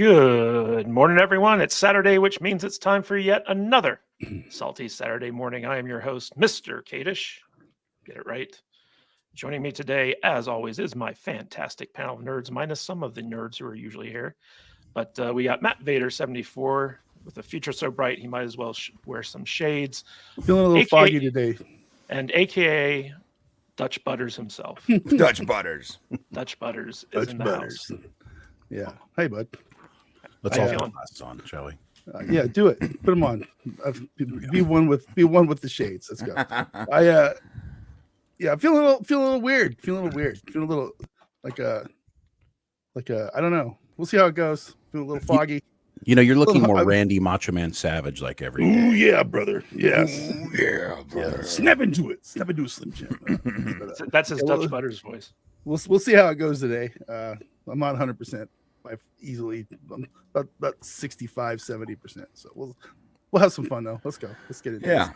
Good morning, everyone. It's Saturday, which means it's time for yet another Salty Saturday morning. I am your host, Mr. Kadish. Get it right. Joining me today, as always, is my fantastic panel of nerds, minus some of the nerds who are usually here. But we got Matt Vader, 74, with a future so bright he might as well wear some shades. Feeling a little foggy today. And AKA Dutch Butters himself. Dutch Butters. Dutch Butters is in the house. Yeah. Hey, bud. Let's all put glasses on, shall we? Yeah, do it. Put them on. Be one with the shades. Let's go. I feel a little weird. Feel a little like I don't know. We'll see how it goes. Feel a little foggy. You know, you're looking more Randy Macho Man Savage like every day. Ooh, yeah, brother. Yes. Ooh, yeah, brother. Yeah. Snap into it. Snap into a Slim Jim. That's his Dutch Butters voice. We'll see how it goes today. I'm not 100%. Easily about 65, 70%. So we'll have some fun though. Let's go. Let's get it. Yeah.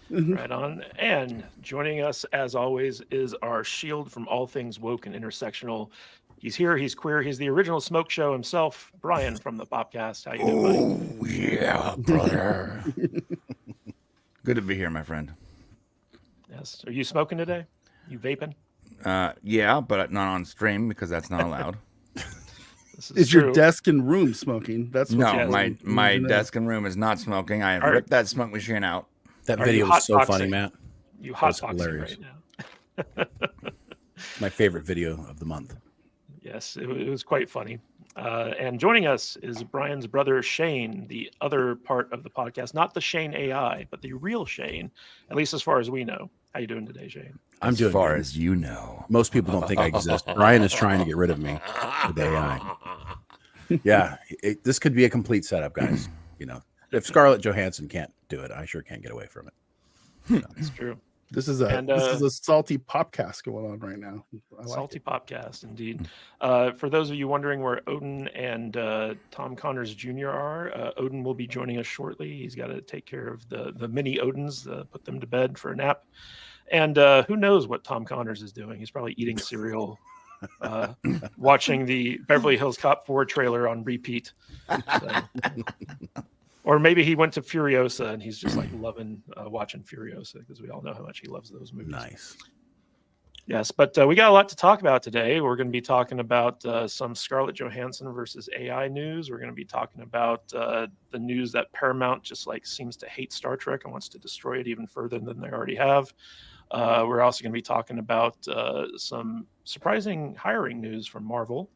Right on. And joining us as always is our shield from all things woke and intersectional. He's here. He's queer. He's the original smoke show himself, Brian from the Popcast. How you doing, buddy? Yeah, brother. Good to be here, my friend. Yes. Are you smoking today? You vaping? Yeah, but not on stream because that's not allowed. Is your desk and room smoking? That's no, my desk and room is not smoking. I have ripped that smoke machine out. That video was so funny, Matt. You hotboxing right now. My favorite video of the month. Yes, it was quite funny. And joining us is Brian's brother Shane, the other part of the podcast, not the Shane AI, but the real Shane, at least as far as we know. How you doing today, Shane? I'm doing as far as you know. Most people don't think I exist. Brian is trying to get rid of me with AI. Yeah, this could be a complete setup, guys. You know, if Scarlett Johansson can't do it, I sure can't get away from it. So. That's true. This is a salty popcast going on right now. Salty popcast, indeed. For those of you wondering where Odin and Tom Connors Jr. are, Odin will be joining us shortly. He's got to take care of the mini Odins, put them to bed for a nap. And who knows what Tom Connors is doing? He's probably eating cereal, watching the Beverly Hills Cop 4 trailer on repeat. So. Or maybe he went to Furiosa and he's just like loving watching Furiosa because we all know how much he loves those movies. Nice. Yes, but we got a lot to talk about today. We're going to be talking about some Scarlett Johansson versus AI news. We're going to be talking about the news that Paramount just like seems to hate Star Trek and wants to destroy it even further than they already have. We're also going to be talking about some surprising hiring news from Marvel.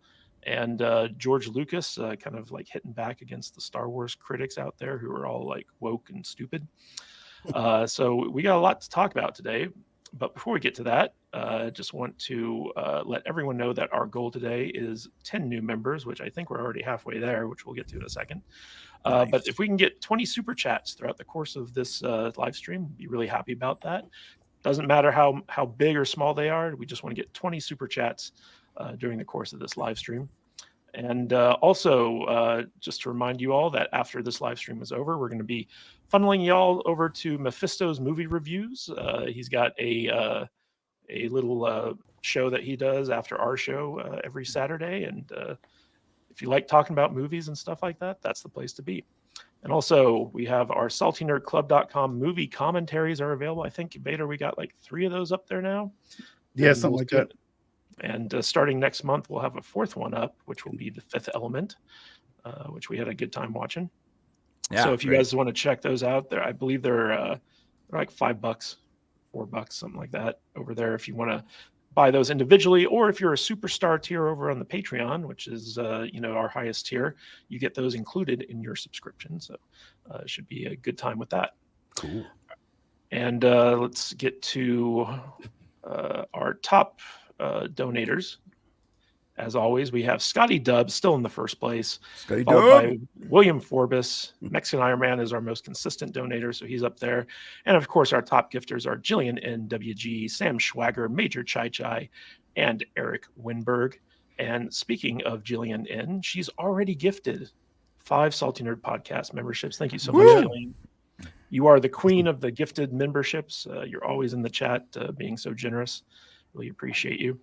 And George Lucas kind of like hitting back against the Star Wars critics out there who are all like woke and stupid. So we got a lot to talk about today. But before we get to that, I just want to let everyone know that our goal today is 10 new members, which I think we're already halfway there, which we'll get to in a second. Nice. But if we can get 20 super chats throughout the course of this live stream, we'll be really happy about that. Doesn't matter how big or small they are. We just want to get 20 super chats during the course of this live stream. And also, just to remind you all that after this live stream is over, we're going to be funneling y'all over to Mephisto's movie reviews. He's got a little show that he does after our show every Saturday. And if you like talking about movies and stuff like that, that's the place to be. And also, we have our saltynerdclub.com movie commentaries are available. I think, Vader, we got like 3 of those up there now. Yeah, something like that. And starting next month, we'll have a 4th one up, which will be The Fifth Element, which we had a good time watching. Yeah, so if you guys want to check those out, I believe they're like $5, $4, something like that over there. If you want to buy those individually, or if you're a superstar tier over on the Patreon, which is our highest tier, you get those included in your subscription. So it should be a good time with that. Cool. And let's get to our top donators. As always, we have Scotty Dub still in the first place, Scotty followed Dub. by William Forbes. Mexican Iron Man is our most consistent donator, so he's up there. And of course, our top gifters are Jillian NWG, Sam Schwager, Major Chai Chai, and Eric Winberg. And speaking of Jillian N, she's already gifted 5 Salty Nerd Podcast memberships. Thank you so much, Jillian. You are the queen of the gifted memberships. You're always in the chat, being so generous. Really appreciate you.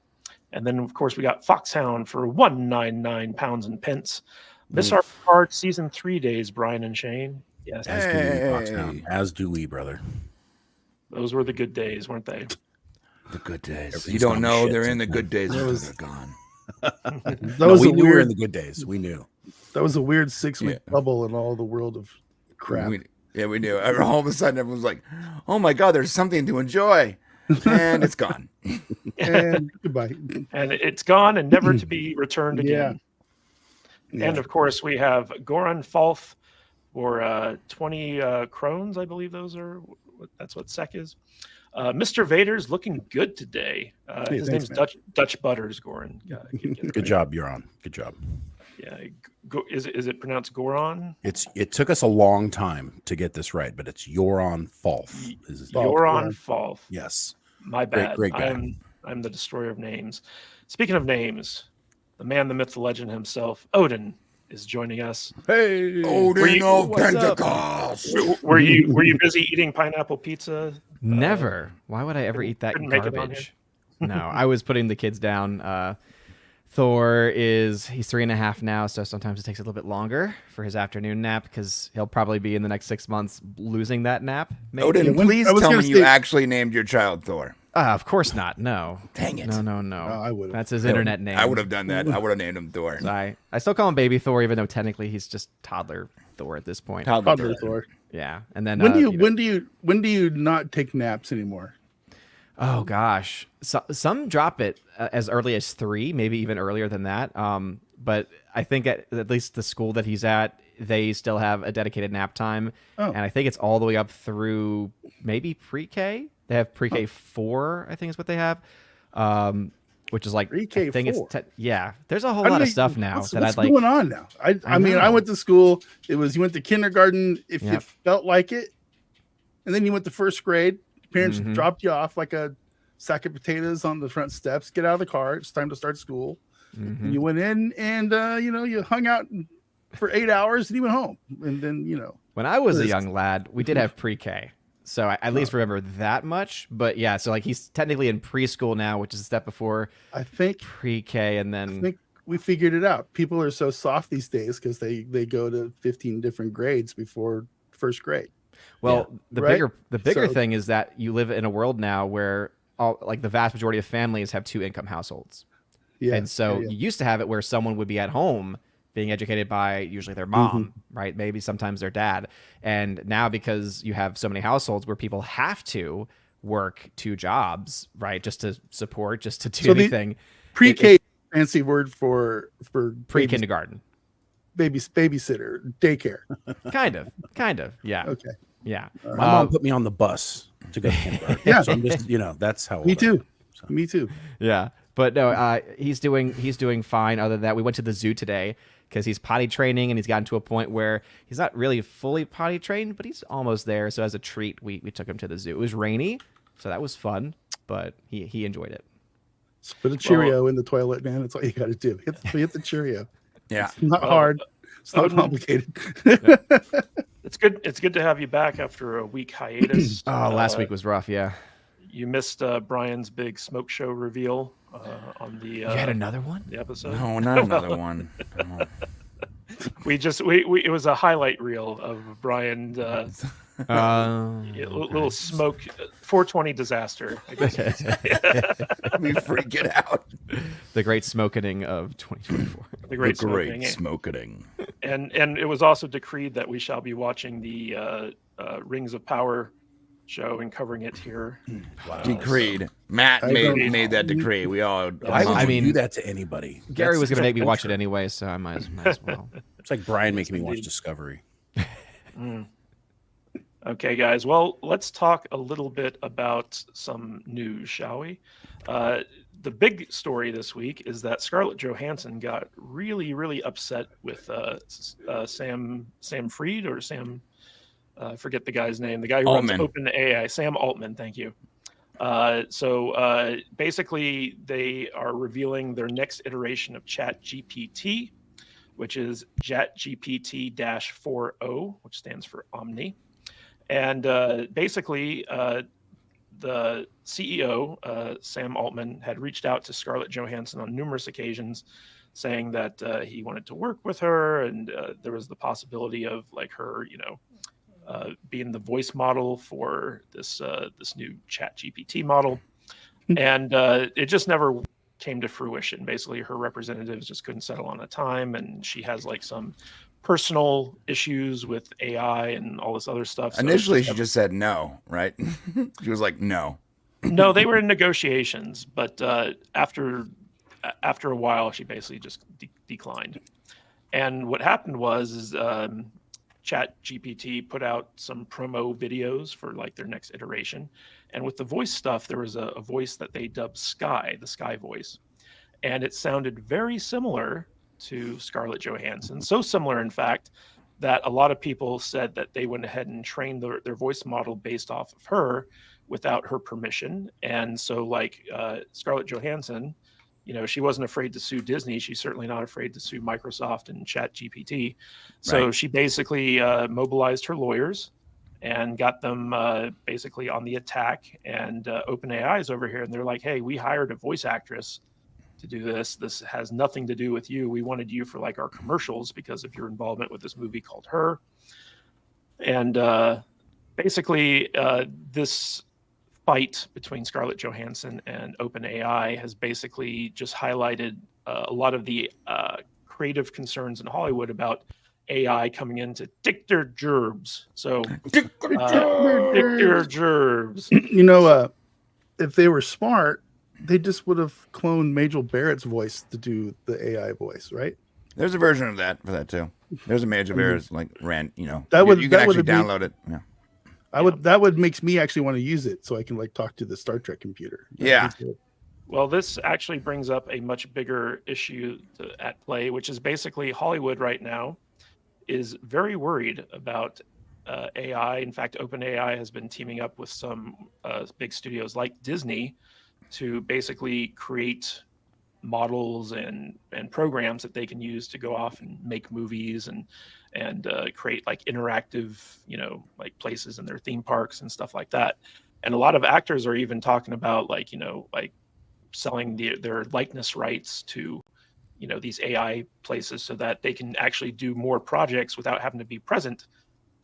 And then, of course, we got Foxhound for 199 pounds and pence. Miss our hard season 3 days, Brian and Shane. Yes, As do we, Foxhound. As do we, brother. those were the good days, weren't they? The good days. Everything's You don't gone know shit they're in the since good days That until was- they're gone. That No, was we a knew we were in weird. the good days. We knew. That was a weird 6-week Yeah. bubble in all the world of crap. We do. All of a sudden, everyone's like, "Oh my God, there's something to enjoy," and it's gone. And goodbye. And it's gone and never to be returned again. Yeah. And of course, we have Goran Falth for 20 crones, I believe those are. That's what SEC is. Mr. Vader's looking good today. Hey, His thanks, name's man. Dutch Butters, Goran. Get it Good right. job, you're on. Good job. Yeah, is it pronounced Goran? It took us a long time to get this right, but it's Yoron Falth. Goran Falth. Yes. My Great- bad. great guy. I'm the destroyer of names. Speaking of names, the man, the myth, the legend himself, Odin, is joining us. Hey. Odin of what's up? Pentecost. Were you busy eating pineapple pizza? Never. Why would I ever eat that couldn't make it on garbage? No, I was putting the kids down. Thor he's 3.5 now, so sometimes it takes a little bit longer for his afternoon nap because he'll probably be in the next 6 months losing that nap. Maybe. Odin, Yeah, when- please I was tell gonna me you say- actually named your child Thor. Of course not. No. Dang it. No. I would have. That's his internet name. I would have done that. I would have named him Thor. So I still call him Baby Thor, even though technically he's just toddler Thor at this point. Toddler Thor. Yeah, and then When do know- when do you not take naps anymore? Oh gosh, some drop it as early as 3, maybe even earlier than that. But I think at least the school that he's at, they still have a dedicated nap time, Oh. and I think it's all the way up through maybe pre-K. They have pre-K 4, I think is what they have, which is like Pre-K I think 4? it's yeah. There's a whole How do lot of they- stuff now what's, that what's I'd like. going on now? I mean, I know. went to school. It was you went to kindergarten if you Yep. felt like it, and then you went to first grade. Parents Mhm. dropped you off like a sack of potatoes on the front steps. Get out of the car. It's time to start school. Mhm. And you went in and you hung out for 8 hours and you went home. And then When I was a This- young lad, we did have pre-K, so I at least remember that much. But yeah, so like he's technically in preschool now, which is a step before I think pre-K, and I then think we figured it out. People are so soft these days because they go to 15 different grades before first grade. well, the right? bigger So- thing is that you live in a world now where like the vast majority of families have 2-income households, Yeah. and so yeah. you used to have it where someone would be at home being educated by usually their mom, right? Maybe sometimes their dad, and now because you have so many households where people have to work 2 jobs, right, just to support, just to do So the- anything. Pre-K, fancy word for Pre-kindergarten. babysitter, daycare. kind of, yeah, Okay. yeah. My mom put me on the bus to go to Kinberg. Yeah. So I'm just, that's how. Me old I am. too. Me too. Yeah, but no, he's doing fine. Other than that, we went to the zoo today because he's potty training, and he's gotten to a point where he's not really fully potty trained, but he's almost there. So as a treat, we took him to the zoo. It was rainy, so that was fun, but he enjoyed it. Just put a Cheerio in the toilet, man. That's all you got to do. Hit the Cheerio. Yeah. It's not Well, hard. It's not Odin- complicated. It's good to have you back after a week hiatus. Oh, last week was rough. Yeah, You missed Brian's big smoke show reveal on the you had another one. the episode. No, not another one. No. We it was a highlight reel of Brian little smoke 420 disaster. I guess you could say. Me freaking out. The great smoking of 2024. The great smoking. Great smoking. And it was also decreed that we shall be watching the Rings of Power show and covering it here. Wow. Decreed. Matt I made don't- made that decree. We all. Why would I you mean, do that to anybody? Gary That's was going to make me watch it adventure. anyway, so I might as well. It's like Brian making me watch indeed. Discovery. Okay, guys. Well, let's talk a little bit about some news, shall we? The big story this week is that Scarlett Johansson got really, really upset with Sam Fried or Sam. Forget the guy's name. The guy who runs Altman. OpenAI, Sam Altman. Thank you. So basically, they are revealing their next iteration of ChatGPT, which is ChatGPT-4o, which stands for Omni. And basically, the CEO, Sam Altman, had reached out to Scarlett Johansson on numerous occasions saying that he wanted to work with her, and there was the possibility of like her, being the voice model for this new Chat GPT model, and it just never came to fruition. Basically, her representatives just couldn't settle on a time, and she has like some personal issues with AI and all this other stuff. So Initially, she just said no, right? She was like, no. no, they were in negotiations, but after a while, she basically just declined. And what happened was Chat GPT put out some promo videos for like their next iteration, and with the voice stuff, there was a voice that they dubbed Sky, the Sky voice, and it sounded very similar to Scarlett Johansson. So similar, in fact, that a lot of people said that they went ahead and trained their voice model based off of her without her permission. And so, like Scarlett Johansson, she wasn't afraid to sue Disney. She's certainly not afraid to sue Microsoft and ChatGPT. So she basically mobilized her lawyers and got them basically on the attack. And OpenAI is over here, and they're like, "Hey, we hired a voice actress to do this. This has nothing to do with you. We wanted you for like our commercials because of your involvement with this movie called Her." And basically, this fight between Scarlett Johansson and OpenAI has basically just highlighted a lot of the creative concerns in Hollywood about AI coming in to dick their gerbs. So, dick their gerbs. If they were smart, they just would have cloned Majel Barrett's voice to do the AI voice, right? There's a version of that for that too. There's a Major Barrett's like ran. You can that actually would download it. Yeah. That would makes me actually want to use it so I can like talk to the Star Trek computer. Yeah. Well, this actually brings up a much bigger issue at play, which is basically Hollywood right now is very worried about AI. In fact, OpenAI has been teaming up with some big studios like Disney to basically create models and programs that they can use to go off and make movies and create like interactive, like places in their theme parks and stuff like that. And a lot of actors are even talking about like selling their likeness rights to these AI places so that they can actually do more projects without having to be present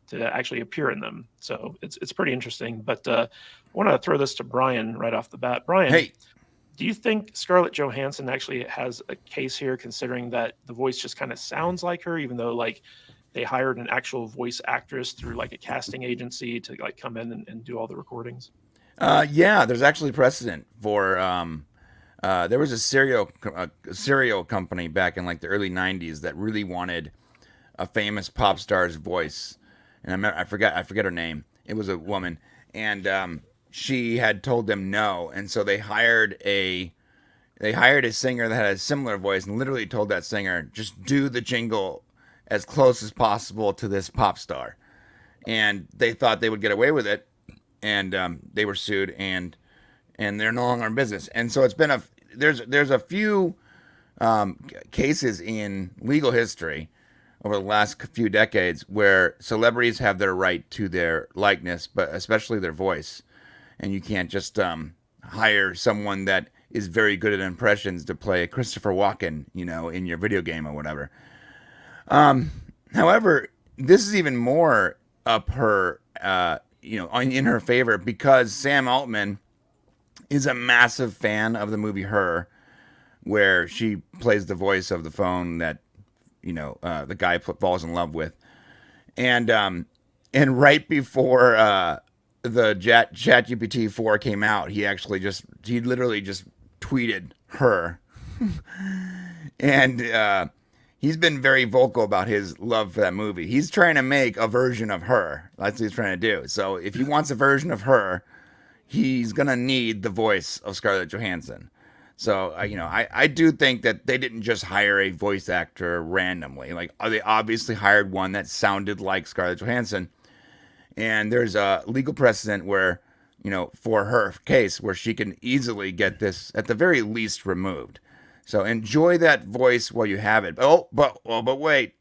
to actually appear in them. So it's pretty interesting. But I want to throw this to Brian right off the bat. Brian, hey, do you think Scarlett Johansson actually has a case here, considering that the voice just kind of sounds like her, even though like they hired an actual voice actress through like a casting agency to like come in and do all the recordings? Yeah, there's actually precedent for. There was a cereal company back in like the early '90s that really wanted a famous pop star's voice, and I forget her name. It was a woman, and she had told them no, and so they hired a singer that had a similar voice, and literally told that singer, just do the jingle as close as possible to this pop star, and they thought they would get away with it, and they were sued, and they're no longer in business. And so it's been there's a few cases in legal history over the last few decades where celebrities have their right to their likeness, but especially their voice. And you can't just hire someone that is very good at impressions to play Christopher Walken, in your video game or whatever. However, this is even more up her, in her favor, because Sam Altman is a massive fan of the movie Her, where she plays the voice of the phone that, the guy falls in love with. And right before the ChatGPT 4 came out, he literally just tweeted Her. And he's been very vocal about his love for that movie. He's trying to make a version of Her. That's what he's trying to do. So if he wants a version of Her, he's going to need the voice of Scarlett Johansson. So, I do think that they didn't just hire a voice actor randomly. Like, they obviously hired one that sounded like Scarlett Johansson. And there's a legal precedent where, for her case, where she can easily get this, at the very least, removed. So enjoy that voice while you have it. But wait.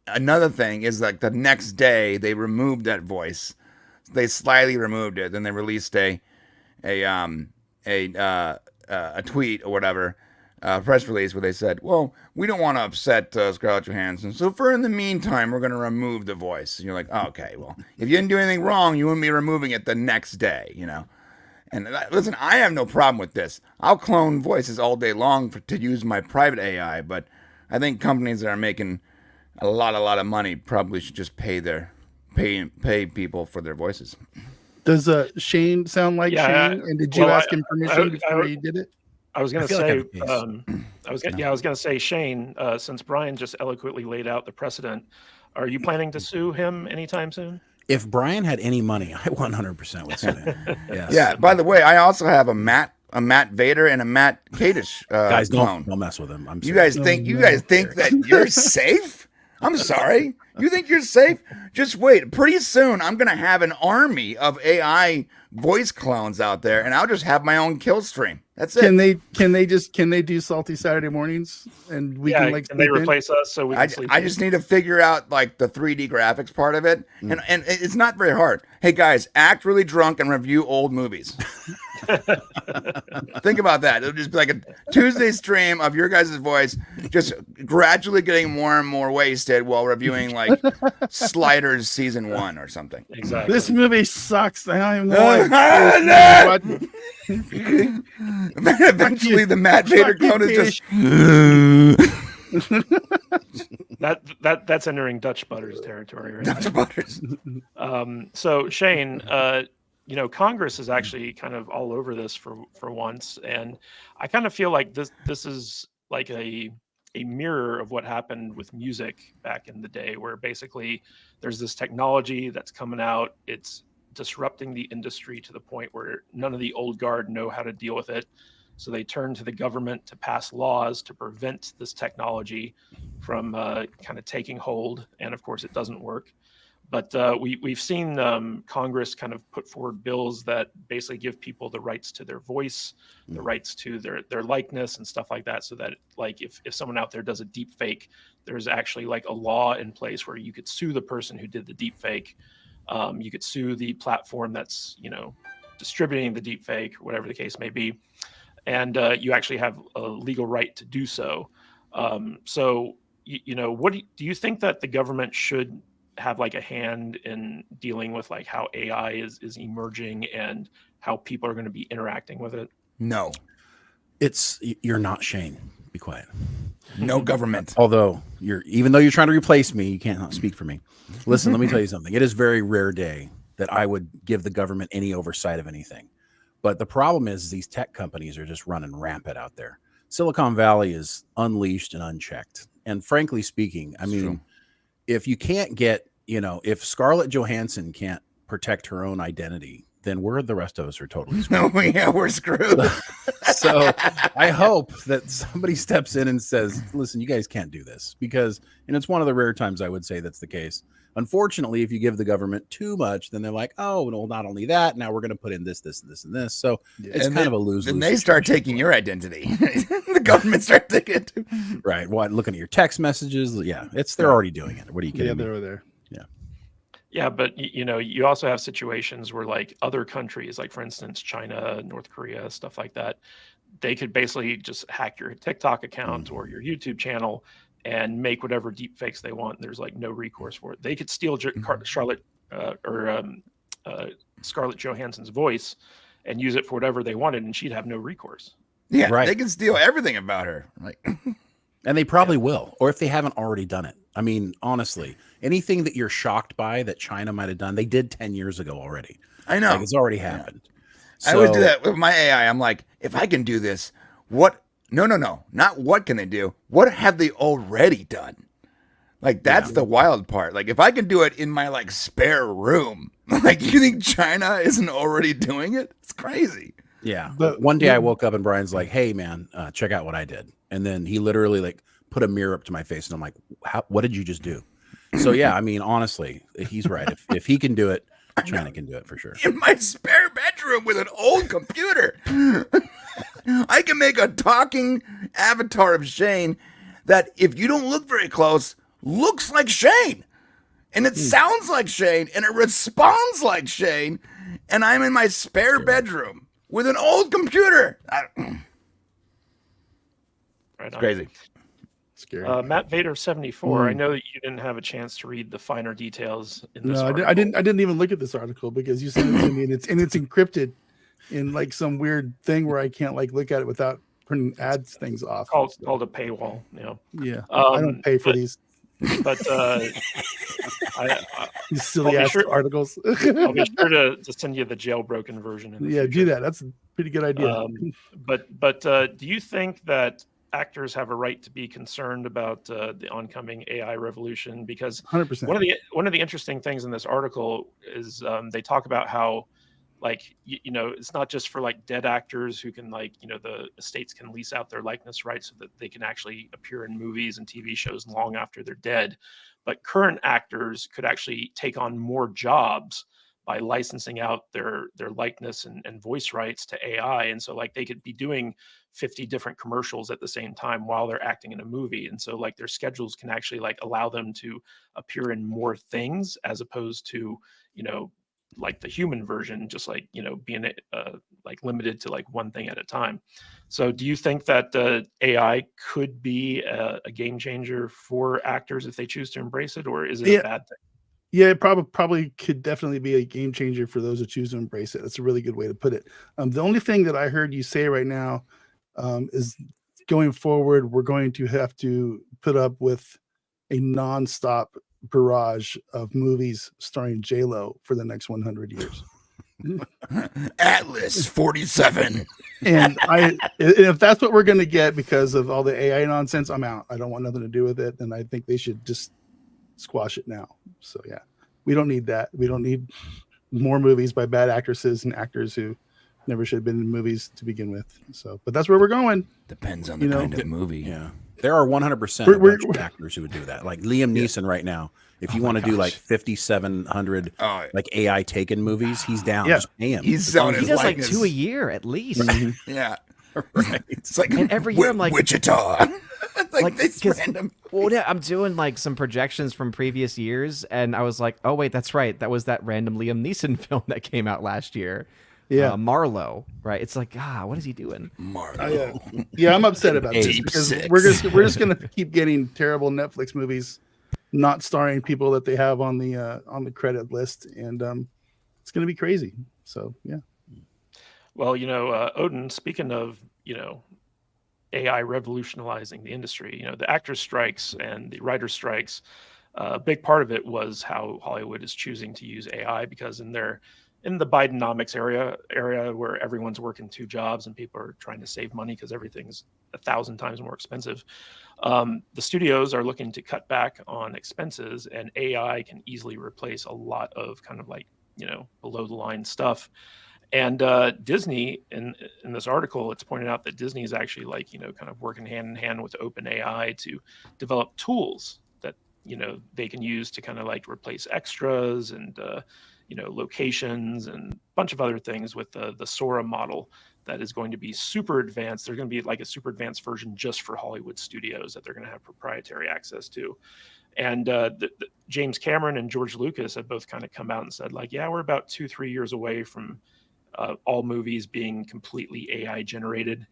Another thing is, like, the next day, they removed that voice. They slyly removed it. Then they released a tweet or whatever press release where they said, well, we don't want to upset Scarlett Johansson, so for in the meantime, we're going to remove the voice. And you're like, oh, okay, well, if you didn't do anything wrong, you wouldn't be removing it the next day, you know? And listen, I have no problem with this. I'll clone voices all day long to use my private AI, but I think companies that are making a lot of money probably should just pay people for their voices. Does Shane sound like Yeah, Shane? And did you ask him permission before he did it? I was going to I feel say, like I'm I was going to say, Shane. Since Brian just eloquently laid out the precedent, are you planning to sue him anytime soon? If Brian had any money, I 100% would sue him. Yes. Yeah. By the way, I also have a Matt Vader and a Matt Kadish Guys, clone. don't mess with him. I'm You sorry. guys think that you're safe? I'm sorry. You think you're safe? Just wait. Pretty soon, I'm gonna have an army of AI voice clones out there, and I'll just have my own kill stream. That's it. Can they do salty Saturday mornings and we can like can they sleep in? replace us so we can sleep? I just need to figure out like the 3D graphics part of it, and it's not very hard. Hey guys, act really drunk and review old movies. Think about that. It'll just be like a Tuesday stream of your guys' voice, just gradually getting more and more wasted while reviewing like Sliders season 1 or something. Exactly. This movie sucks. I don't even know why. Eventually, the Matt Vader clone is just that's entering Dutch Butters territory, right? Dutch Butters. So Shane, Congress is actually kind of all over this for once, and I kind of feel like this is like a mirror of what happened with music back in the day, where basically there's this technology that's coming out. It's disrupting the industry to the point where none of the old guard know how to deal with it. So they turn to the government to pass laws to prevent this technology from kind of taking hold. And of course, it doesn't work. But we've seen Congress kind of put forward bills that basically give people the rights to their voice, the rights to their likeness and stuff like that. So that like if someone out there does a deep fake, there's actually like a law in place where you could sue the person who did the deep fake. You could sue the platform that's, distributing the deep fake, whatever the case may be. And you actually have a legal right to do so. What do you think that the government should have like a hand in dealing with like how AI is emerging and how people are going to be interacting with it? No. You're not Shane. Be quiet. No government. Although even though you're trying to replace me, you can't speak for me. Listen, let me tell you something. It is a very rare day that I would give the government any oversight of anything. But the problem is these tech companies are just running rampant out there. Silicon Valley is unleashed and unchecked. And frankly speaking, I mean, if you can't get, if Scarlett Johansson can't protect her own identity, then the rest of us are totally screwed. No, yeah, we're screwed. So I hope that somebody steps in and says, listen, you guys can't do this because, and it's one of the rare times I would say that's the case. Unfortunately, if you give the government too much, then they're like, oh, well, not only that, now we're going to put in this, this, this, and this. So it's kind of a lose-lose. And they start taking your identity. The government starts taking it too. Right. What? Looking at your text messages. Yeah. They're already doing it. What are you kidding me? They're over there. Yeah, but you also have situations where like other countries, like for instance, China, North Korea, stuff like that, they could basically just hack your TikTok account or your YouTube channel and make whatever deep fakes they want. There's like no recourse for it. They could steal Scarlett Johansson's voice and use it for whatever they wanted, and she'd have no recourse. Yeah, right. They can steal everything about her. Like, and they probably will, or if they haven't already done it. I mean, honestly, anything that you're shocked by that China might have done, they did 10 years ago already. I know. Like, it's already happened. I always do that with my AI. I'm like, if I can do this, what? No. Not what can they do? What have they already done? Like, that's the wild part. Like, if I can do it in my, like, spare room, like, you think China isn't already doing it? It's crazy. Yeah. But one day I woke up and Brian's like, hey, man, check out what I did. And then he literally, like, put a mirror up to my face. And I'm like, what did you just do? So, yeah, I mean, honestly, he's right. If he can do it, China can do it for sure. In my spare bedroom with an old computer. I can make a talking avatar of Shane that, if you don't look very close, looks like Shane. And it sounds like Shane. And it responds like Shane. And I'm in my spare bedroom with an old computer. Right It's on. crazy. Scary. Matt Vader 74. I Mm. know that you didn't have a chance to read the finer details in this No, article. I didn't even look at this article because you sent it to me, and it's encrypted in like some weird thing where I can't like look at it without turning ads things off. Called a paywall. Yeah, I don't pay for these But these silly I'll be ass sure- articles. I'll be sure to send you the jailbroken version. In the Yeah, future. do that. That's a pretty good idea. But do you think that actors have a right to be concerned about the oncoming AI revolution? Because 100%. one of the interesting things in this article is they talk about how, like, it's not just for like dead actors who can, like, the estates can lease out their likeness rights so that they can actually appear in movies and TV shows long after they're dead, but current actors could actually take on more jobs by licensing out their likeness and voice rights to AI. And so, like, they could be doing 50 different commercials at the same time while they're acting in a movie. And so, like, their schedules can actually like allow them to appear in more things as opposed to, like the human version, just like, being like limited to like one thing at a time. So do you think that AI could be a game changer for actors if they choose to embrace it, or is it a bad thing? Yeah, it probably could definitely be a game changer for those who choose to embrace it. That's a really good way to put it. The only thing that I heard you say right now is going forward, we're going to have to put up with a nonstop barrage of movies starring J-Lo for the next 100 years. Atlas 47. And if that's what we're going to get because of all the AI nonsense, I'm out. I don't want nothing to do with it. And I think they should just squash it now. So yeah, we don't need that. We don't need more movies by bad actresses and actors who never should have been in movies to begin with. So, but that's where we're going. Depends on the kind of movie. Yeah. There are 100% actors who would do that. Like Liam Neeson right now. If you want to do like 5,700 like AI taken movies, he's down. Yeah. Just pay him. He's selling He his does likeness. like 2 a year at least. Yeah. Right. It's like, And every year I'm like, Wichita. It's like it's 'cause- random. Well, yeah, I'm doing like some projections from previous years, and I was like, oh wait, that's right. That was that random Liam Neeson film that came out last year. Yeah. Marlowe, right? It's like, what is he doing? Marlowe. Yeah, I'm upset about this Deep because Six. we're just gonna keep getting terrible Netflix movies not starring people that they have on the credit list, and it's gonna be crazy. So yeah. Well, Odin, speaking of, AI revolutionizing the industry, the actors' strikes and the writer strikes, a big part of it was how Hollywood is choosing to use AI, because in the Bidenomics area where everyone's working 2 jobs and people are trying to save money because everything's 1,000 times more expensive, the studios are looking to cut back on expenses, and AI can easily replace a lot of kind of like, below the line stuff. And Disney, in this article, it's pointed out that Disney is actually like, kind of working hand in hand with OpenAI to develop tools that, they can use to kind of like replace extras and, locations and a bunch of other things with the Sora model that is going to be super advanced. There's going to be like a super advanced version just for Hollywood studios that they're going to have proprietary access to. And James Cameron and George Lucas have both kind of come out and said, like, yeah, we're about 2-3 years away from all movies being completely AI generated,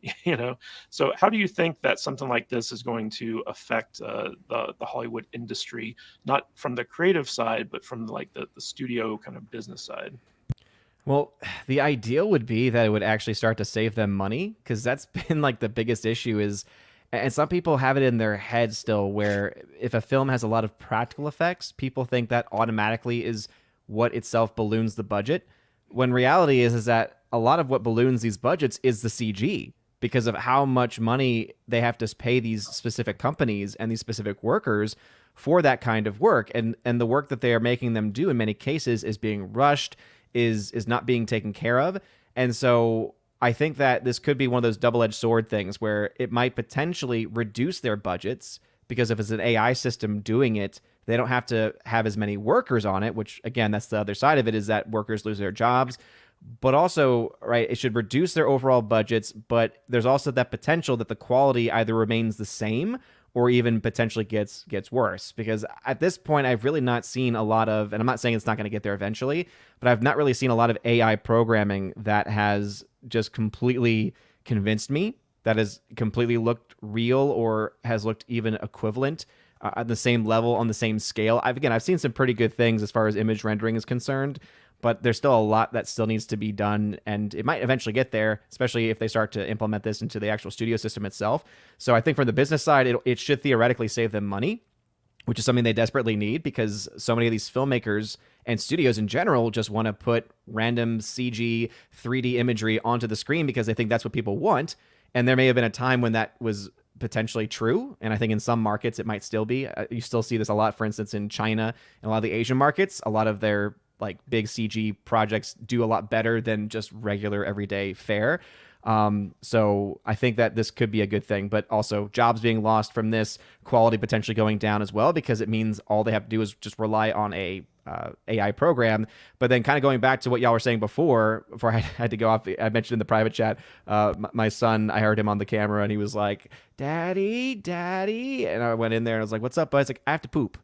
So how do you think that something like this is going to affect the Hollywood industry, not from the creative side, but from like the studio kind of business side? Well, the ideal would be that it would actually start to save them money, because that's been like the biggest issue is, and some people have it in their head still, where if a film has a lot of practical effects, people think that automatically is what itself balloons the budget. When reality is that a lot of what balloons these budgets is the CG, because of how much money they have to pay these specific companies and these specific workers for that kind of work. And the work that they are making them do in many cases is being rushed, is not being taken care of. And so I think that this could be one of those double-edged sword things where it might potentially reduce their budgets, because if it's an AI system doing it, they don't have to have as many workers on it, which, again, that's the other side of it, is that workers lose their jobs. But also, right, it should reduce their overall budgets, but there's also that potential that the quality either remains the same or even potentially gets worse. Because at this point, I've really not seen a lot of, and I'm not saying it's not going to get there eventually, but I've not really seen a lot of AI programming that has just completely convinced me that has completely looked real or has looked even equivalent at the same level, on the same scale. I've seen some pretty good things as far as image rendering is concerned, but there's still a lot that still needs to be done, and it might eventually get there, especially if they start to implement this into the actual studio system itself. So I think from the business side, it should theoretically save them money, which is something they desperately need, because so many of these filmmakers and studios in general just want to put random CG 3D imagery onto the screen because they think that's what people want. And there may have been a time when that was potentially true, and I think in some markets it might still be. You still see this a lot, for instance, in China and a lot of the Asian markets. A lot of their like big CG projects do a lot better than just regular everyday fare. So I think that this could be a good thing, but also jobs being lost from this, quality potentially going down as well, because it means all they have to do is just rely on a AI program. But then kind of going back to what y'all were saying before I had to go off, I mentioned in the private chat, my son, I heard him on the camera and he was like, Daddy, Daddy. And I went in there and I was like, what's up, bud? He's like, I have to poop.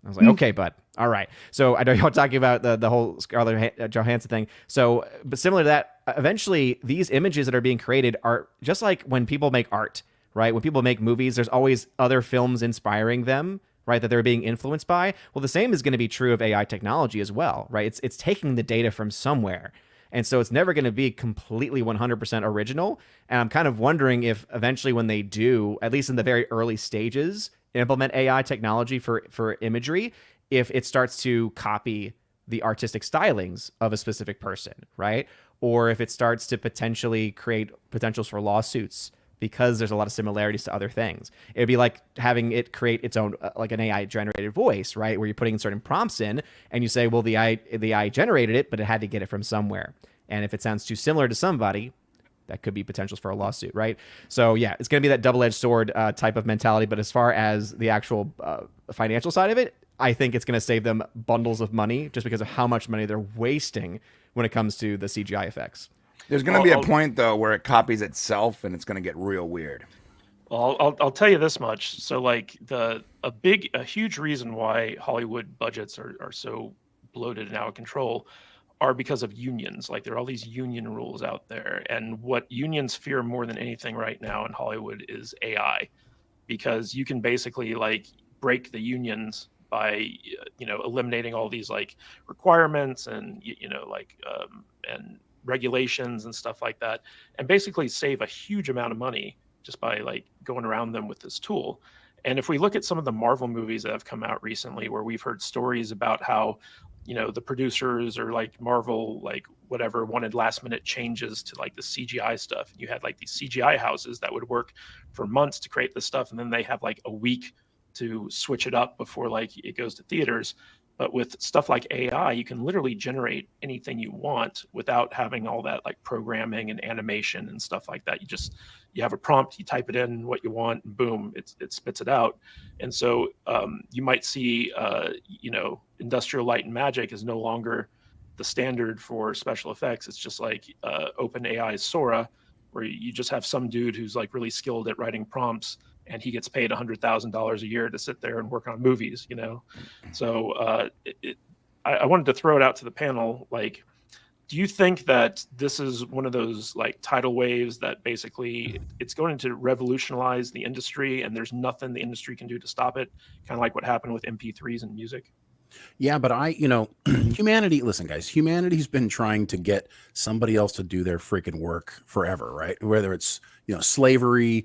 I was like, okay, bud. All right. So I know y'all talking about the whole Scarlett Johansson thing. So, but similar to that, eventually these images that are being created are just like when people make art, right? When people make movies, there's always other films inspiring them, right? That they're being influenced by. Well, the same is going to be true of AI technology as well, right? It's taking the data from somewhere. And so it's never going to be completely 100% original. And I'm kind of wondering if eventually when they do, at least in the very early stages, implement AI technology for imagery, if it starts to copy the artistic stylings of a specific person, right? Or if it starts to potentially create potentials for lawsuits because there's a lot of similarities to other things. It'd be like having it create its own, like an AI generated voice, right? Where you're putting certain prompts in and you say, well, the AI generated it, but it had to get it from somewhere. And if it sounds too similar to somebody, that could be potentials for a lawsuit, right? So yeah, it's going to be that double-edged sword type of mentality. But as far as the actual financial side of it, I think it's going to save them bundles of money just because of how much money they're wasting when it comes to the CGI effects. There's going to be a point though where it copies itself and it's going to get real weird. Well, I'll tell you this much. So like a huge reason why Hollywood budgets are so bloated and out of control are because of unions. Like there are all these union rules out there, and what unions fear more than anything right now in Hollywood is AI, because you can basically like break the unions by eliminating all these like requirements and and regulations and stuff like that, and basically save a huge amount of money just by like going around them with this tool. And if we look at some of the Marvel movies that have come out recently, where we've heard stories about how the producers or like Marvel, like whatever, wanted last minute changes to like the CGI stuff. You had like these CGI houses that would work for months to create this stuff, and then they have like a week to switch it up before like it goes to theaters. But with stuff like AI, you can literally generate anything you want without having all that like programming and animation and stuff like that. You have a prompt, you type it in what you want, and boom, it spits it out. And so you might see, Industrial Light and Magic is no longer the standard for special effects. It's just like OpenAI's Sora, where you just have some dude who's like really skilled at writing prompts, and he gets paid $100,000 a year to sit there and work on movies, So I wanted to throw it out to the panel. Like, do you think that this is one of those like tidal waves that basically it's going to revolutionize the industry and there's nothing the industry can do to stop it? Kind of like what happened with MP3s and music. Yeah, but humanity, listen, guys, humanity's been trying to get somebody else to do their freaking work forever, right? Whether it's, slavery,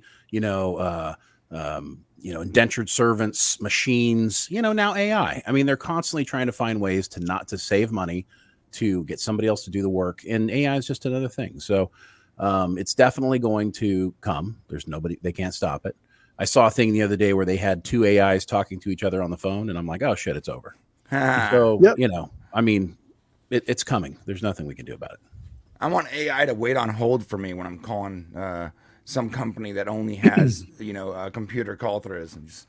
indentured servants, machines, now AI. I mean, they're constantly trying to find ways to save money, to get somebody else to do the work. And AI is just another thing. So it's definitely going to come. They can't stop it. I saw a thing the other day where they had two AIs talking to each other on the phone, and I'm like, oh shit, it's over. So, Yep. it's coming. There's nothing we can do about it. I want AI to wait on hold for me when I'm calling some company that only has, a computer call throughs.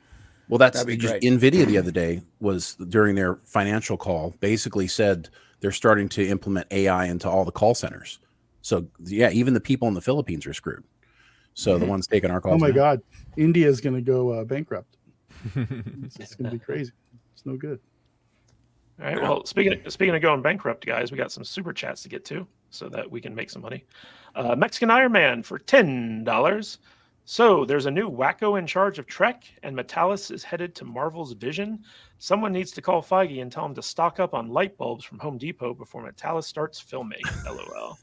Well, that's that'd be just great. NVIDIA the other day was during their financial call, basically said they're starting to implement AI into all the call centers. So yeah, even the people in the Philippines are screwed. So the ones taking our calls. Oh my now. God, India is going to go bankrupt. It's going to be crazy. It's no good. All right. Well, speaking of going bankrupt, guys, we got some super chats to get to. so that we can make some money. Mexican Iron Man for $10. So there's a new wacko in charge of Trek, and Matalas is headed to Marvel's Vision. Someone needs to call Feige and tell him to stock up on light bulbs from Home Depot before Matalas starts filmmaking. LOL.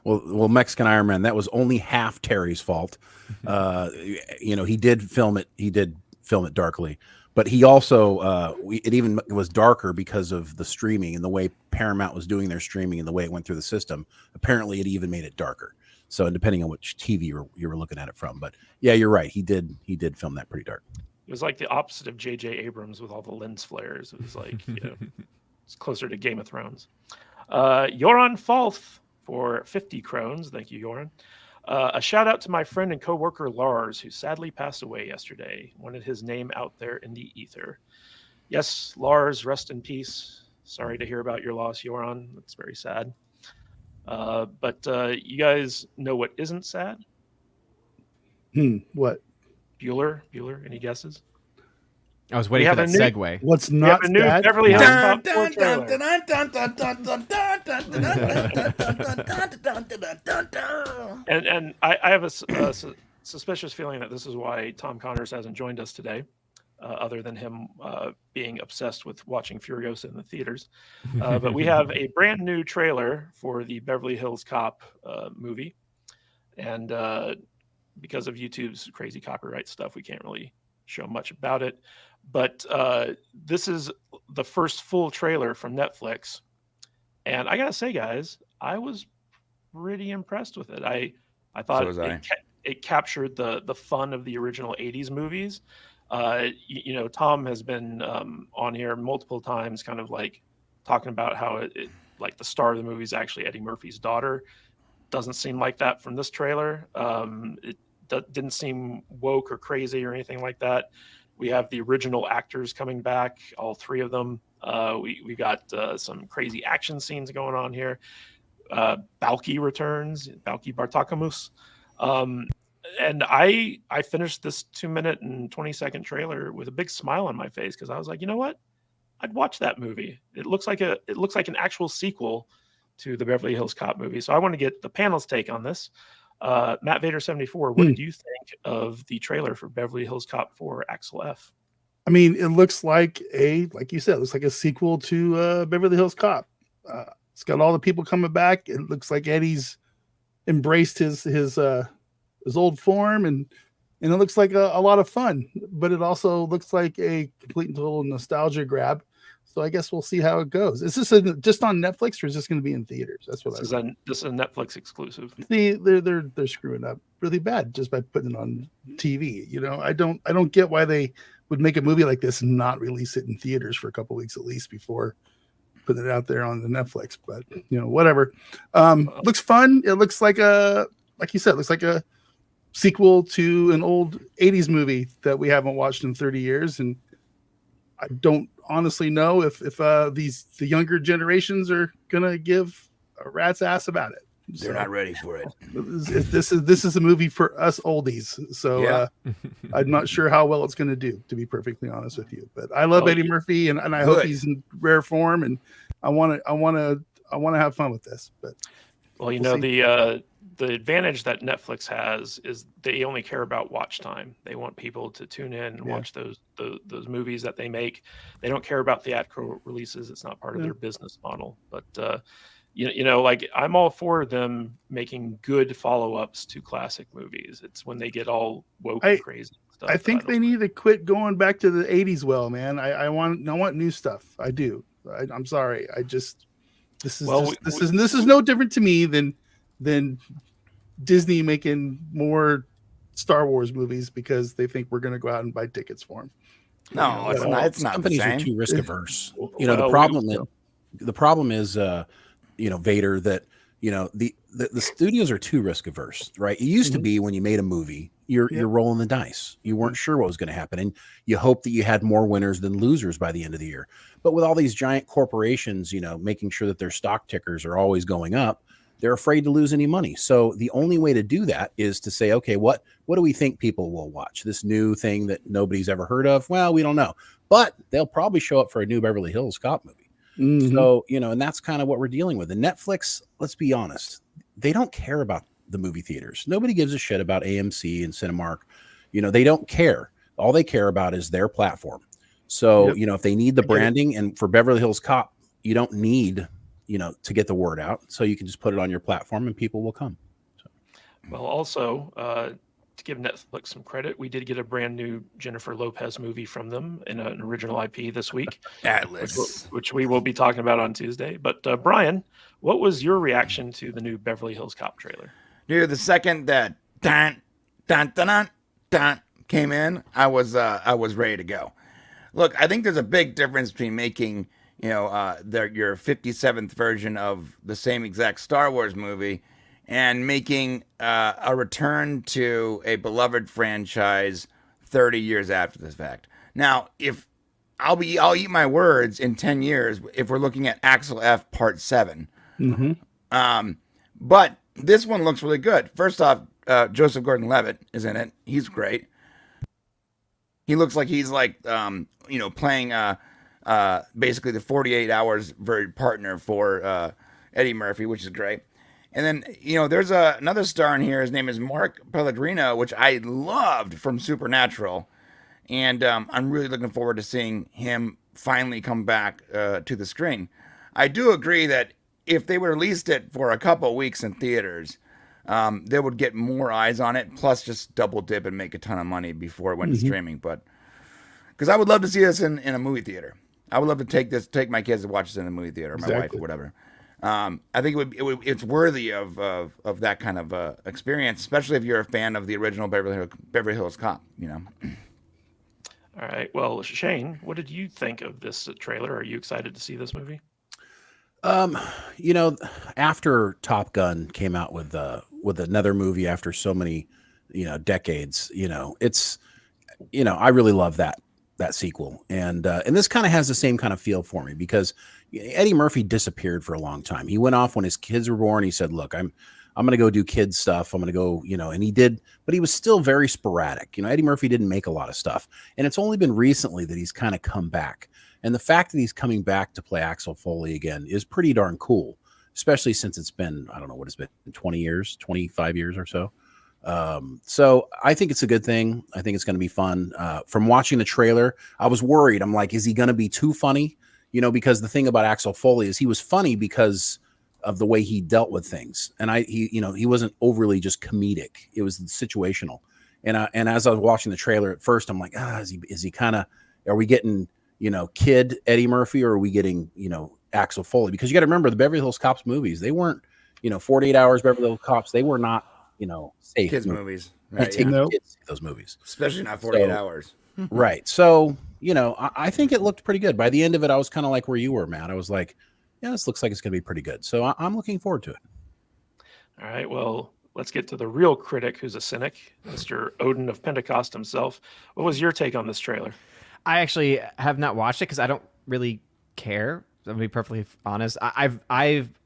Well, Mexican Iron Man, that was only half Terry's fault. He did film it. He did film it darkly, but he also it even was darker because of the streaming and the way Paramount was doing their streaming and the way it went through the system. Apparently, it even made it darker. So, depending on which TV you were looking at it from, but yeah, you're right. He did film that pretty dark. It was like the opposite of J.J. Abrams with all the lens flares. It was like, it's closer to Game of Thrones. Joran Falth for 50 krones. Thank you, Joran. A shout out to my friend and coworker Lars, who sadly passed away yesterday. Wanted his name out there in the ether. Yes, Lars, rest in peace. Sorry to hear about your loss, Joran. That's very sad. But you guys know what isn't sad? What? Bueller? Any guesses? I was waiting for that segue. What's We not have a new sad? Beverly Hills Cop 4 trailer. And I have a suspicious feeling that this is why Tom Connors hasn't joined us today, other than him being obsessed with watching Furiosa in the theaters. But we have a brand new trailer for the Beverly Hills Cop movie. And because of YouTube's crazy copyright stuff, we can't really show much about it. But this is the first full trailer from Netflix. And I got to say, guys, I was pretty impressed with it. I thought it captured the fun of the original 80s movies. Tom has been on here multiple times kind of like talking about how it like the star of the movie is actually Eddie Murphy's daughter. Doesn't seem like that from this trailer. It didn't seem woke or crazy or anything like that. We have the original actors coming back, all three of them. We got some crazy action scenes going on here. Balki returns, Balki Bartakamus. And I finished this 2-minute and 20-second trailer with a big smile on my face because I was like, you know what? I'd watch that movie. It looks like an actual sequel to the Beverly Hills Cop movie. So I want to get the panel's take on this. Matt Vader 74, what did you think of the trailer for Beverly Hills Cop 4 Axel F? I mean, it looks like like you said, it looks like a sequel to Beverly Hills Cop. It's got all the people coming back. It looks like Eddie's embraced his old form, and it looks like a lot of fun. But it also looks like a complete and total nostalgia grab. So I guess we'll see how it goes. Is this just on Netflix, or is this going to be in theaters? That's what this is a Netflix exclusive. See, they're screwing up really bad just by putting it on TV. I don't get why they would make a movie like this and not release it in theaters for a couple weeks at least before putting it out there on the Netflix. But whatever. Looks fun. It looks like like you said, looks like a sequel to an old 80s movie that we haven't watched in 30 years. And I don't honestly know if the younger generations are gonna give a rat's ass about it. They're not ready for it. This is a movie for us oldies. So I'm not sure how well it's gonna do, to be perfectly honest with you. But I love Eddie Murphy, and I hope he's in rare form, and I want to have fun with this. But the advantage that Netflix has is they only care about watch time. They want people to tune in and watch those movies that they make. They don't care about theatrical releases. It's not part of their business model. But like I'm all for them making good follow-ups to classic movies. It's when they get all woke and crazy stuff. I think they need to quit going back to the 80s. Well, man, I want new stuff. I do. I'm sorry. This is no different to me than Disney making more Star Wars movies because they think we're going to go out and buy tickets for them. No, it's not. It's not. Companies the same. are too risk averse. The problem is Vader, that the studios are too risk averse, right? It used to be when you made a movie, you're rolling the dice. You weren't sure what was going to happen, and you hope that you had more winners than losers by the end of the year. But with all these giant corporations, making sure that their stock tickers are always going up, they're afraid to lose any money. So the only way to do that is to say, okay, what do we think people will watch? This new thing that nobody's ever heard of? Well, we don't know, but they'll probably show up for a new Beverly Hills Cop movie. Mhm. So, and that's kind of what we're dealing with. And Netflix, let's be honest, they don't care about the movie theaters. Nobody gives a shit about AMC and Cinemark. They don't care. All they care about is their platform. So, Yep. if they need the I get it. branding, and for Beverly Hills Cop, you don't need, to get the word out. So you can just put it on your platform and people will come. Well, also, to give Netflix some credit, we did get a brand new Jennifer Lopez movie from them in an original IP this week, Atlas. which we will be talking about on Tuesday. But Brian, what was your reaction to the new Beverly Hills Cop trailer? Dude, the second that dun, dun, dun, dun, dun, came in, I was ready to go. Look, I think there's a big difference between making your 57th version of the same exact Star Wars movie and making a return to a beloved franchise 30 years after this fact. Now, if I'll eat my words in 10 years if we're looking at Axel F Part 7. Mm-hmm. But this one looks really good. First off, Joseph Gordon-Levitt is in it. He's great. He looks like he's playing basically the 48 Hours partner for Eddie Murphy, which is great. And then, there's another star in here. His name is Mark Pellegrino, which I loved from Supernatural. And I'm really looking forward to seeing him finally come back to the screen. I do agree that if they released it for a couple weeks in theaters, they would get more eyes on it, plus just double dip and make a ton of money before it went to streaming. But because I would love to see this in a movie theater. I would love to take my kids to watch this in a movie theater, or my wife, or whatever. I think it's worthy of that kind of experience, especially if you're a fan of the original Beverly Hills Cop. All right. Well, Shane, what did you think of this trailer? Are you excited to see this movie? After Top Gun came out with another movie after so many, decades, it's, I really love that sequel. And this kind of has the same kind of feel for me because Eddie Murphy disappeared for a long time. He went off when his kids were born. He said, look, I'm going to go do kids stuff. I'm going to go, and he did, but he was still very sporadic. Eddie Murphy didn't make a lot of stuff. And it's only been recently that he's kind of come back. And the fact that he's coming back to play Axel Foley again is pretty darn cool, especially since it's been, I don't know what it's been, 20 years, 25 years or so. So I think it's a good thing. I think it's going to be fun. From watching the trailer, I was worried. I'm like, is he going to be too funny? Because the thing about Axel Foley is he was funny because of the way he dealt with things. And he wasn't overly just comedic. It was situational. And as I was watching the trailer at first, I'm like, is he kind of, are we getting, kid Eddie Murphy, or are we getting, Axel Foley? Because you got to remember the Beverly Hills Cops movies, they weren't, 48 Hours Beverly Hills Cops, they were not, safe Kids movies. Right, take yeah. kids to those movies. Especially not 48 hours. Right. So, I think it looked pretty good. By the end of it, I was kind of like where you were, Matt. I was like, yeah, this looks like it's going to be pretty good. So I'm looking forward to it. All right. Well, let's get to the real critic who's a cynic, Mr. Odin of Pentecost himself. What was your take on this trailer? I actually have not watched it because I don't really care. I'm gonna be perfectly honest. I've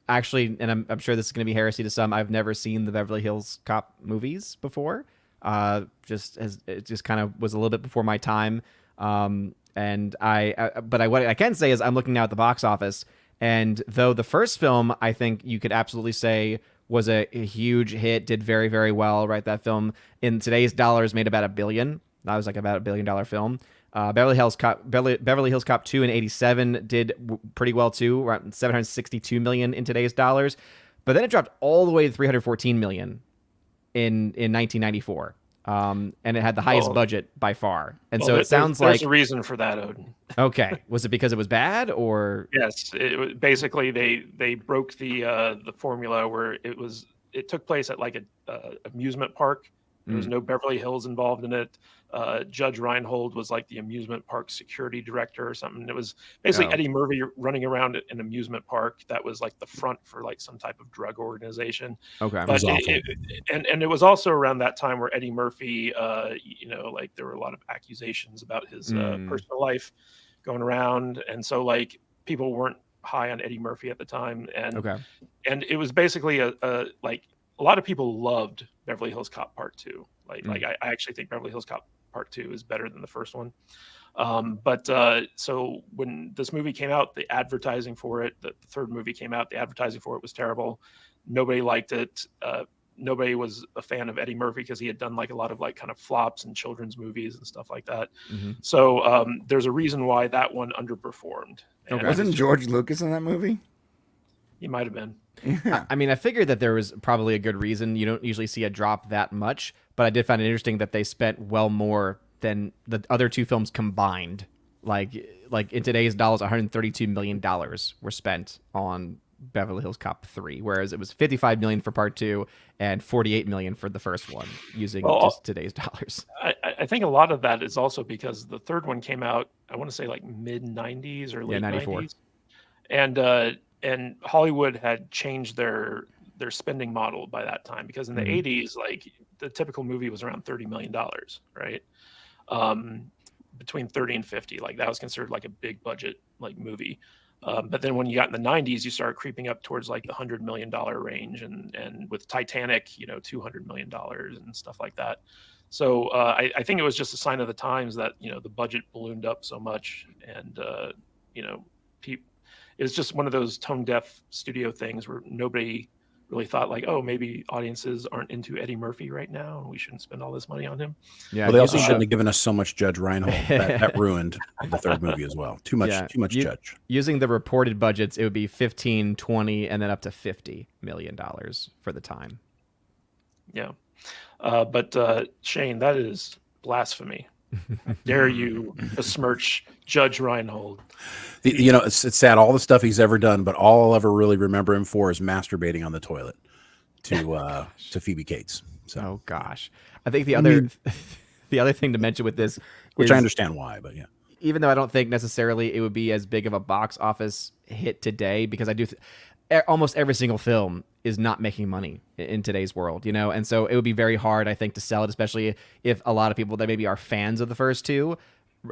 actually, and I'm sure this is gonna be heresy to some, I've never seen the Beverly Hills Cop movies before. It just kind of was a little bit before my time. But what I can say is I'm looking now at the box office, and though the first film I think you could absolutely say was a huge hit, did very, very well. Right, that film in today's dollars made about $1 billion. That was like about $1 billion film. Beverly Hills Cop 2 in '87 did pretty well too, around $762 million in today's dollars. But then it dropped all the way to $314 million in 1994. And it had the highest budget by far. And so it sounds like there's a reason for that, Odin. Okay, was it because it was bad, or? Yes, basically they broke the formula where it took place at like a amusement park. There was no Beverly Hills involved in it. Judge Reinhold was like the amusement park security director or something. It was basically Eddie Murphy running around an amusement park that was like the front for like some type of drug organization. Okay, but it was also around that time where Eddie Murphy, like there were a lot of accusations about his personal life going around, and so like people weren't high on Eddie Murphy at the time, and it was basically a lot of people loved Beverly Hills Cop Part 2. I actually think Beverly Hills Cop Part 2 is better than the first one. So when this movie came out, the advertising for it, the third movie came out, the advertising for it was terrible. Nobody liked it. Nobody was a fan of Eddie Murphy because he had done like a lot of like kind of flops and children's movies and stuff like that. Mm-hmm. So there's a reason why that one underperformed. And Wasn't George Lucas in that movie? He might have been. I mean, I figured that there was probably a good reason. You don't usually see a drop that much, but I did find it interesting that they spent well more than the other two films combined. Like in today's dollars, $132 million were spent on Beverly Hills Cop 3, whereas it was $55 million for part 2 and $48 million for the first one, using just today's dollars. I think a lot of that is also because the third one came out, I want to say like mid 90s or late 94. 90s. And Hollywood had changed their spending model by that time, because in the 80s, like the typical movie was around $30 million, right? Between 30 and 50, like that was considered like a big budget like movie. But then when you got in the 90s, you started creeping up towards like the $100 million range, and with Titanic, $200 million and stuff like that. So I think it was just a sign of the times that the budget ballooned up so much, and it was just one of those tone deaf studio things where nobody really thought like, oh, maybe audiences aren't into Eddie Murphy right now, and we shouldn't spend all this money on him. Yeah, well, they also shouldn't have given us so much Judge Reinhold. That ruined the third movie as well. Too much Judge. Using the reported budgets, it would be 15, 20, and then up to $50 million for the time. Yeah. But Shane, that is blasphemy. Dare you besmirch Judge Reinhold? It's sad. All the stuff he's ever done, but all I'll ever really remember him for is masturbating on the toilet to Phoebe Cates. So. Oh gosh, I think the other thing to mention with this, which I understand why, but yeah, even though I don't think necessarily it would be as big of a box office hit today, because I do. Almost every single film is not making money in today's world, and so it would be very hard, I think, to sell it, especially if a lot of people that maybe are fans of the first two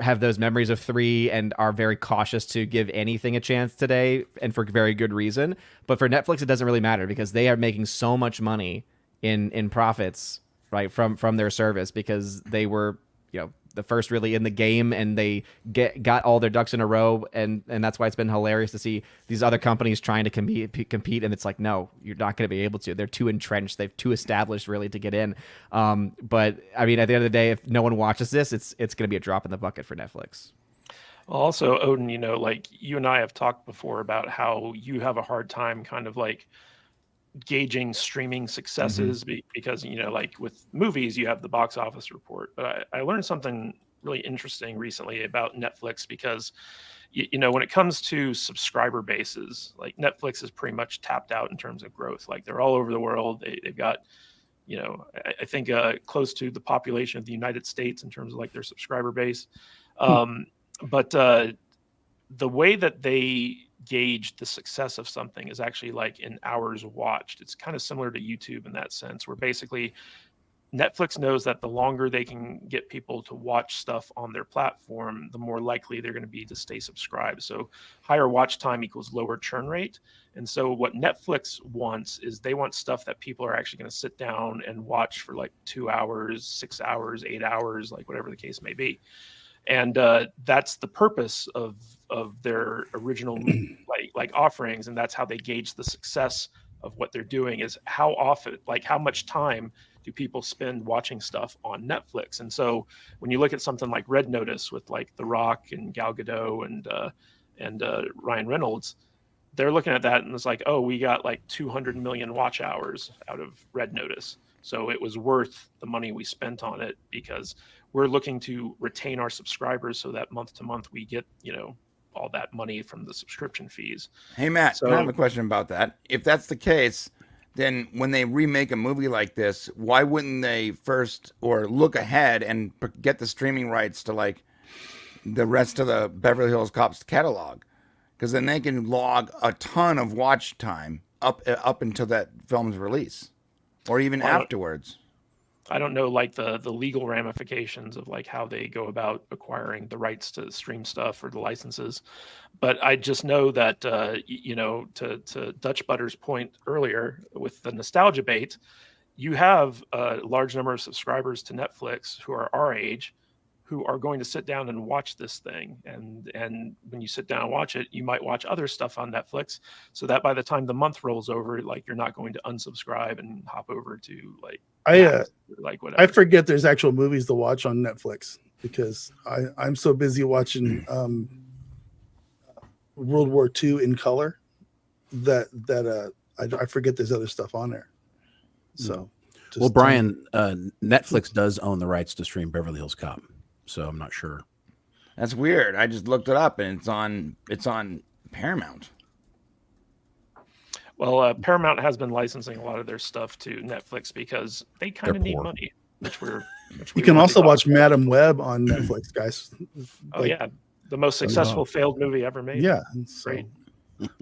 have those memories of 3 and are very cautious to give anything a chance today, and for very good reason. But for Netflix, it doesn't really matter, because they are making so much money in profits, right, from their service, because they were the first really in the game, and they got all their ducks in a row, and that's why it's been hilarious to see these other companies trying to compete, and it's like, no, you're not going to be able to. They're too entrenched. They've too established really to get in. But I mean, at the end of the day, if no one watches this, it's going to be a drop in the bucket for Netflix. Also, Odin, like you and I have talked before about how you have a hard time kind of like gauging streaming successes, because like with movies you have the box office report, but I learned something really interesting recently about Netflix, because when it comes to subscriber bases, like Netflix is pretty much tapped out in terms of growth. Like they're all over the world. They've got I think close to the population of the United States in terms of like their subscriber base. But the way that they gauge the success of something is actually like in hours watched. It's kind of similar to YouTube in that sense, where basically Netflix knows that the longer they can get people to watch stuff on their platform, the more likely they're going to be to stay subscribed. So higher watch time equals lower churn rate. And so what Netflix wants is they want stuff that people are actually going to sit down and watch for like 2 hours, 6 hours, 8 hours, like whatever the case may be. And that's the purpose of their original like offerings, and that's how they gauge the success of what they're doing, is how often, like how much time do people spend watching stuff on Netflix. And so when you look at something like Red Notice with like The Rock and Gal Gadot and Ryan Reynolds, they're looking at that and it's like, oh, we got like 200 million watch hours out of Red Notice, so it was worth the money we spent on it, because we're looking to retain our subscribers so that month to month we get, all that money from the subscription fees. Hey, Matt, So I have a question about that. If that's the case, then when they remake a movie like this, why wouldn't they first or look ahead and get the streaming rights to like the rest of the Beverly Hills Cops catalog? Because then they can log a ton of watch time up until that film's release, or even afterwards. I don't know like the legal ramifications of like how they go about acquiring the rights to stream stuff or the licenses, but I just know that to Dutch Butter's point earlier with the nostalgia bait, you have a large number of subscribers to Netflix who are our age, who are going to sit down and watch this thing. And when you sit down and watch it, you might watch other stuff on Netflix, so that by the time the month rolls over, like you're not going to unsubscribe and hop over to like whatever. I forget there's actual movies to watch on Netflix because I'm so busy watching World War II in color that I forget there's other stuff on there. So, well, Brian, Netflix does own the rights to stream Beverly Hills Cop, so I'm not sure. That's weird. I just looked it up, and it's on Paramount. Well, Paramount has been licensing a lot of their stuff to Netflix because they kind of need money, which you can also watch Madam Web on Netflix, guys. Oh yeah, the most successful failed movie ever made. Yeah, so, great.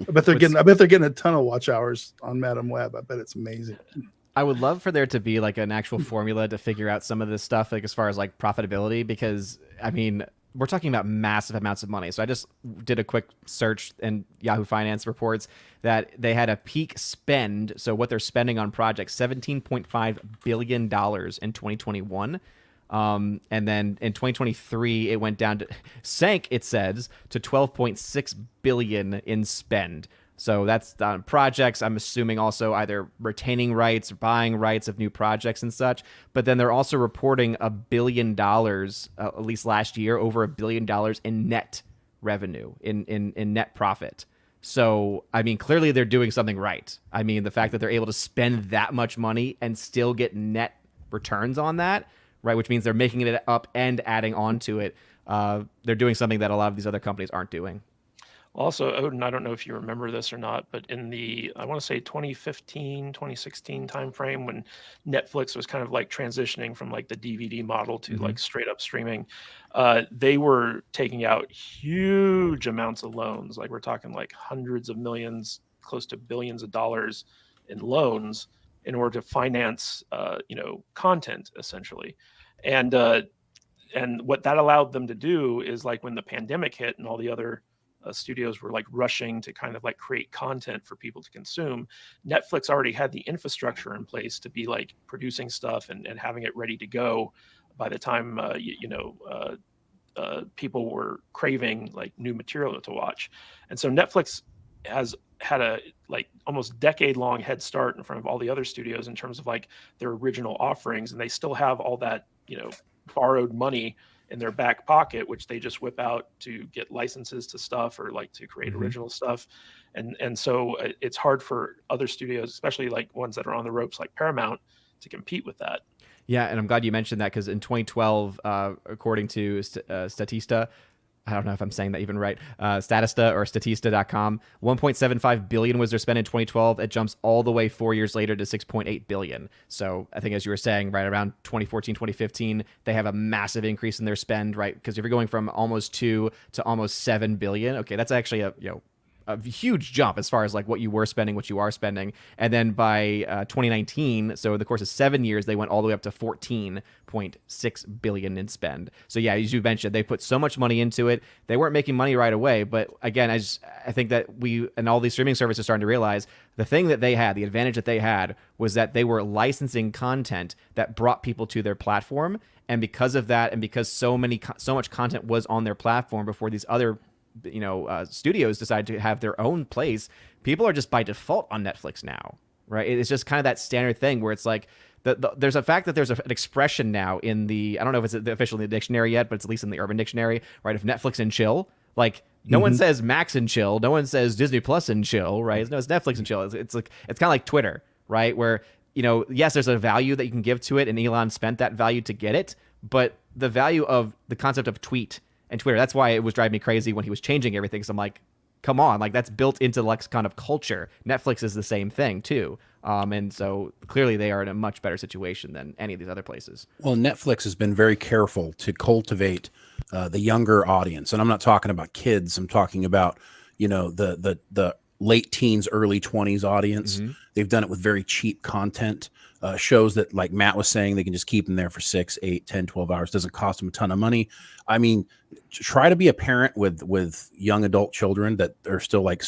I bet they're getting a ton of watch hours on Madam Web. I bet it's amazing. I would love for there to be like an actual formula to figure out some of this stuff, like as far as like profitability, because I mean, we're talking about massive amounts of money. So I just did a quick search, and Yahoo Finance reports that they had a peak spend. So what they're spending on projects, $17.5 billion in 2021. And then in 2023, it went down to sank, it says, to 12.6 billion in spend. So that's on projects. I'm assuming also either retaining rights, or buying rights of new projects and such. But then they're also reporting $1 billion, at least last year, over $1 billion in net revenue, in net profit. So, I mean, clearly they're doing something right. I mean, the fact that they're able to spend that much money and still get net returns on that, right, which means they're making it up and adding on to it. They're doing something that a lot of these other companies aren't doing. Also, Odin, I don't know if you remember this or not, but in the, I want to say 2015, 2016 timeframe, when Netflix was kind of like transitioning from like the DVD model to like straight up streaming, they were taking out huge amounts of loans. Like we're talking like hundreds of millions, close to billions of dollars in loans in order to finance, content essentially. And what that allowed them to do is like when the pandemic hit and all the other studios were like rushing to kind of like create content for people to consume, Netflix already had the infrastructure in place to be like producing stuff and having it ready to go by the time people were craving like new material to watch. And so Netflix has had a like almost decade-long head start in front of all the other studios in terms of like their original offerings, and they still have all that borrowed money in their back pocket, which they just whip out to get licenses to stuff or like to create original stuff. And so it's hard for other studios, especially like ones that are on the ropes like Paramount, to compete with that. Yeah, and I'm glad you mentioned that because in 2012, according to Statista, I don't know if I'm saying that even right, Statista or Statista.com, 1.75 billion was their spend in 2012. It jumps all the way 4 years later to 6.8 billion. So I think, as you were saying, right around 2014, 2015, they have a massive increase in their spend, right? Because if you're going from almost 2 to almost 7 billion, okay, that's actually a huge jump as far as like what you were spending, what you are spending. And then by 2019, so in the course of 7 years, they went all the way up to 14.6 billion in spend. So yeah, as you mentioned, they put so much money into it. They weren't making money right away, but again, I think that we and all these streaming services are starting to realize the thing that they had, the advantage that they had, was that they were licensing content that brought people to their platform. And because of that, and because so much content was on their platform before these other studios decide to have their own place, people are just by default on Netflix now, right? It's just kind of that standard thing where it's like there's a fact that there's an expression now in the, I don't know if it's officially in the dictionary yet, but it's at least in the Urban Dictionary, right? Of Netflix and chill. Like no one says Max and chill, no one says Disney Plus and chill, right? No, it's Netflix and chill. It's kind of like Twitter, right? Where yes, there's a value that you can give to it, and Elon spent that value to get it, but the value of the concept of tweet and Twitter, that's why it was driving me crazy when he was changing everything. So I'm like, come on, like that's built into lexicon of culture. Netflix is the same thing too. And so clearly they are in a much better situation than any of these other places. Well, Netflix has been very careful to cultivate the younger audience. And I'm not talking about kids. I'm talking about, the late teens, early 20s audience. They've done it with very cheap content. Shows that, like Matt was saying, they can just keep them there for 6, 8, 10, 12 hours. Doesn't cost them a ton of money. I mean, try to be a parent with young adult children that are still like,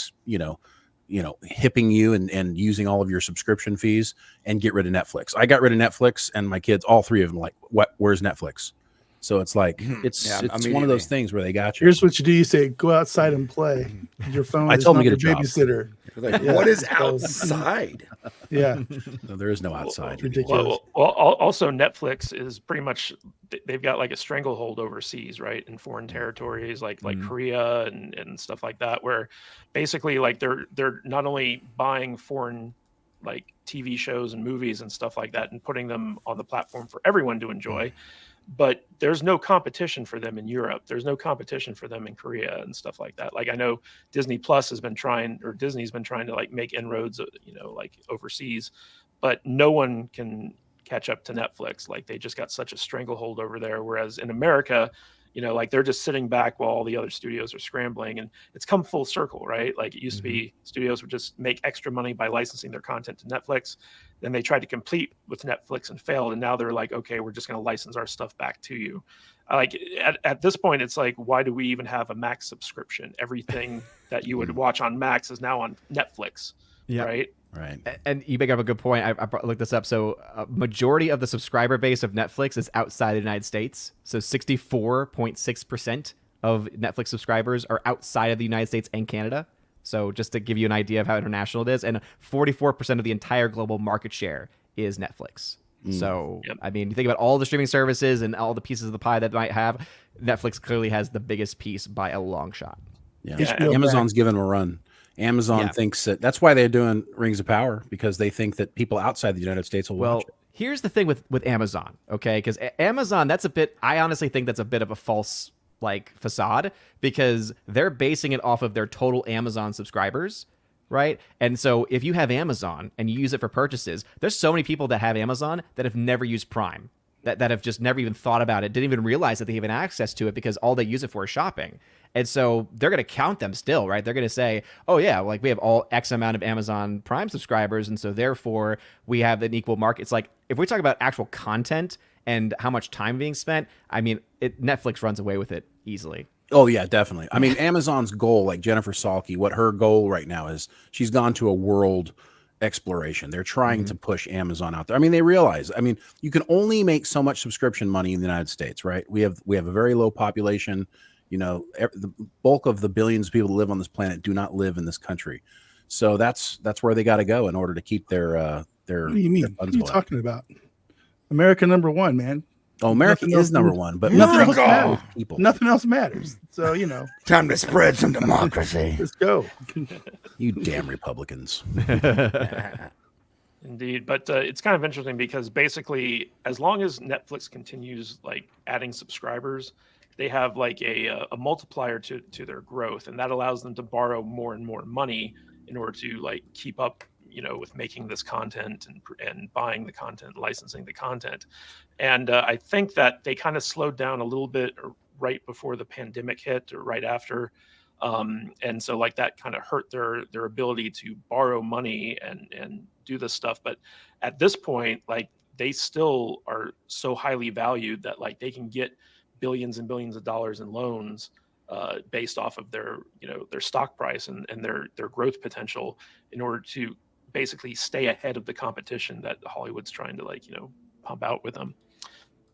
hipping you and using all of your subscription fees, and get rid of Netflix. I got rid of Netflix, and my kids, all three of them, like, where's Netflix? So it's like it's Yeah, one of immediately. those things where they got you. Here's what you do: you say, "Go outside and play." Your phone I is told him not to your get a job. babysitter. Like, Yeah. what is So- outside? Yeah, No, there is no outside. ridiculous. Also Netflix is pretty much they've got like a stranglehold overseas, right, in foreign territories like Korea and stuff like that, where basically like they're not only buying foreign like TV shows and movies and stuff like that and putting them on the platform for everyone to enjoy, but there's no competition for them in Europe. There's no competition for them in Korea and stuff like that. Like I know Disney's been trying to like make inroads, like overseas, but no one can catch up to Netflix. Like they just got such a stranglehold over there. Whereas in America, like they're just sitting back while all the other studios are scrambling, and it's come full circle, right? Like it used to be studios would just make extra money by licensing their content to Netflix. Then they tried to compete with Netflix and failed. And now they're like, okay, we're just going to license our stuff back to you. Like at this point, it's like, why do we even have a Max subscription? Everything that you would watch on Max is now on Netflix, right? Right. And you make up a good point. I looked this up. So majority of the subscriber base of Netflix is outside the United States. So 64.6% of Netflix subscribers are outside of the United States and Canada. So just to give you an idea of how international it is. And 44% of the entire global market share is Netflix. So, I mean, you think about all the streaming services and all the pieces of the pie that might have, Netflix clearly has the biggest piece by a long shot. Yeah. Just feel Amazon's giving them a run. Amazon thinks that's why they're doing Rings of Power, because they think that people outside the United States will watch it. Here's the thing with Amazon, okay? Because Amazon, I honestly think that's a bit of a false facade, because they're basing it off of their total Amazon subscribers, right? And so if you have Amazon and you use it for purchases, there's so many people that have Amazon that have never used Prime, that have just never even thought about it, didn't even realize that they have access to it, because all they use it for is shopping. And so they're going to count them still, right? They're going to say, oh yeah, like we have all X amount of Amazon Prime subscribers, and so therefore we have an equal market. It's like, if we talk about actual content and how much time being spent, I mean, Netflix runs away with it easily. Oh yeah, definitely. I mean, Amazon's goal, like Jennifer Salke, what her goal right now is, she's gone to a world exploration. They're trying to push Amazon out there. I mean, they realize, you can only make so much subscription money in the United States, right? We have a very low population. The bulk of the billions of people that live on this planet do not live in this country. So that's where they got to go in order to keep their What do you mean? What are you talking about? America number one, man. Oh, America is number one, but nothing else America! matters. people. Nothing else matters. So Time to spread some democracy. let's go. You damn Republicans. Indeed, but it's kind of interesting because basically, as long as Netflix continues like adding subscribers, they have like a multiplier to their growth, and that allows them to borrow more and more money in order to like keep up, with making this content and buying the content, licensing the content. And I think that they kind of slowed down a little bit right before the pandemic hit or right after. And so like that kind of hurt their ability to borrow money and do this stuff. But at this point, like they still are so highly valued that like they can get billions and billions of dollars in loans based off of their stock price and their growth potential in order to basically stay ahead of the competition that Hollywood's trying to pump out with them.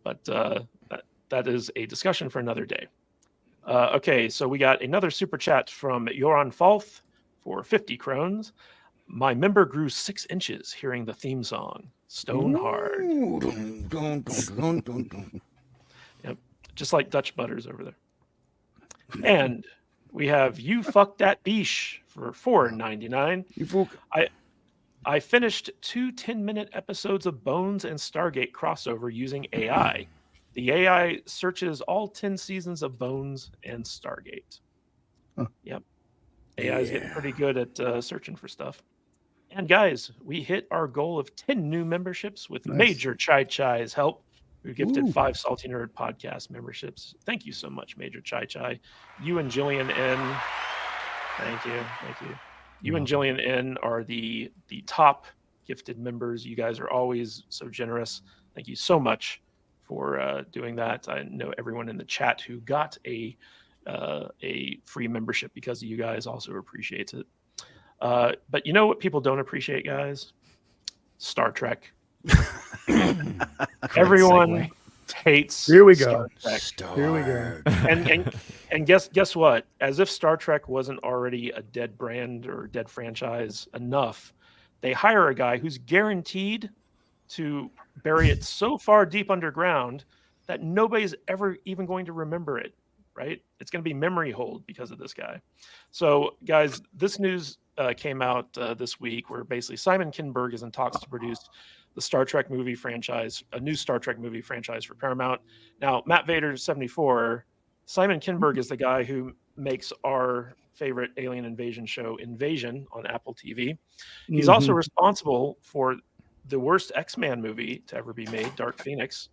But that is a discussion for another day. Okay, so we got another super chat from Joran Falth for 50 krones. My member grew 6 inches hearing the theme song, Stone Hard. Yep, just like Dutch Butters over there. And we have You Fuck That Biche for $4.99. I finished 2 10-minute episodes of Bones and Stargate crossover using AI. The AI searches all 10 seasons of Bones and Stargate. Huh. Yep. AI is getting pretty good at searching for stuff. And guys, we hit our goal of 10 new memberships with Major Chai Chai's help. We've gifted 5 Salty Nerd podcast memberships. Thank you so much, Major Chai Chai. You and Jillian N. Thank you. You and Jillian N are the top gifted members. You guys are always so generous. Thank you so much for doing that. I know everyone in the chat who got a free membership because of you guys also appreciates it. But you know what people don't appreciate, guys? Star Trek. Everyone hates. Here we go. Star Trek. Here we go. And guess what? As if Star Trek wasn't already a dead brand or dead franchise enough, they hire a guy who's guaranteed to bury it so far deep underground that nobody's ever even going to remember it, right? It's going to be memory hold because of this guy. So, guys, this news came out this week where basically Simon Kinberg is in talks to produce the Star Trek movie franchise, a new Star Trek movie franchise for Paramount. Now, Matt Vader 74, Simon Kinberg is the guy who makes our favorite alien invasion show, Invasion, on Apple TV. He's also responsible for the worst X-Men movie to ever be made, Dark Phoenix.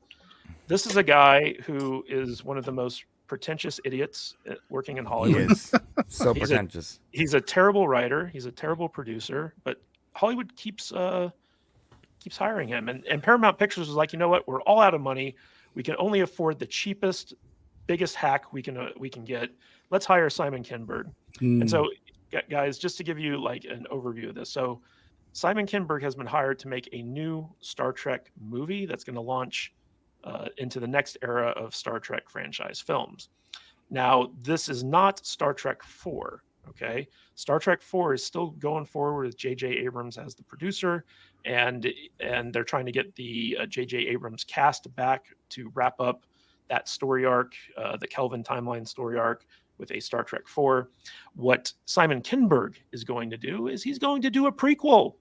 This is a guy who is one of the most pretentious idiots working in Hollywood. He is so pretentious. He's a terrible writer. He's a terrible producer, but Hollywood keeps hiring him. And Paramount Pictures was like, you know what? We're all out of money. We can only afford the cheapest, biggest hack we can get. Let's hire Simon Kinberg. And so, guys, just to give you like an overview of this. So Simon Kinberg has been hired to make a new Star Trek movie that's going to launch into the next era of Star Trek franchise films. Now, this is not Star Trek 4, okay? Star Trek 4 is still going forward with J.J. Abrams as the producer, and they're trying to get the J.J. Abrams cast back to wrap up that story arc, the Kelvin timeline story arc, with a Star Trek 4. What Simon Kinberg is going to do is he's going to do a prequel.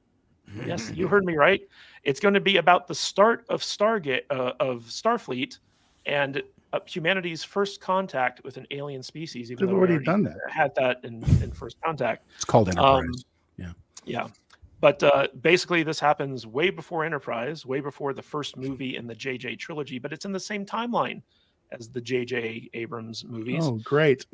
Yes, you heard me right. It's going to be about the start of Starfleet and humanity's first contact with an alien species. Even They've though already done that. Had that in First Contact. It's called Enterprise. Yeah. But basically, this happens way before Enterprise, way before the first movie in the JJ trilogy, but it's in the same timeline as the JJ Abrams movies. Oh, great.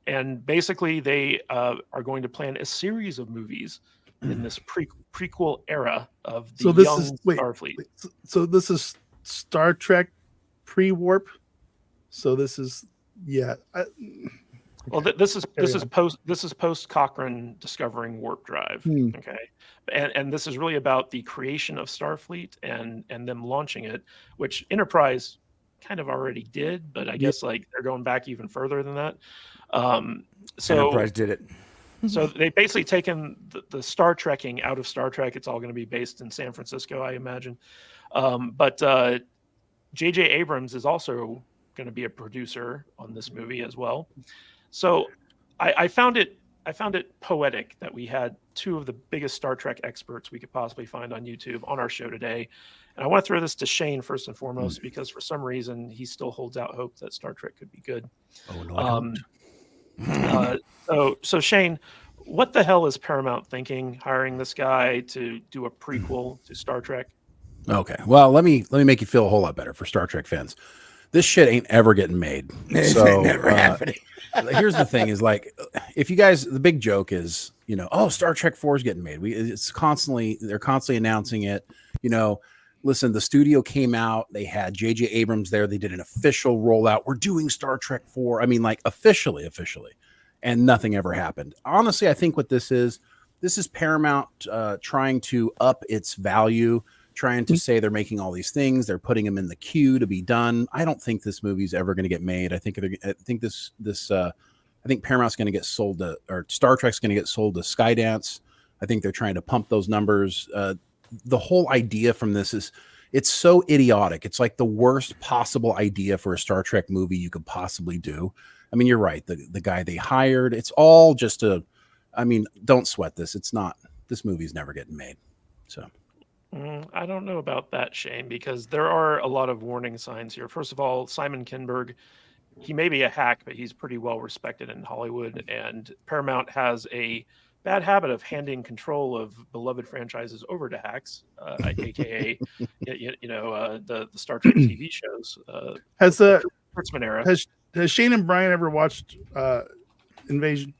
And basically, they are going to plan a series of movies in this prequel era of the Starfleet. So this is Star Trek pre-warp. So this is Well, this is post Cochrane discovering warp drive. Okay, and this is really about the creation of Starfleet and them launching it, which Enterprise kind of already did, but I guess like they're going back even further than that. So Enterprise did it. So they basically taken the Star Trekking out of Star Trek. It's all going to be based in San Francisco, I imagine. But J.J. Abrams is also going to be a producer on this movie as well. So I found it poetic that we had two of the biggest Star Trek experts we could possibly find on YouTube on our show today. And I want to throw this to Shane first and foremost, because for some reason he still holds out hope that Star Trek could be good. Oh, no, I don't. So Shane, what the hell is Paramount thinking hiring this guy to do a prequel to Star Trek? Okay, well, let me make you feel a whole lot better for Star Trek fans. This shit ain't ever getting made. So It's never happening. Here's the thing: is like, if you guys, the big joke is, Star Trek 4 is getting made. They're constantly announcing it. Listen, the studio came out. They had J.J. Abrams there. They did an official rollout. We're doing Star Trek 4. I mean, like officially, and nothing ever happened. Honestly, I think what this is Paramount trying to up its value, trying to say they're making all these things. They're putting them in the queue to be done. I don't think this movie's ever going to get made. I think Paramount's going to get sold to, or Star Trek's going to get sold to Skydance. I think they're trying to pump those numbers. The whole idea from this is it's so idiotic. It's like the worst possible idea for a Star Trek movie you could possibly do. I mean, you're right. The guy they hired, it's all just don't sweat this. This movie's never getting made. So. I don't know about that, Shane, because there are a lot of warning signs here. First of all, Simon Kinberg, he may be a hack, but he's pretty well respected in Hollywood, and Paramount has a bad habit of handing control of beloved franchises over to hacks, aka the Star Trek TV shows. Has the Kurtzman era. Has Shane and Brian ever watched Invasion?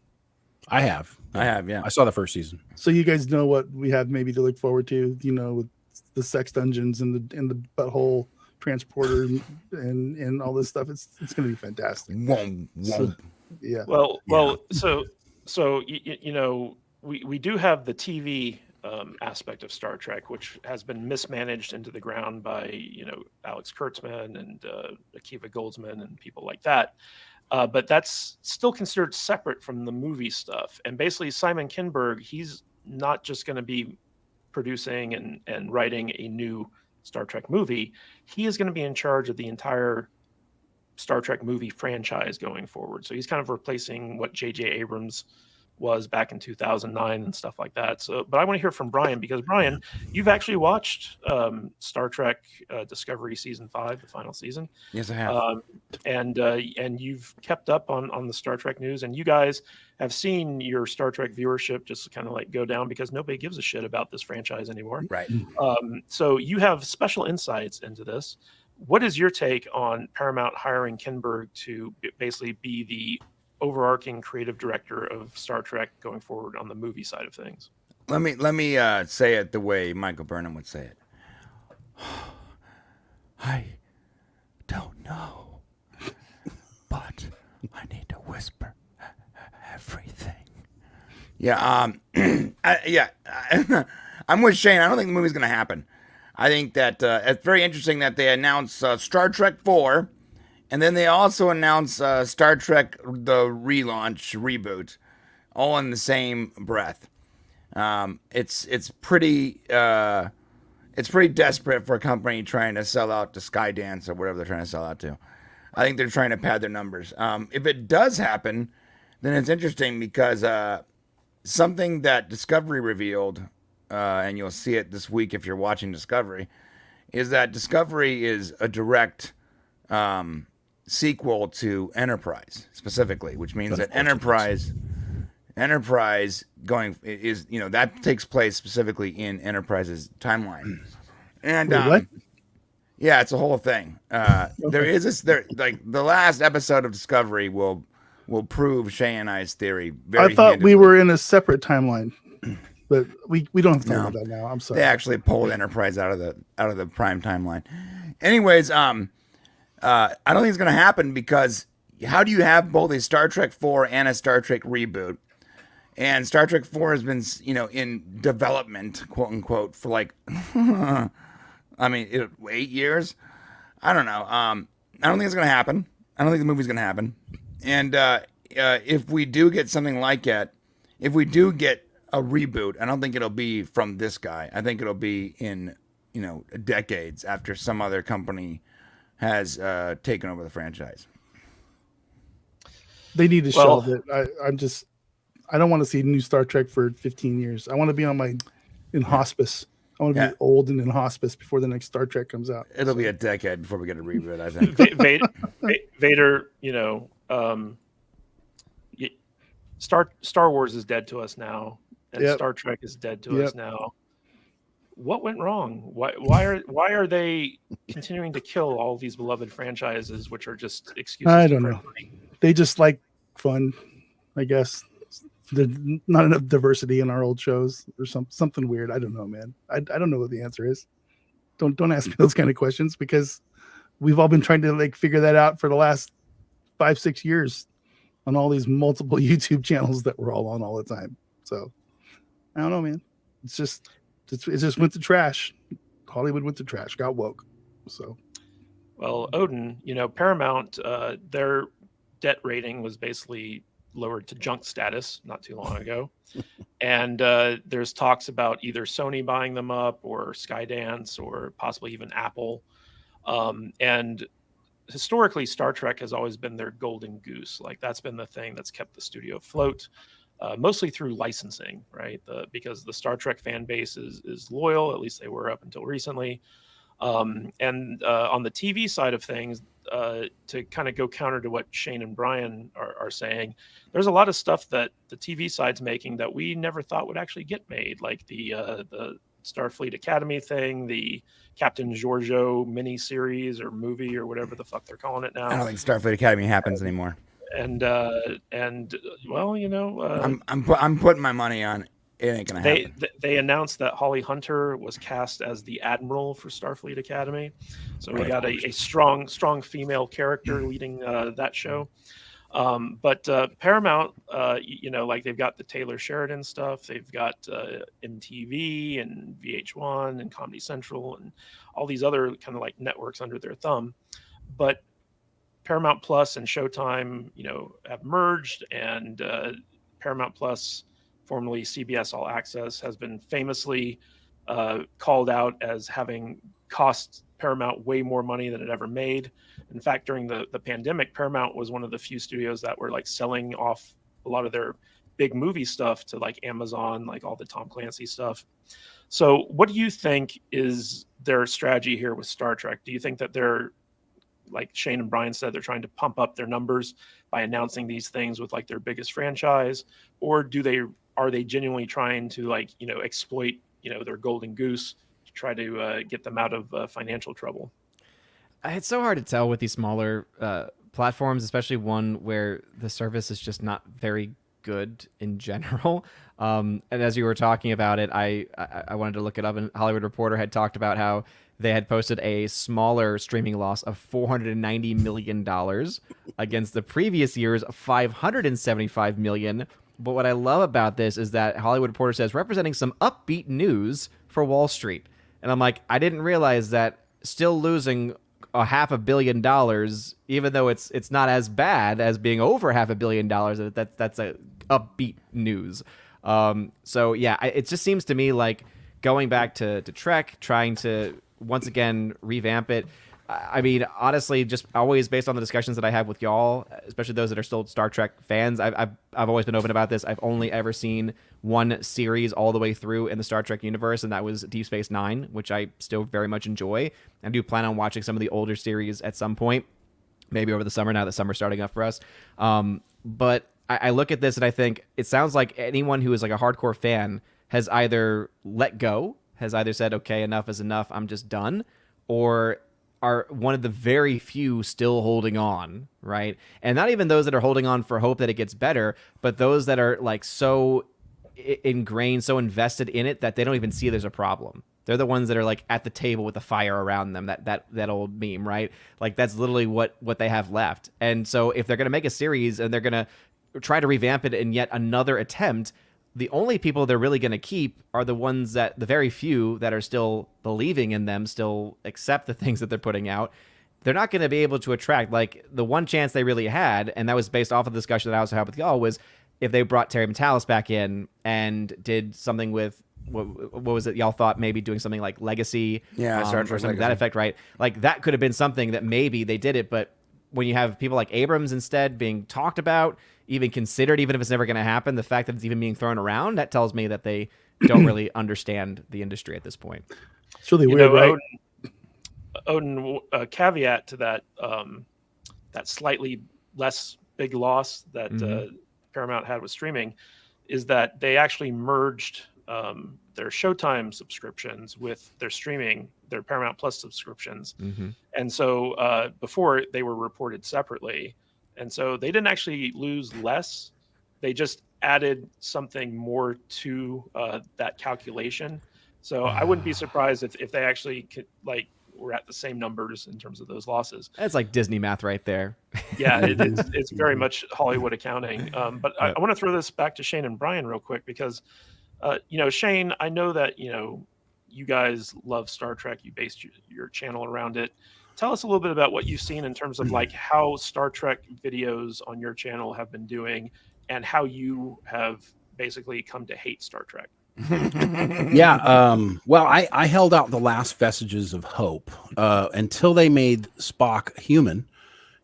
I have, yeah. I saw the first season. So you guys know what we have maybe to look forward to, with the sex dungeons and the butthole transporter and all this stuff. It's going to be fantastic. So, yeah. So we do have the TV aspect of Star Trek, which has been mismanaged into the ground by Alex Kurtzman and Akiva Goldsman and people like that. But that's still considered separate from the movie stuff. And basically, Simon Kinberg, he's not just going to be producing and writing a new Star Trek movie. He is going to be in charge of the entire Star Trek movie franchise going forward. So he's kind of replacing what J.J. Abrams was back in 2009 and stuff like that. So, but I want to hear from Brian, because Brian, you've actually watched Star Trek Discovery season 5, the final season. Yes, I have. And you've kept up on the Star Trek news, and you guys have seen your Star Trek viewership just kind of like go down because nobody gives a shit about this franchise anymore. Right. So you have special insights into this. What is your take on Paramount hiring Kinberg to basically be the overarching creative director of Star Trek going forward on the movie side of things? Let me say it the way Michael Burnham would say it. I don't know, but I need to whisper everything. Yeah, I'm with Shane. I don't think the movie's going to happen. I think that it's very interesting that they announced Star Trek 4, and then they also announced Star Trek, the relaunch, reboot, all in the same breath. It's pretty desperate for a company trying to sell out to Skydance or whatever they're trying to sell out to. I think they're trying to pad their numbers. If it does happen, then it's interesting because something that Discovery revealed, and you'll see it this week if you're watching Discovery, is that Discovery is a direct sequel to Enterprise specifically, which means that Enterprise going is, that takes place specifically in Enterprise's timeline. And Wait, what? Yeah, it's a whole thing. There is this, like the last episode of Discovery will prove Shay and I's theory. I thought we were in a separate timeline, but we don't have to talk about that now. I'm sorry. They actually pulled Enterprise out of the prime timeline. Anyways, I don't think it's going to happen, because how do you have both a Star Trek 4 and a Star Trek reboot? And Star Trek 4 has been, in development, quote unquote, for like, 8 years. I don't know. I don't think it's going to happen. I don't think the movie's going to happen. And if we do get something like it, if we do get a reboot, I don't think it'll be from this guy. I think it'll be in, decades after some other company has taken over the franchise. They need to shelve it. I don't want to see new Star Trek for 15 years. I want to be in hospice. I want to be old and in hospice before the next Star Trek comes out. It'll be a decade before we get a reboot, I think. Vader, Star Wars is dead to us now, and Star Trek is dead to us now. What went wrong? Why are they continuing to kill all these beloved franchises, which are just excuses? I don't know. They just like fun, I guess. There's not enough diversity in our old shows, or something weird. I don't know, man. I don't know what the answer is. Don't ask me those kind of questions, because we've all been trying to figure that out for the last 5-6 years on all these multiple YouTube channels that we're all on all the time. So I don't know, man. It just went to trash. Hollywood went to trash, got woke. So, well, Odin, Paramount, their debt rating was basically lowered to junk status not too long ago. And there's talks about either Sony buying them up, or Skydance, or possibly even Apple. And historically, Star Trek has always been their golden goose. Like, that's been the thing that's kept the studio afloat, mostly through licensing, right? Because the Star Trek fan base is loyal, at least they were up until recently. And on the TV side of things, to kind of go counter to what Shane and Brian are saying, there's a lot of stuff that the TV side's making that we never thought would actually get made, like the Starfleet Academy thing, the Captain Giorgio mini-series or movie or whatever the fuck they're calling it now. I don't think Starfleet Academy happens anymore. And well, I'm putting my money on it ain't gonna happen. They announced that Holly Hunter was cast as the Admiral for Starfleet Academy, so we got a strong female character leading that show. But Paramount, like they've got the Taylor Sheridan stuff. They've got MTV and VH1 and Comedy Central and all these other kind of like networks under their thumb. But Paramount Plus and Showtime, have merged, and Paramount Plus, formerly CBS All Access, has been famously called out as having cost Paramount way more money than it ever made. In fact, during the pandemic, Paramount was one of the few studios that were like selling off a lot of their big movie stuff to like Amazon, like all the Tom Clancy stuff. So what do you think is their strategy here with Star Trek? Do you think that they're, like Shane and Brian said, they're trying to pump up their numbers by announcing these things with like their biggest franchise? Or are they genuinely trying to like, exploit, their golden goose to try to get them out of financial trouble? It's so hard to tell with these smaller platforms, especially one where the service is just not very good in general. And as you were talking about it, I wanted to look it up, and Hollywood Reporter had talked about how they had posted a smaller streaming loss of $490 million against the previous year's $575 million. But what I love about this is that Hollywood Reporter says, representing some upbeat news for Wall Street. And I'm like, I didn't realize that still losing $500 million, even though it's not as bad as being over $500 million, that's a upbeat news. So yeah, it just seems to me like going back to Trek, trying to once again revamp it. I mean, honestly, just always based on the discussions that I have with y'all, especially those that are still Star Trek fans, I've always been open about this. I've only ever seen one series all the way through in the Star Trek universe, and that was Deep Space Nine, which I still very much enjoy. I do plan on watching some of the older series at some point, maybe over the summer, now that summer's starting up for us. But I look at this and I think it sounds like anyone who is like a hardcore fan has either let go, has either said, okay, enough is enough, I'm just done, or are one of the very few still holding on, right? And not even those that are holding on for hope that it gets better, but those that are like so ingrained, so invested in it that they don't even see there's a problem. They're the ones that are like at the table with the fire around them, that old meme, right? Like that's literally what they have left. And so if they're going to make a series and they're going to try to revamp it in yet another attempt, the only people they're really going to keep are the ones the very few that are still believing in them, still accept the things that they're putting out. They're not going to be able to attract, like the one chance they really had, and that was based off of the discussion that I also had with y'all, was if they brought Terry Matalis back in and did something with, what was it y'all thought, maybe doing something like Legacy, Yeah, Star Trek or something to Legacy. that effect, right? Like that could have been something that maybe they did it, but when you have people like Abrams instead being talked about, even considered, even if it's never going to happen, the fact that it's even being thrown around, that tells me that they don't really understand the industry at this point. It's really weird, right? Odin, a caveat to that, that slightly less big loss that Paramount had with streaming is that they actually merged their Showtime subscriptions with their streaming, their Paramount Plus subscriptions. And so before they were reported separately. And so they didn't actually lose less. They just added something more to that calculation. So I wouldn't be surprised if they actually could, like, were at the same numbers in terms of those losses. That's like Disney math right there. Yeah, it's very much Hollywood accounting. But I want to throw this back to Shane and Brian real quick because, Shane, I know that, you guys love Star Trek. You based your channel around it. Tell us a little bit about what you've seen in terms of like how Star Trek videos on your channel have been doing and how you have basically come to hate Star Trek. Yeah. Well, I held out the last vestiges of hope until they made Spock human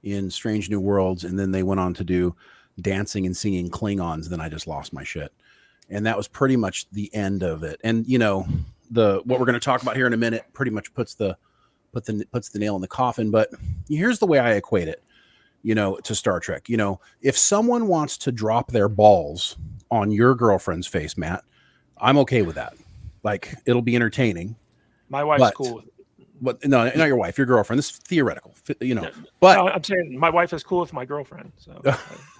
in Strange New Worlds. And then they went on to do dancing and singing Klingons. Then I just lost my shit. And that was pretty much the end of it. And, what we're going to talk about here in a minute pretty much puts the nail in the coffin. But here's the way I equate it, to Star Trek. If someone wants to drop their balls on your girlfriend's face, Matt, I'm okay with that. Like, it'll be entertaining. My wife's cool with it. But no, not your wife, your girlfriend. This is theoretical, But no, I'm saying my wife is cool with my girlfriend. So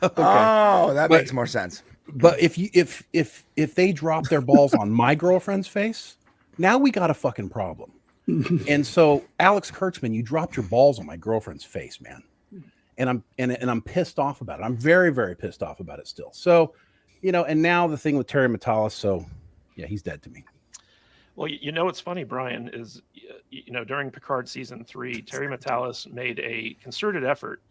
okay. Oh, that makes more sense. But if they drop their balls on my girlfriend's face, now we got a fucking problem. And so, Alex Kurtzman, you dropped your balls on my girlfriend's face, man. and I'm pissed off about it. I'm very, very pissed off about it still. So, and now the thing with Terry Matalis. So, yeah, he's dead to me. Well, what's funny, Brian, is during Picard season 3, Terry Matalis made a concerted effort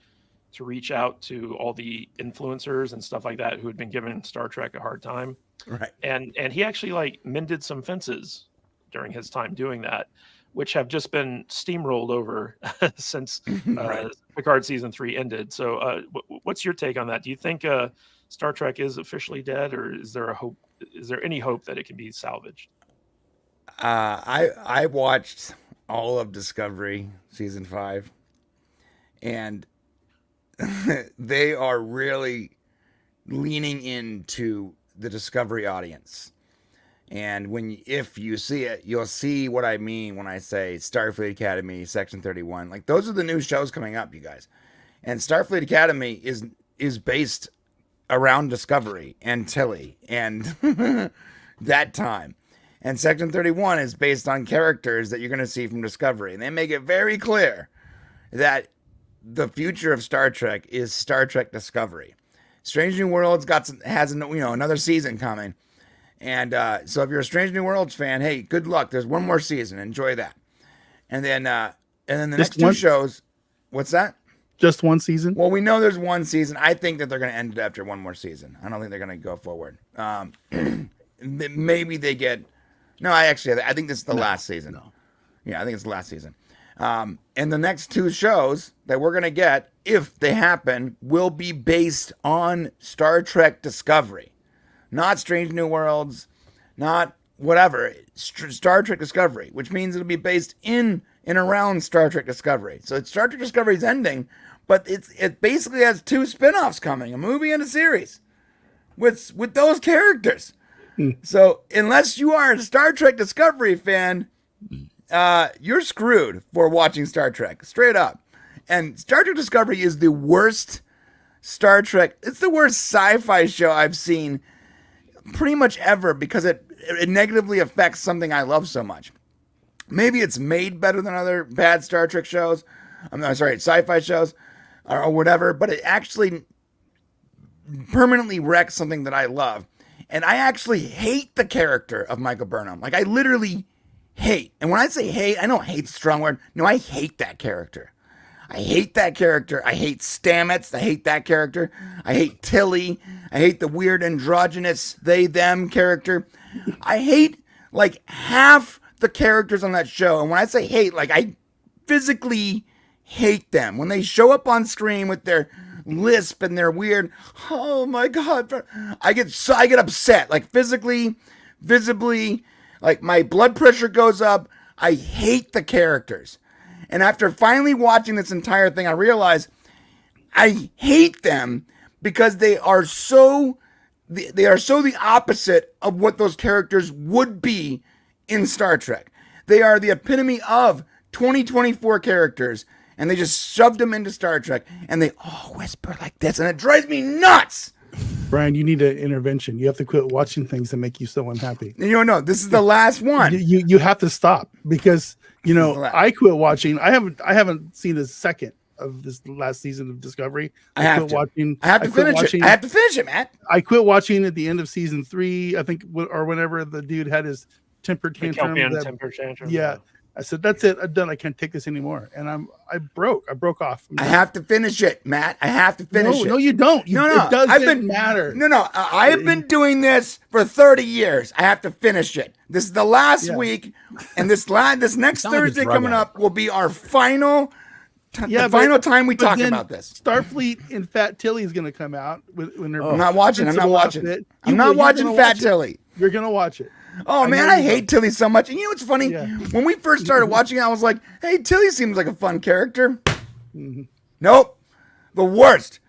to reach out to all the influencers and stuff like that who had been giving Star Trek a hard time. Right. And he actually mended some fences during his time doing that, which have just been steamrolled over since Picard season 3 ended. So what's your take on that? Do you think Star Trek is officially dead, or is there any hope that it can be salvaged? I watched all of Discovery season 5, and they are really leaning into the Discovery audience. And if you see it, you'll see what I mean when I say Starfleet Academy, Section 31. Like, those are the new shows coming up, you guys. And Starfleet Academy is based around Discovery and Tilly and that time. And Section 31 is based on characters that you're going to see from Discovery. And they make it very clear that the future of Star Trek is Star Trek Discovery. Strange New Worlds has another season coming. And so if you're a Strange New Worlds fan, hey, good luck. There's one more season. Enjoy that. And then the next two shows, what's that? Just one season? Well, we know there's one season. I think that they're going to end it after one more season. I don't think they're going to go forward. Maybe they get... No, I think this is the last season. No. Yeah, I think it's the last season. And the next two shows that we're going to get, if they happen, will be based on Star Trek Discovery. Not Strange New Worlds, not whatever. Star Trek Discovery, which means it'll be based in and around Star Trek Discovery. So Star Trek Discovery is ending, but it basically has 2 spin-offs coming, a movie and a series with those characters. So unless you are a Star Trek Discovery fan, you're screwed for watching Star Trek, straight up. And Star Trek Discovery is the worst Star Trek. It's the worst sci-fi show I've seen pretty much ever, because it negatively affects something I love so much. Maybe it's made better than other bad Star Trek shows. Sci-fi shows or whatever, but it actually permanently wrecks something that I love. And I actually hate the character of Michael Burnham. Like, I literally hate. And when I say hate, I don't hate, strong word. No, I hate that character. I hate that character. I hate Stamets. I hate that character. I hate Tilly. I hate the weird androgynous they, them character. I hate like half the characters on that show. And when I say hate, like, I physically hate them. When they show up on screen with their lisp and their weird, oh my God, I get upset, like physically, visibly, like my blood pressure goes up. I hate the characters. And after finally watching this entire thing, I realize I hate them because they are so the opposite of what those characters would be in Star Trek. They are the epitome of 2024 characters, and they just shoved them into Star Trek, and they all whisper like this, and it drives me nuts. Brian, you need an intervention. You have to quit watching things that make you so unhappy. No, this is the last one. You have to stop, because I quit watching. I haven't seen a second of this last season of Discovery. I have to finish it, Matt. I quit watching at the end of season 3, I think, or whenever the dude had his temper tantrum. Temper tantrum. Yeah. I said, that's it. I'm done. I can't take this anymore. And I broke off. I have to finish it, Matt. I have to finish it. No, you don't. It doesn't matter. No. I have been doing this for 30 years. I have to finish it. This is the last week. And this next Thursday coming up will be our final time we talk about this. Starfleet and Fat Tilly is going to come out when they're. I'm not watching Fat Tilly. You're going to watch it. Oh, man, I hate Tilly so much. And you know what's funny? Yeah. When we first started watching it, I was like, hey, Tilly seems like a fun character. Mm-hmm. Nope. The worst.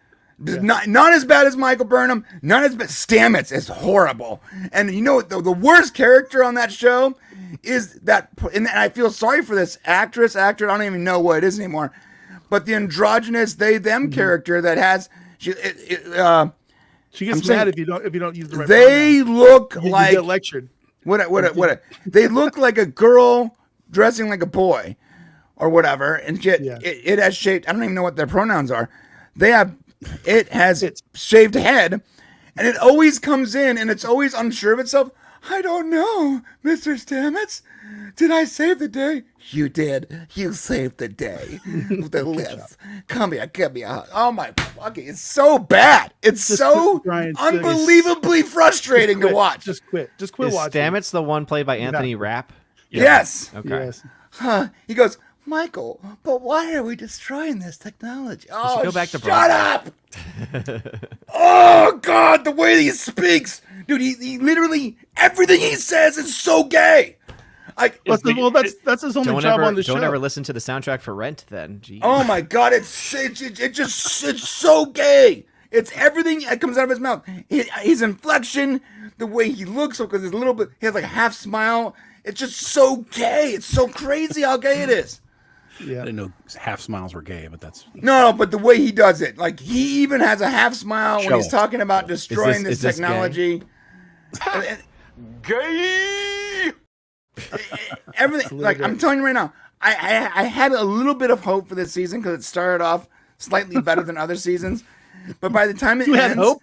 Yeah. Not as bad as Michael Burnham. Not as bad. Stamets is horrible. And you know what? The worst character on that show is that, and I feel sorry for this actor, I don't even know what it is anymore, but the androgynous they, them character that has, she gets mad if you don't use the right They pronoun. Look you like. You get lectured. What? They look like a girl dressing like a boy, or whatever. And it has shaped. I don't even know what their pronouns are. It has shaved head, and it always comes in, and it's always unsure of itself. I don't know, Mr. Stamets. Did I save the day? You did. You saved the day. The lips. Come here, give me a hug. Oh my fucking! It's so bad. It's Just so quit, Brian. unbelievably frustrating to watch. Just quit. Just quit Is watching. Stamets the one played by Anthony Rapp? Yes. Okay. Yes. Huh. He goes, Michael, but why are we destroying this technology? Oh, go back to shut up! Oh, God, the way he speaks. Dude, he literally, everything he says is so gay. Like, That's his only job on the show. Don't ever listen to the soundtrack for Rent then. Jeez. oh my God, it's so gay. It's everything that comes out of his mouth. His inflection, the way he looks, because there's a little bit, he has like a half smile. It's just so gay. It's so crazy how gay it is. Yeah. I didn't know half smiles were gay, but that's No, but the way he does it, like he even has a half smile when he's Show. talking about destroying is this this technology. Gay! Everything, like I'm telling you right now, I had a little bit of hope for this season because it started off slightly better than other seasons, but by the time it You had ends, hope?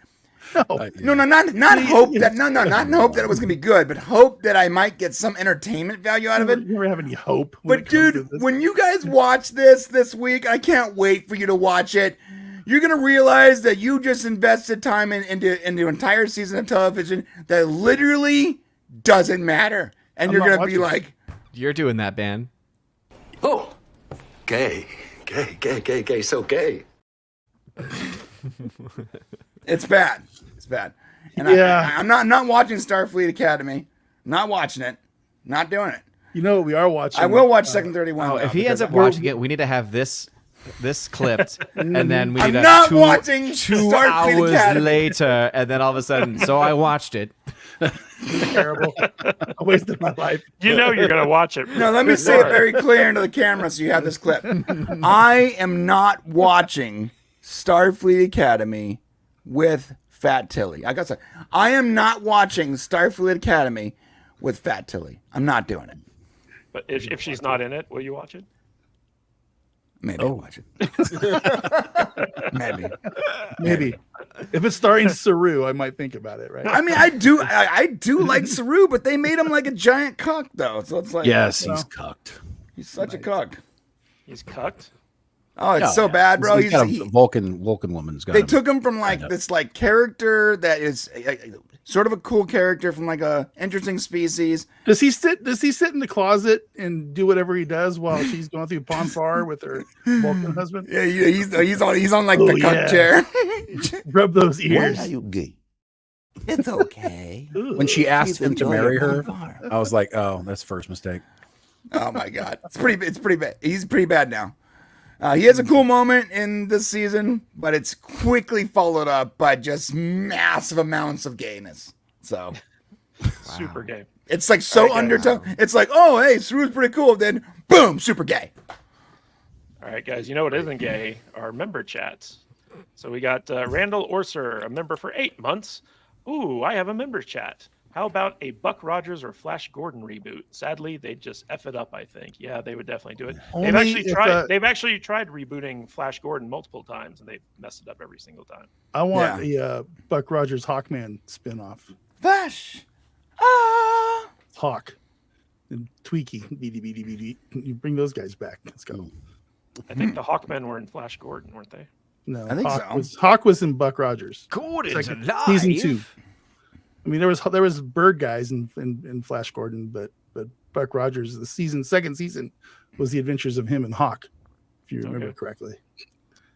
No. not hope that not hope that it was gonna be good, but hope that I might get some entertainment value out of it. You never have any hope. when But it comes to dude, this. when you guys watch this week, I can't wait for you to watch it. You're gonna realize that you just invested time into an entire season of television that literally doesn't matter, and I'm you're not gonna be watching like, You're doing that, Ben. Oh, gay, so gay. it's bad, it's bad. And Yeah. I'm not watching Starfleet Academy. Not watching it. Not doing it. You know what we are watching? I will watch Second 31. Oh, though, if he ends because up watching it, we need to have this clipped, and then we need I'm a not watching two Starfleet hours Academy. later, and then all of a sudden, so I watched it. terrible. I wasted my life. You know you're gonna watch it. No, let me say it very clear into the camera so you have this clip. I am not watching Starfleet Academy with Fat Tilly. I got to say, I am not watching Starfleet Academy with Fat Tilly. I'm not doing it. But if she's not in it, will you watch it? Maybe I'll watch it. Maybe. If it's starring Saru, I might think about it, right? I mean, I do like Saru, but they made him like a giant cuck, though. So it's like, yes, he's cucked. he's such a cuck. He's cucked. Oh, it's Yeah, so yeah. bad, bro. He's got a He- Vulcan woman's got they him. took him from like Kind of. this like character that is sort of a cool character from like a interesting species. Does he sit in the closet and do whatever he does while she's going through Ponfar with her Vulcan husband? Yeah, he's on like Oh, the cuck yeah. chair. Rub those ears. gay? It's okay. Ooh. When she asked him to marry her, Bonfire. I was like, "Oh, that's first mistake." Oh my god, it's pretty bad. He's pretty bad now. He has a cool moment in this season, but it's quickly followed up by just massive amounts of gayness. So Super gay. it's like so undertone. It's like, oh hey, Saru's pretty cool. Then boom, super gay. All right, guys. You know what isn't gay? Our member chats. So we got Randall Orser, a member for 8 months. Ooh, I have a member chat. How about a Buck Rogers or Flash Gordon reboot? Sadly, they'd just F it up, I think. Yeah, they would definitely do it. Only They've actually tried rebooting Flash Gordon multiple times, and they've messed it up every single time. I want a Buck Rogers Hawkman spinoff. Flash. Hawk and Tweaky. BD. You bring those guys back. Let's go. I think the Hawkmen were in Flash Gordon, weren't they? No, I think Hawk was in Buck Rogers. Gordon's Second- alive. Season 2. I mean, there was bird guys in Flash Gordon, but Buck Rogers, second season, was the adventures of him and Hawk, if you remember Okay. correctly.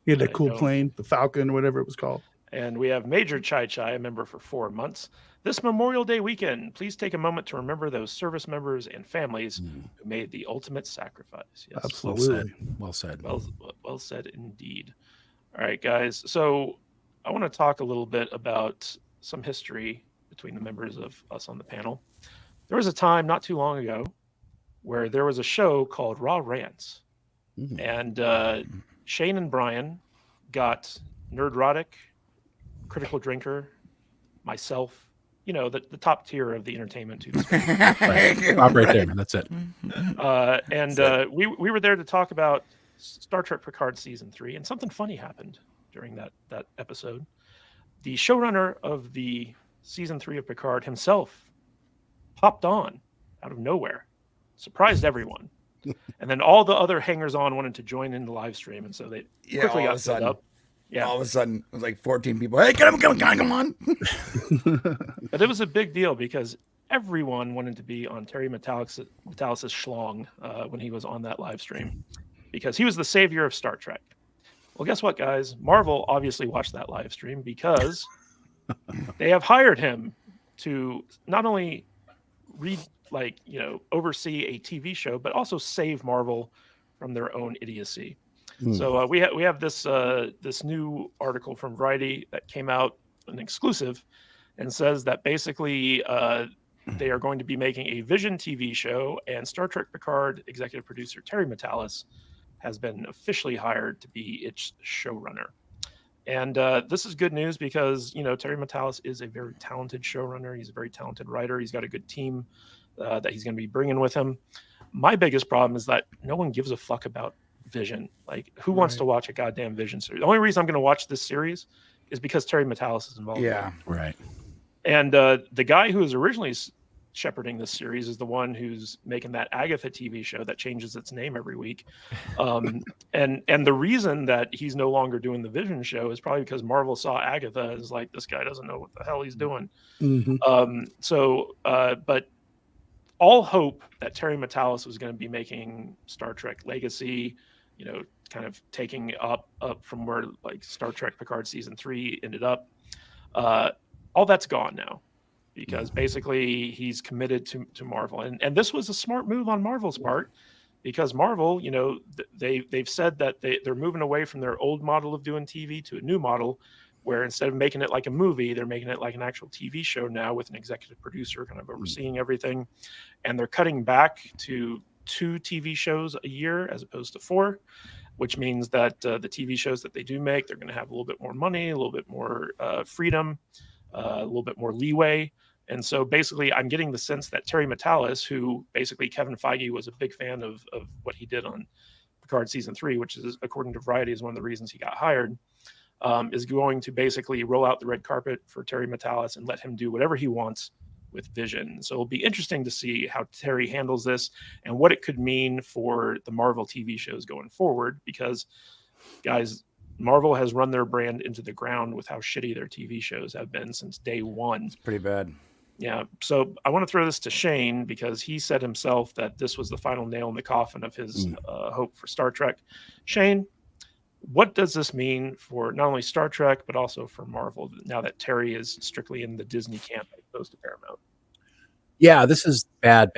He had that cool don't. plane, the Falcon, or whatever it was called. And we have Major Chai Chai, a member for 4 months. This Memorial Day weekend, please take a moment to remember those service members and families who made the ultimate sacrifice. Yes. Absolutely. Well said. Well said indeed. All right, guys. So I want to talk a little bit about some history between the members of us on the panel. There was a time not too long ago where there was a show called Raw Rants. And Shane and Brian got Nerdrotic, Critical Drinker, myself, the top tier of the entertainment tube. Stop right there. That's it. We were there to talk about Star Trek Picard season 3, and something funny happened during that episode. The showrunner of the season 3 of Picard himself popped on out of nowhere, surprised everyone. And then all the other hangers-on wanted to join in the live stream, and so they quickly got set up. Yeah. All of a sudden, it was like 14 people. Hey, come on. But it was a big deal because everyone wanted to be on Terry Matalis' schlong when he was on that live stream, because he was the savior of Star Trek. Well, guess what, guys? Marvel obviously watched that live stream because they have hired him to not only oversee a TV show, but also save Marvel from their own idiocy. So we have this new article from Variety that came out, an exclusive, and says that basically they are going to be making a Vision TV show, and Star Trek Picard executive producer Terry Matalis has been officially hired to be its showrunner. And this is good news because, Terry Matalis is a very talented showrunner. He's a very talented writer. He's got a good team that he's going to be bringing with him. My biggest problem is that no one gives a fuck about Vision. Like, who wants to watch a goddamn Vision series? The only reason I'm going to watch this series is because Terry Matalis is involved. Yeah, right. And the guy who was originally shepherding this series is the one who's making that Agatha TV show that changes its name every week. And the reason that he's no longer doing the Vision show is probably because Marvel saw Agatha as like, this guy doesn't know what the hell he's doing. But all hope that Terry Matalis was going to be making Star Trek Legacy, kind of taking up from where like Star Trek Picard season 3 ended up. All that's gone now, because basically he's committed to Marvel, and this was a smart move on Marvel's part, because Marvel, they've said that they're moving away from their old model of doing TV to a new model, where instead of making it like a movie, they're making it like an actual TV show now with an executive producer kind of overseeing everything. And they're cutting back to 2 TV shows a year as opposed to 4, which means that the TV shows that they do make, they're going to have a little bit more money, a little bit more freedom, a little bit more leeway. And so basically I'm getting the sense that Terry Matalis, who basically Kevin Feige was a big fan of what he did on Picard season 3, which is, according to Variety, is one of the reasons he got hired, is going to basically roll out the red carpet for Terry Matalis and let him do whatever he wants with Vision. So it'll be interesting to see how Terry handles this and what it could mean for the Marvel TV shows going forward, because, guys, Marvel has run their brand into the ground with how shitty their TV shows have been since day one. It's pretty bad. Yeah. So I want to throw this to Shane, because he said himself that this was the final nail in the coffin of his hope for Star Trek. Shane, what does this mean for not only Star Trek, but also for Marvel, now that Terry is strictly in the Disney camp as opposed to Paramount? Yeah, this is bad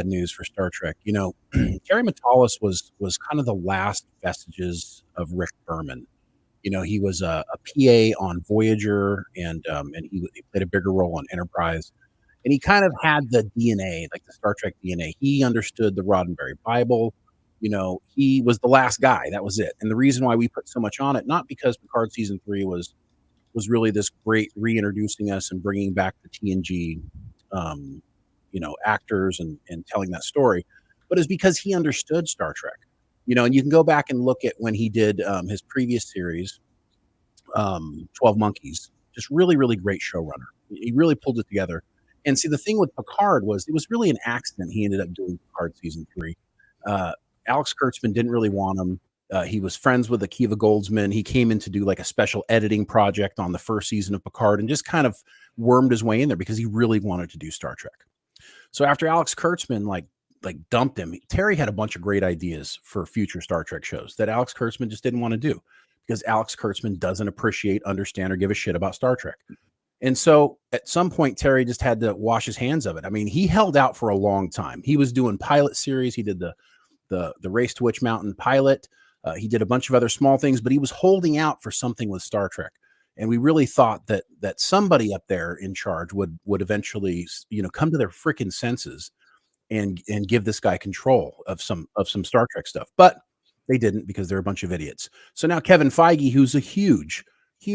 news for Star Trek. Terry Matalis was kind of the last vestiges of Rick Berman. He was a PA on Voyager, and he played a bigger role on Enterprise. And he kind of had the DNA, like the Star Trek DNA. He understood the Roddenberry Bible. He was the last guy. That was it. And the reason why we put so much on it, not because Picard season 3 was really this great reintroducing us and bringing back the TNG, actors and telling that story, but is because he understood Star Trek. And you can go back and look at when he did his previous series, 12 Monkeys, just really, really great showrunner. He really pulled it together. And see, the thing with Picard was it was really an accident he ended up doing Picard season 3. Alex Kurtzman didn't really want him. He was friends with Akiva Goldsman. He came in to do like a special editing project on the first season of Picard and just kind of wormed his way in there because he really wanted to do Star Trek. So after Alex Kurtzman like dumped him, Terry had a bunch of great ideas for future Star Trek shows that Alex Kurtzman just didn't want to do because Alex Kurtzman doesn't appreciate, understand, or give a shit about Star Trek. And so at some point, Terry just had to wash his hands of it. I mean, he held out for a long time. He was doing pilot series. He did the Race to Witch Mountain pilot. He did a bunch of other small things, but he was holding out for something with Star Trek. And we really thought that somebody up there in charge would eventually, come to their freaking senses and give this guy control of some Star Trek stuff. But they didn't because they're a bunch of idiots. So now Kevin Feige, who's a huge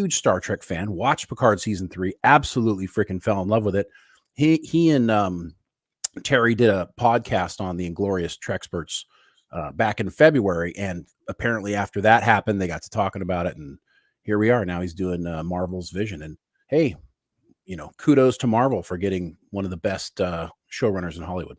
Star Trek fan, watched Picard season 3, absolutely freaking fell in love with it. He and Terry did a podcast on the Inglorious Treksperts back in February, and apparently after that happened, they got to talking about it, and here we are. Now he's doing Marvel's Vision, and hey, kudos to Marvel for getting one of the best showrunners in Hollywood.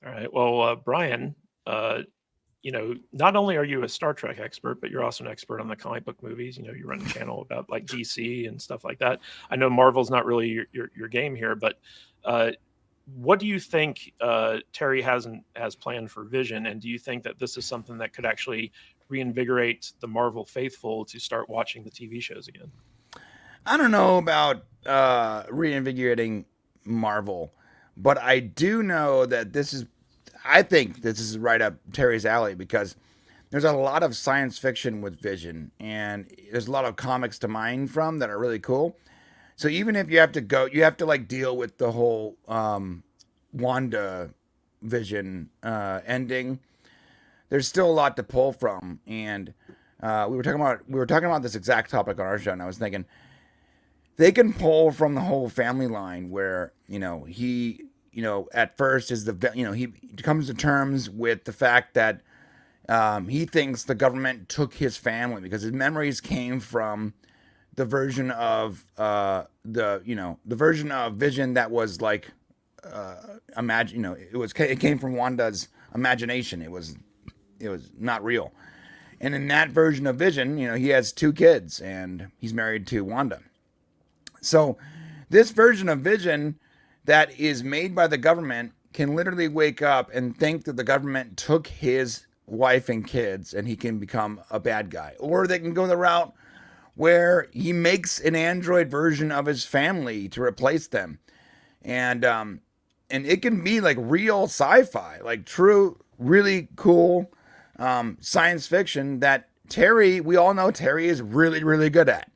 All right. Well, Brian, not only are you a Star Trek expert, but you're also an expert on the comic book movies. You run a channel about like DC and stuff like that. I know Marvel's not really your game here, but what do you think Terry has planned for Vision? And do you think that this is something that could actually reinvigorate the Marvel faithful to start watching the TV shows again? I don't know about reinvigorating Marvel, but I do know that I think this is right up Terry's alley, because there's a lot of science fiction with Vision, and there's a lot of comics to mine from that are really cool. So even if you have to like deal with the whole Wanda Vision ending, there's still a lot to pull from. And we were talking about this exact topic on our show, and I was thinking they can pull from the whole family line where he at first is he comes to terms with the fact that he thinks the government took his family because his memories came from the version of the version of Vision that was like it came from Wanda's imagination. It was not real. And in that version of Vision, he has 2 kids and he's married to Wanda. So this version of Vision that is made by the government can literally wake up and think that the government took his wife and kids and he can become a bad guy. Or they can go the route where he makes an android version of his family to replace them. And it can be like real sci-fi, like true, really cool science fiction that we all know Terry is really, really good at.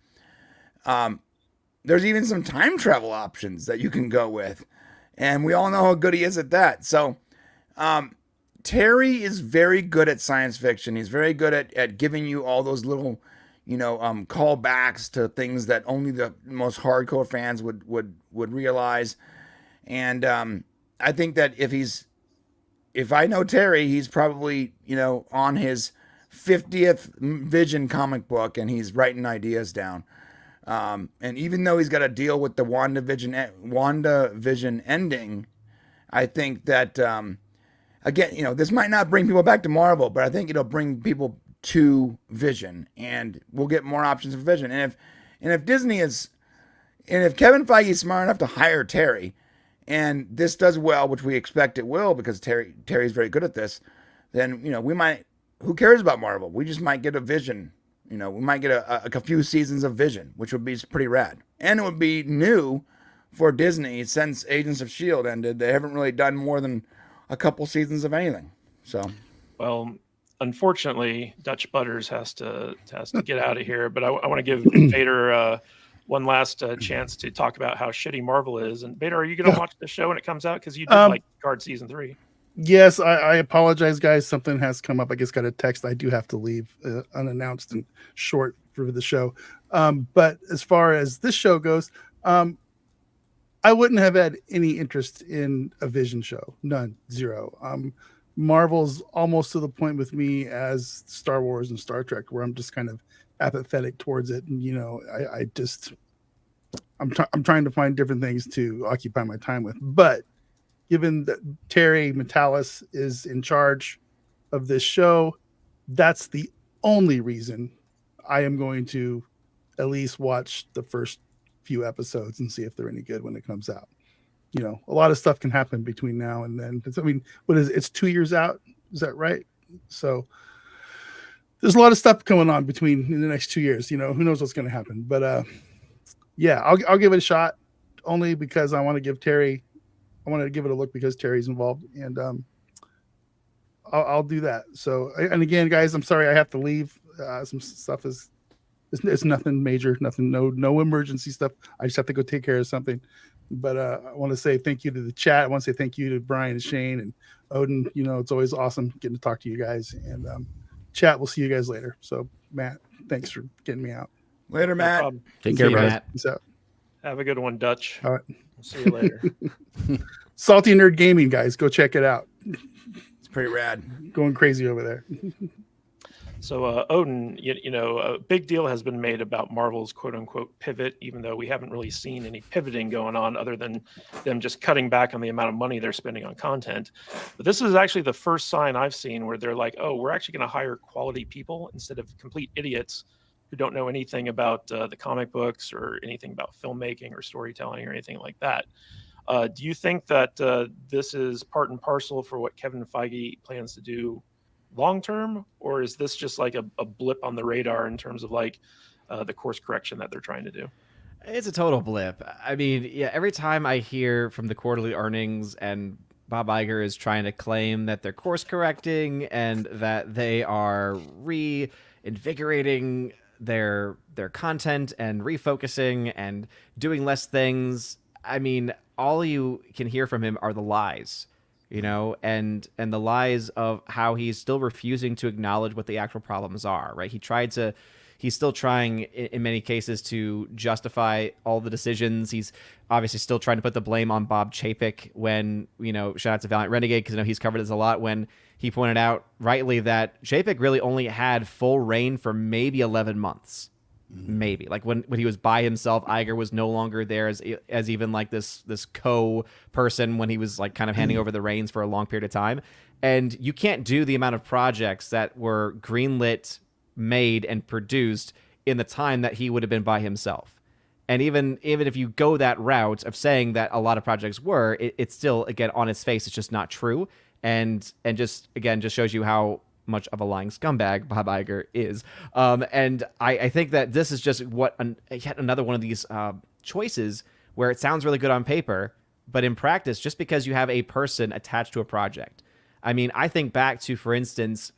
There's even some time travel options that you can go with. And we all know how good he is at that. So Terry is very good at science fiction. He's very good at giving you all those little, callbacks to things that only the most hardcore fans would realize. And I think that if I know Terry, he's probably, on his 50th Vision comic book and he's writing ideas down. And even though he's got to deal with the WandaVision ending, I think that, again, this might not bring people back to Marvel, but I think it'll bring people to Vision, and we'll get more options for Vision. And if Disney and if Kevin Feige is smart enough to hire Terry, and this does well, which we expect it will, because Terry's very good at this, then, we might, who cares about Marvel? We just might get a Vision. We might get a few seasons of Vision, which would be pretty rad. And it would be new for Disney since Agents of S.H.I.E.L.D. ended. They haven't really done more than a couple seasons of anything. So, well, unfortunately, Dutch Butters has to get out of here. But I want to give Vader one last chance to talk about how shitty Marvel is. And Vader, are you going to watch the show when it comes out? Because you did like Guard Season 3. Yes, I apologize, guys. Something has come up. I just got a text. I do have to leave unannounced and short for the show. But as far as this show goes, I wouldn't have had any interest in a Vision show. None. Zero. Marvel's almost to the point with me as Star Wars and Star Trek, where I'm just kind of apathetic towards it. And, I'm trying to find different things to occupy my time with. But given that Terry Matalis is in charge of this show, that's the only reason I am going to at least watch the first few episodes and see if they're any good when it comes out. A lot of stuff can happen between now and then. It's 2 years out. Is that right? So there's a lot of stuff going on in the next 2 years. Who knows what's going to happen? But yeah, I'll give it a shot, only because I want to give it a look because Terry's involved, and I'll do that. So, and again, guys, I'm sorry I have to leave. Some stuff it's nothing major, no emergency stuff. I just have to go take care of something. But I want to say thank you to the chat. I want to say thank you to Brian and Shane and Odin. It's always awesome getting to talk to you guys. And chat, we'll see you guys later. So, Matt, thanks for getting me out. Later, Matt. No Take care, brother. Peace out. Have a good one, Dutch. All right. We'll see you later. Salty Nerd Gaming, guys, go check it out. It's pretty rad. Going crazy over there. So, Odin, a big deal has been made about Marvel's quote unquote pivot, even though we haven't really seen any pivoting going on other than them just cutting back on the amount of money they're spending on content. But this is actually the first sign I've seen where they're like, oh, we're actually going to hire quality people instead of complete idiots who don't know anything about the comic books or anything about filmmaking or storytelling or anything like that. Do you think that this is part and parcel for what Kevin Feige plans to do long term, or is this just like a blip on the radar in terms of like the course correction that they're trying to do? It's a total blip. I mean, yeah, every time I hear from the quarterly earnings and Bob Iger is trying to claim that they're course correcting and that they are reinvigorating their content and refocusing and doing less things, I mean, all you can hear from him are the lies. And the lies of how he's still refusing to acknowledge what the actual problems are, right? He's still trying in many cases to justify all the decisions. He's obviously still trying to put the blame on Bob Chapek when, shout out to Valiant Renegade, because he's covered this a lot, when he pointed out rightly that Chapek really only had full reign for maybe 11 months. Maybe like when he was by himself, Iger was no longer there as even like this co-person when he was like kind of handing over the reins for a long period of time. And you can't do the amount of projects that were greenlit, made, and produced in the time that he would have been by himself. And even if you go that route of saying that a lot of projects were, it's still, again, on its face, it's just not true. And just shows you how much of a lying scumbag Bob Iger is. And I think that this is just yet another one of these choices where it sounds really good on paper, but in practice, just because you have a person attached to a project. I mean, I think back to, for instance,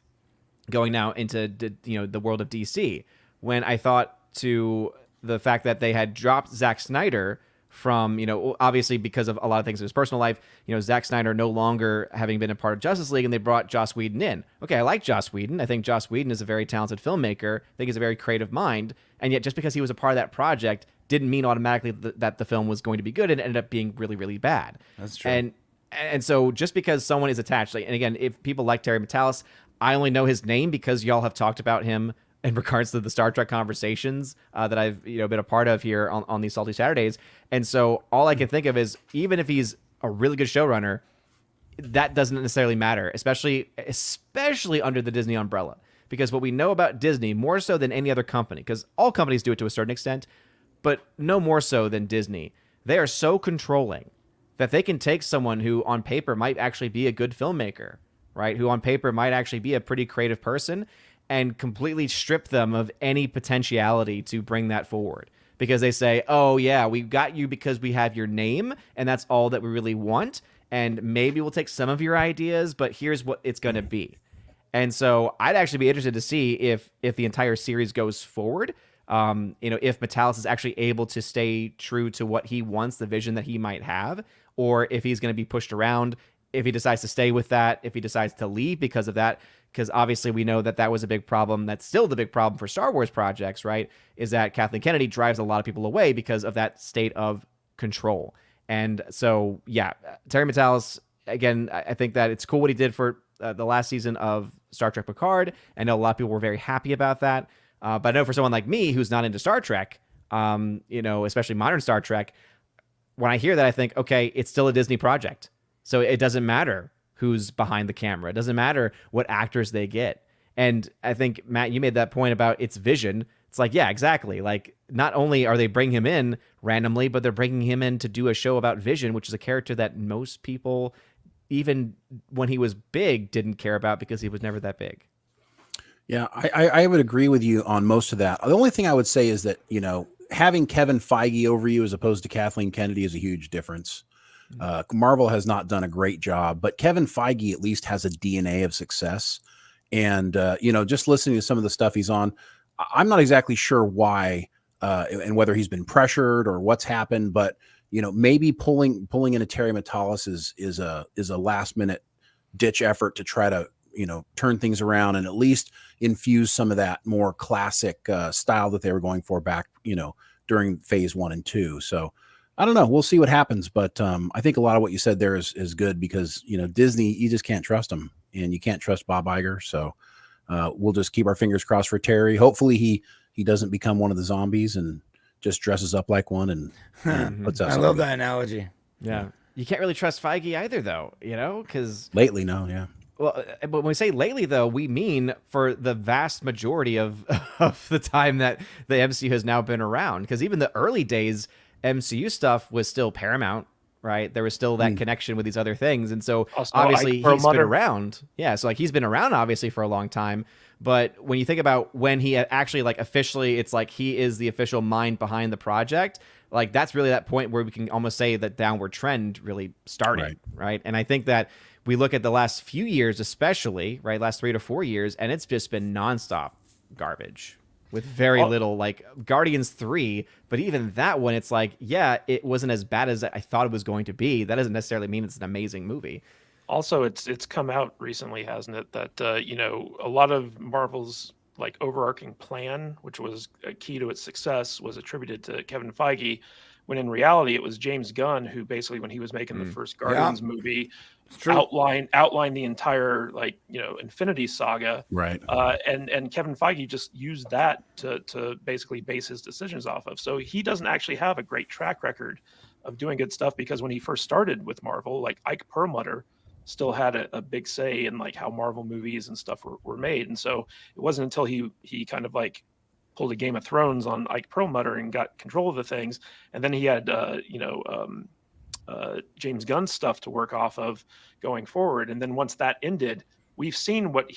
going now into the world of DC, when I thought to the fact that they had dropped Zack Snyder from, obviously because of a lot of things in his personal life, Zack Snyder no longer having been a part of Justice League, and they brought Joss Whedon in. Okay, I like Joss Whedon. I think Joss Whedon is a very talented filmmaker. I think he's a very creative mind. And yet just because he was a part of that project didn't mean automatically that the film was going to be good, and it ended up being really, really bad. That's true. And so just because someone is attached, and again, if people like Terry Matalis, I only know his name because y'all have talked about him in regards to the Star Trek conversations that I've been a part of here on these Salty Saturdays. And so all I can think of is, even if he's a really good showrunner, that doesn't necessarily matter, especially under the Disney umbrella. Because what we know about Disney, more so than any other company, because all companies do it to a certain extent, but no more so than Disney, they are so controlling that they can take someone who on paper might actually be a good filmmaker, right? Who on paper might actually be a pretty creative person, and completely strip them of any potentiality to bring that forward. Because they say, oh yeah, we've got you because we have your name, and that's all that we really want. And maybe we'll take some of your ideas, but here's what it's going to be. And so I'd actually be interested to see if the entire series goes forward, if Matalas is actually able to stay true to what he wants, the vision that he might have, or if he's going to be pushed around, if he decides to stay with that, if he decides to leave because of that. Because obviously we know that was a big problem. That's still the big problem for Star Wars projects, right? Is that Kathleen Kennedy drives a lot of people away because of that state of control. And so, yeah, Terry Matalis, again, I think that it's cool what he did for the last season of Star Trek Picard. I know a lot of people were very happy about that. But I know for someone like me who's not into Star Trek, especially modern Star Trek, when I hear that, I think, okay, it's still a Disney project. So it doesn't matter who's behind the camera. It doesn't matter what actors they get. And I think, Matt, you made that point about its vision. It's like, yeah, exactly. Like, not only are they bringing him in randomly, but they're bringing him in to do a show about Vision, which is a character that most people, even when he was big, didn't care about because he was never that big. Yeah, I would agree with you on most of that. The only thing I would say is that, having Kevin Feige over you as opposed to Kathleen Kennedy is a huge difference. Marvel has not done a great job, but Kevin Feige at least has a DNA of success. And, just listening to some of the stuff he's on, I'm not exactly sure why and whether he's been pressured or what's happened, but, maybe pulling in a Terry Matalis is a last minute ditch effort to try to, turn things around and at least infuse some of that more classic style that they were going for back, during phase 1 and 2. So, I don't know. We'll see what happens, but I think a lot of what you said there is good because Disney, you just can't trust them, and you can't trust Bob Iger. So We'll just keep our fingers crossed for Terry. Hopefully he doesn't become one of the zombies and just dresses up like one and puts out. I love that analogy. Yeah. You can't really trust Feige either, though, because lately, no, yeah. Well, but when we say lately, though, we mean for the vast majority of the time that the MCU has now been around. Because even the early days, MCU stuff was still Paramount, right? There was still that connection with these other things. And so Also, obviously Ike he's been Perlmutter. around. Yeah, so like he's been around obviously for a long time. But when you think about when he actually like officially, it's like he is the official mind behind the project. Like that's really that point where we can almost say that downward trend really started, right? And I think that we look at the last few years, especially, right, last 3 to 4 years, and it's just been nonstop garbage with very little, like Guardians 3. But even that one, it's like, yeah, it wasn't as bad as I thought it was going to be. That doesn't necessarily mean it's an amazing movie. Also, it's come out recently, hasn't it, that a lot of Marvel's like overarching plan, which was a key to its success, was attributed to Kevin Feige, when in reality it was James Gunn who basically, when he was making the first Guardians movie, outlined the entire Infinity Saga, right? And Kevin Feige just used that to basically base his decisions off of. So he doesn't actually have a great track record of doing good stuff, because when he first started with Marvel, like Ike Perlmutter still had a big say in like how Marvel movies and stuff were made. And so it wasn't until he kind of like pulled a Game of Thrones on Ike Perlmutter and got control of the things, and then he had James Gunn stuff to work off of going forward. And then once that ended, we've seen what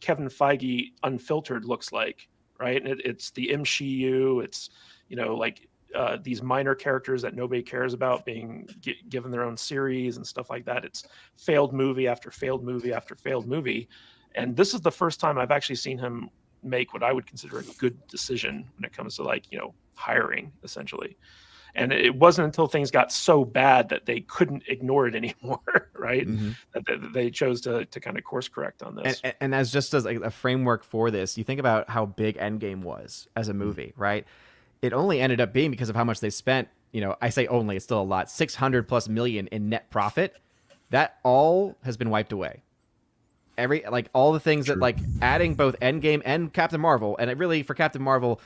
Kevin Feige unfiltered looks like, right? And it's the MCU. It's these minor characters that nobody cares about being given their own series and stuff like that. It's failed movie after failed movie after failed movie. And this is the first time I've actually seen him make what I would consider a good decision when it comes to hiring, essentially. And it wasn't until things got so bad that they couldn't ignore it anymore, right? That they chose to kind of course correct on this. And as just as a framework for this, you think about how big Endgame was as a movie, right? It only ended up being because of how much they spent. I say only, it's still a lot, $600+ million in net profit. That all has been wiped away. All the things that adding both Endgame and Captain Marvel, and it really for Captain Marvel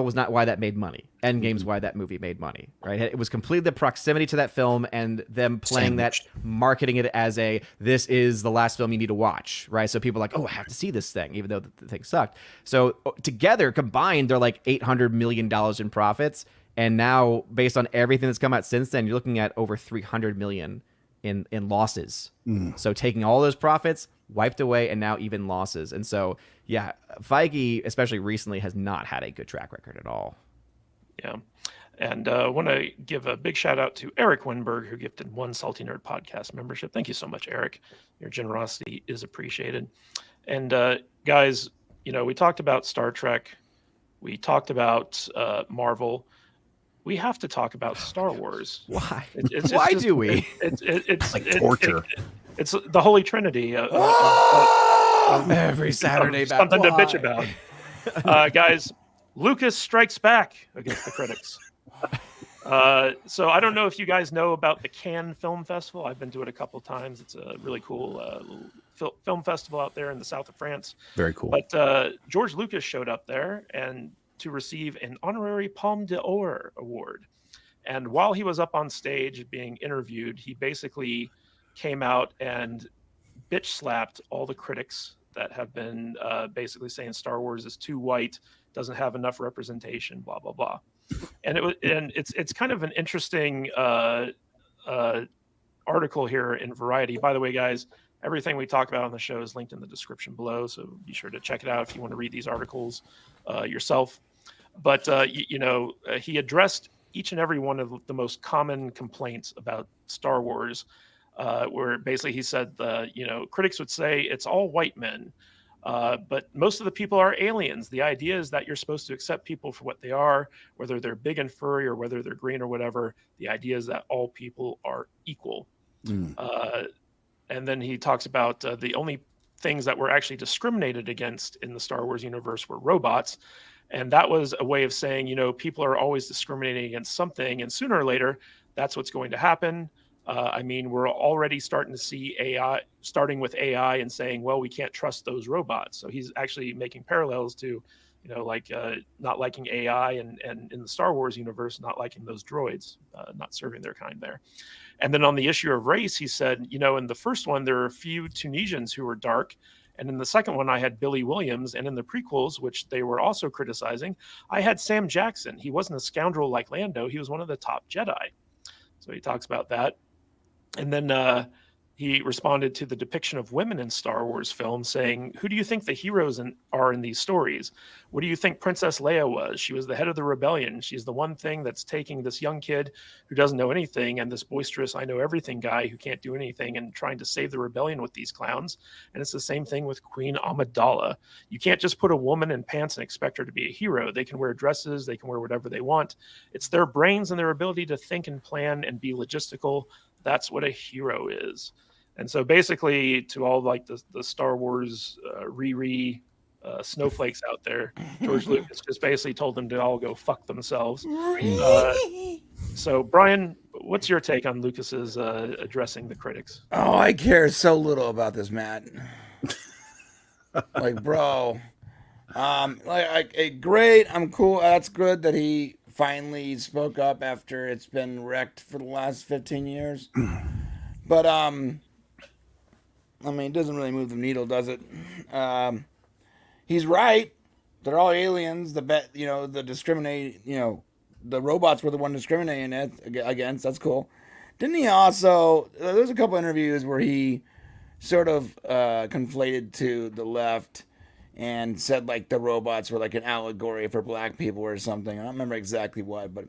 was not why that made money. Endgame's why that movie made money, right? It was completely the proximity to that film and them playing that, marketing it as this is the last film you need to watch, right? So people are like, oh, I have to see this thing, even though the thing sucked. So together, combined, they're like $800 million in profits. And now, based on everything that's come out since then, you're looking at over $300 million in losses. So taking all those profits, wiped away, and now even losses. And so, yeah, Feige, especially recently, has not had a good track record at all. Yeah. And I want to give a big shout out to Eric Winberg, who gifted 1 Salty Nerd podcast membership. Thank you so much, Eric. Your generosity is appreciated. And guys, we talked about Star Trek. We talked about Marvel. We have to talk about Star Wars. Why? Why do we? It's like torture. It's the Holy Trinity. Every Saturday, something to bitch about. Guys, Lucas strikes back against the critics. So I don't know if you guys know about the Cannes Film Festival. I've been to it a couple of times. It's a really cool film festival out there in the south of France. Very cool. But George Lucas showed up there and to receive an honorary Palme d'Or award. And while he was up on stage being interviewed, he basically came out and bitch slapped all the critics that have been basically saying Star Wars is too white, doesn't have enough representation, blah blah blah. And it's kind of an interesting article here in Variety. By the way, guys, everything we talk about on the show is linked in the description below, so be sure to check it out if you want to read these articles yourself. But he addressed each and every one of the most common complaints about Star Wars, where basically he said, critics would say it's all white men, but most of the people are aliens. The idea is that you're supposed to accept people for what they are, whether they're big and furry or whether they're green or whatever. The idea is that all people are equal. And then he talks about the only things that were actually discriminated against in the Star Wars universe were robots. And that was a way of saying, people are always discriminating against something, and sooner or later, that's what's going to happen. I mean, we're already starting to see AI, starting with AI and saying, well, we can't trust those robots. So he's actually making parallels to, like not liking AI and in the Star Wars universe, not liking those droids, not serving their kind there. And then on the issue of race, he said, in the first one, there are a few Tunisians who were dark. And in the second one, I had Billy Williams. And in the prequels, which they were also criticizing, I had Sam Jackson. He wasn't a scoundrel like Lando. He was one of the top Jedi. So he talks about that. And then he responded to the depiction of women in Star Wars films, saying, who do you think the heroes are in these stories? What do you think Princess Leia was? She was the head of the rebellion. She's the one thing that's taking this young kid who doesn't know anything and this boisterous, I know everything guy who can't do anything and trying to save the rebellion with these clowns. And it's the same thing with Queen Amidala. You can't just put a woman in pants and expect her to be a hero. They can wear dresses. They can wear whatever they want. It's their brains and their ability to think and plan and be logistical. That's what a hero is. And so basically, to all like the Star Wars snowflakes out there, George Lucas just basically told them to all go fuck themselves. So Brian, what's your take on Lucas's addressing the critics? Oh, I care so little about this, Matt. Like, bro, great. I'm cool. That's good that he finally spoke up after it's been wrecked for the last 15 years. But I mean, it doesn't really move the needle, does it? He's right. They're all aliens. The robots were the one discriminating against. That's cool. Didn't he also? There's a couple interviews where he sort of conflated to the left and said like the robots were like an allegory for black people or something. I don't remember exactly what, but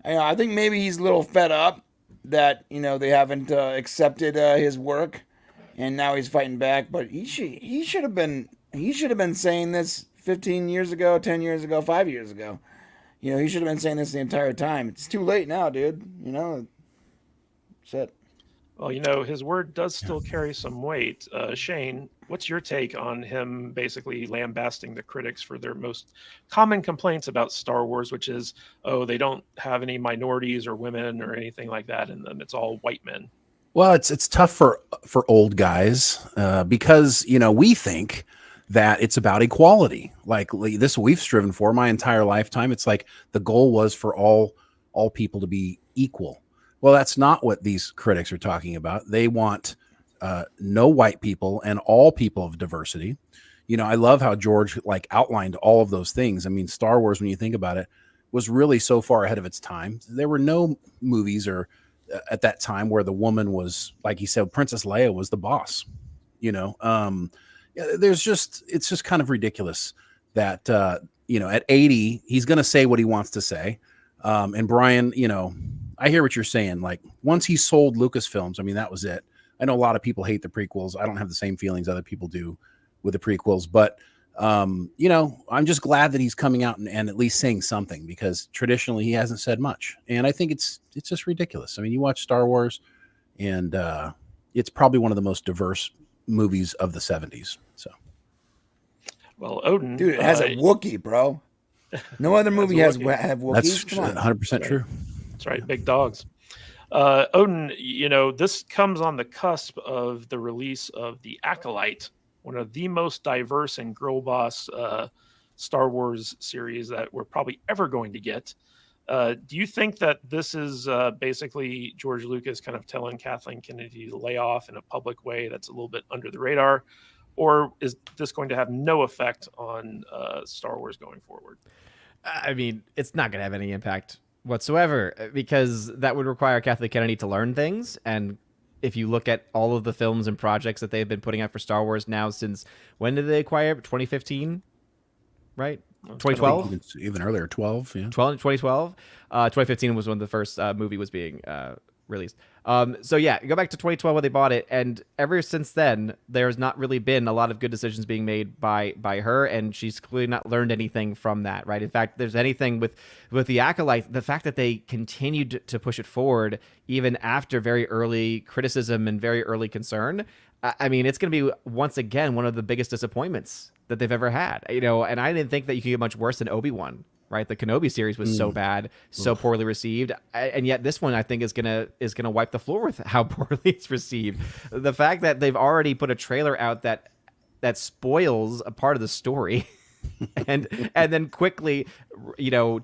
I think maybe he's a little fed up that they haven't accepted his work. And now he's fighting back, but he should have been saying this 15 years ago, 10 years ago, 5 years ago. He should have been saying this the entire time. It's too late now, dude. That's it. Well, his word does still carry some weight. Shane, what's your take on him basically lambasting the critics for their most common complaints about Star Wars, which is, they don't have any minorities or women or anything like that in them. It's all white men. Well, it's tough for old guys because we think that it's about equality. Like this, we've striven for my entire lifetime. It's like the goal was for all people to be equal. Well, that's not what these critics are talking about. They want no white people and all people of diversity. I love how George outlined all of those things. I mean, Star Wars, when you think about it, was really so far ahead of it's time. There were no movies or at that time where the woman was, like he said, Princess Leia was the boss. It's just kind of ridiculous that at 80 he's going to say what he wants to say. And Brian, I hear what you're saying. Like once he sold Lucasfilms, I mean, that was it. I know a lot of people hate the prequels. I don't have the same feelings other people do with the prequels, but I'm just glad that he's coming out and at least saying something, because traditionally he hasn't said much. And I think it's just ridiculous. I mean, you watch Star Wars and it's probably one of the most diverse movies of the 70s. So, well, Odin, dude, it has a Wookiee, bro. No other movie have Wookiees. That's 100% true. That's right. Big dogs. Odin, this comes on the cusp of the release of The Acolyte, one of the most diverse and girl boss Star Wars series that we're probably ever going to get. Do you think that this is basically George Lucas kind of telling Kathleen Kennedy to lay off in a public way that's a little bit under the radar? Or is this going to have no effect on Star Wars going forward? I mean, it's not going to have any impact whatsoever, because that would require Kathleen Kennedy to learn things. And if you look at all of the films and projects that they've been putting out for Star Wars now since, when did they acquire it? 2015, right? 2012? Even earlier, 12, yeah. 2012? 2015 was when the first movie was being released. So yeah, go back to 2012 when they bought it, and ever since then, there's not really been a lot of good decisions being made by her, and she's clearly not learned anything from that, right? In fact, there's anything with The Acolyte, the fact that they continued to push it forward even after very early criticism and very early concern. I mean, it's going to be once again one of the biggest disappointments that they've ever had, and I didn't think that you could get much worse than Obi-Wan, right? The Kenobi series was so bad, so poorly received, and yet this one I think is gonna wipe the floor with how poorly it's received. The fact that they've already put a trailer out that spoils a part of the story, and then quickly,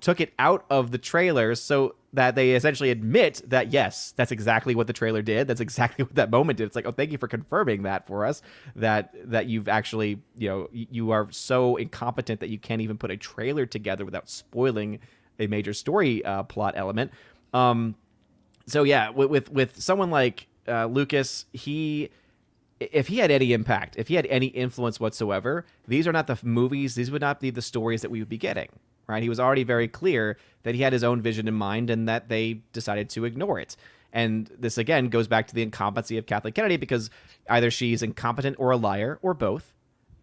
took it out of the trailer so that they essentially admit that yes, that's exactly what the trailer did. That's exactly what that moment did. It's like, oh, thank you for confirming that for us. That you've actually, you are so incompetent that you can't even put a trailer together without spoiling a major story plot element. So yeah, with someone like Lucas, if he had any impact, if he had any influence whatsoever, these are not the movies, these would not be the stories that we would be getting, right? He was already very clear that he had his own vision in mind and that they decided to ignore it. And this, again, goes back to the incompetency of Kathleen Kennedy, because either she's incompetent or a liar or both.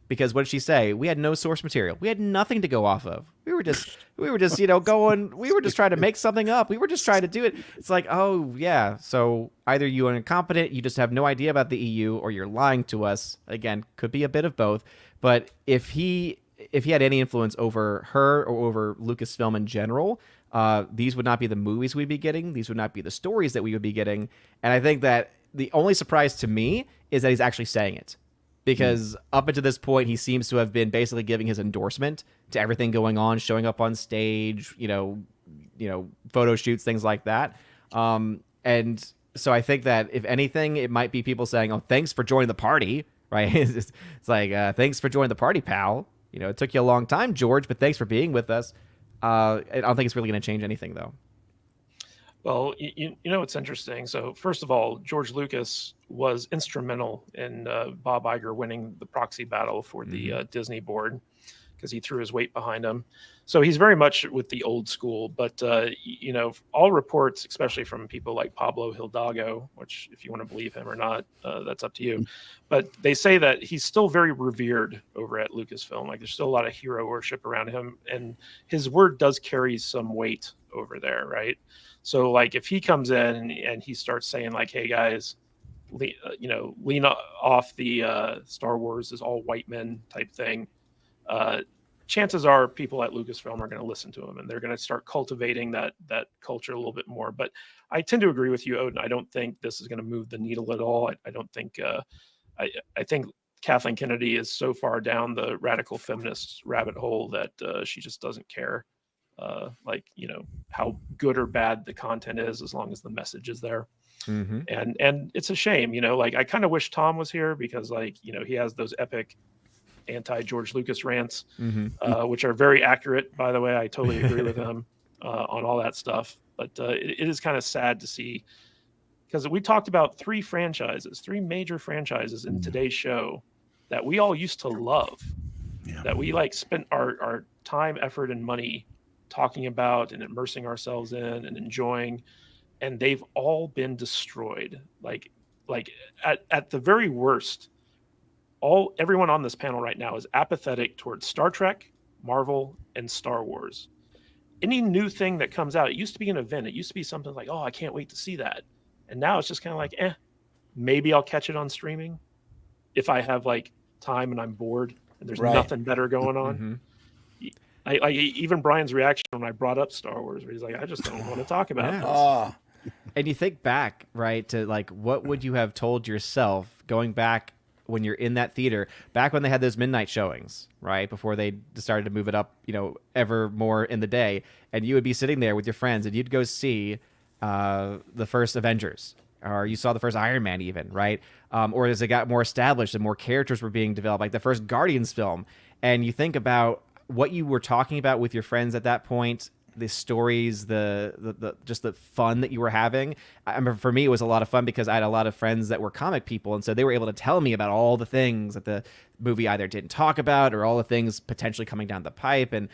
Because what did she say? We had no source material. We had nothing to go off of. We were just going, we were just trying to make something up. We were just trying to do it. It's like, oh yeah. So either you are incompetent, you just have no idea about the EU, or you're lying to us. Again, could be a bit of both. But if he had any influence over her or over Lucasfilm in general, these would not be the movies we'd be getting. These would not be the stories that we would be getting. And I think that the only surprise to me is that he's actually saying it. Because up until this point, he seems to have been basically giving his endorsement to everything going on, showing up on stage, photo shoots, things like that. And so I think that if anything, it might be people saying, "Oh, thanks for joining the party," right? It's like, "Thanks for joining the party, pal. It took you a long time, George, but thanks for being with us." I don't think it's really going to change anything, though. Well, it's interesting. So first of all, George Lucas was instrumental in Bob Iger winning the proxy battle for the Disney board, because he threw his weight behind him. So he's very much with the old school. But, all reports, especially from people like Pablo Hidalgo, which if you want to believe him or not, that's up to you. But they say that he's still very revered over at Lucasfilm. Like there's still a lot of hero worship around him. And his word does carry some weight over there, right? So like if he comes in and he starts saying like, hey guys, lean off the Star Wars is all white men type thing, chances are people at Lucasfilm are going to listen to him and they're going to start cultivating that culture a little bit more. But I tend to agree with you, Odin. I don't think this is going to move the needle at all. I don't think I think Kathleen Kennedy is so far down the radical feminist rabbit hole that she just doesn't care. How good or bad the content is, as long as the message is there. And it's a shame, I kind of wish Tom was here, because he has those epic anti-George Lucas rants, which are very accurate, by the way. I totally agree with him on all that stuff. But it is kind of sad to see, because we talked about three major franchises in today's show that we all used to love, that we spent our time, effort, and money talking about and immersing ourselves in and enjoying, and they've all been destroyed. Like at the very worst, everyone on this panel right now is apathetic towards Star Trek, Marvel, and Star Wars. Any new thing that comes out, it used to be an event. It used to be something like, oh, I can't wait to see that. And now it's just kind of like, maybe I'll catch it on streaming if I have time and I'm bored and there's nothing better going on. I even Brian's reaction when I brought up Star Wars, where he's like, I just don't want to talk about this. And you think back, right, to what would you have told yourself going back when you're in that theater, back when they had those midnight showings, right, before they started to move it up, ever more in the day, and you would be sitting there with your friends and you'd go see the first Avengers, or you saw the first Iron Man even, right? Or as it got more established and more characters were being developed, like the first Guardians film, and you think about what you were talking about with your friends at that point, the stories, the just the fun that you were having. I remember for me, it was a lot of fun because I had a lot of friends that were comic people, and so they were able to tell me about all the things that the movie either didn't talk about, or all the things potentially coming down the pipe, and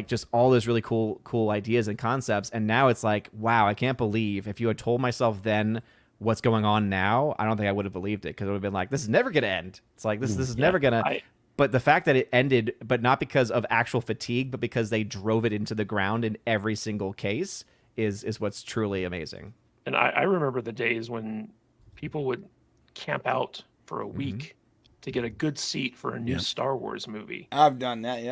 just all those really cool ideas and concepts. And now it's like, wow, I can't believe if you had told myself then what's going on now, I don't think I would have believed it, because it would have been like, this is never going to end. It's like this is never going to. But the fact that it ended, but not because of actual fatigue, but because they drove it into the ground in every single case, is what's truly amazing. And I remember the days when people would camp out for a week to get a good seat for a new Star Wars movie. I've done that,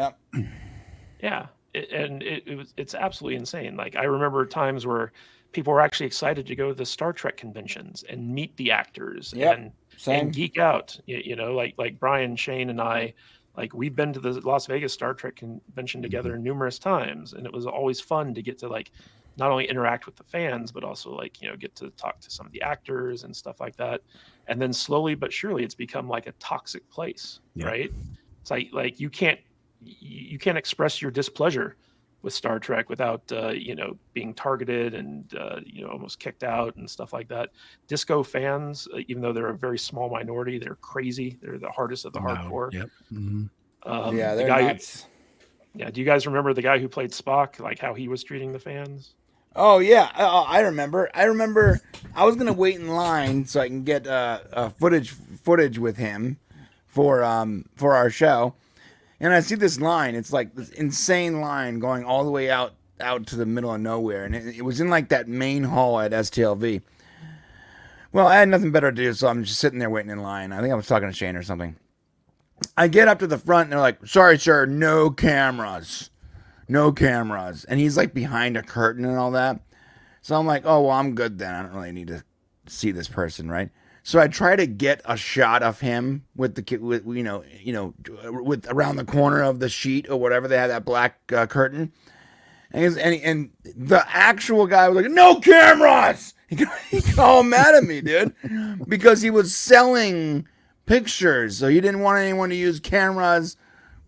Yeah. It's absolutely insane. Like I remember times where people were actually excited to go to the Star Trek conventions and meet the actors and Same. geek out. You know, like Brian, Shane, and I, like we've been to the Las Vegas Star Trek convention together numerous times, and it was always fun to get to like not only interact with the fans, but also like, you know, get to talk to some of the actors and stuff like that. And then slowly but surely, it's become like a toxic place, right? It's like you can't express your displeasure with Star Trek without you know, being targeted and you know, almost kicked out and stuff like that. Disco fans, even though they're a very small minority, they're crazy. They're the hardest of the hardcore. Yep. Yeah, the they're guy nuts. yeah, do you guys remember the guy who played Spock, like how he was treating the fans? Oh yeah, I remember. I was gonna wait in line so I can get footage with him for our show, and I see this line. It's like this insane line going all the way out to the middle of nowhere, and it was in like that main hall at STLV. Well, I had nothing better to do, so I'm just sitting there waiting in line. I think I was talking to Shane or something. I get up to the front, and they're like, "Sorry, sir, no cameras." No cameras. And he's like behind a curtain and all that. So I'm like, oh, well, I'm good then. I don't really need to see this person, right? So I try to get a shot of him with with around the corner of the sheet or whatever. They had that black curtain. And the actual guy was like, no cameras! He got all mad at me, dude. Because he was selling pictures. So he didn't want anyone to use cameras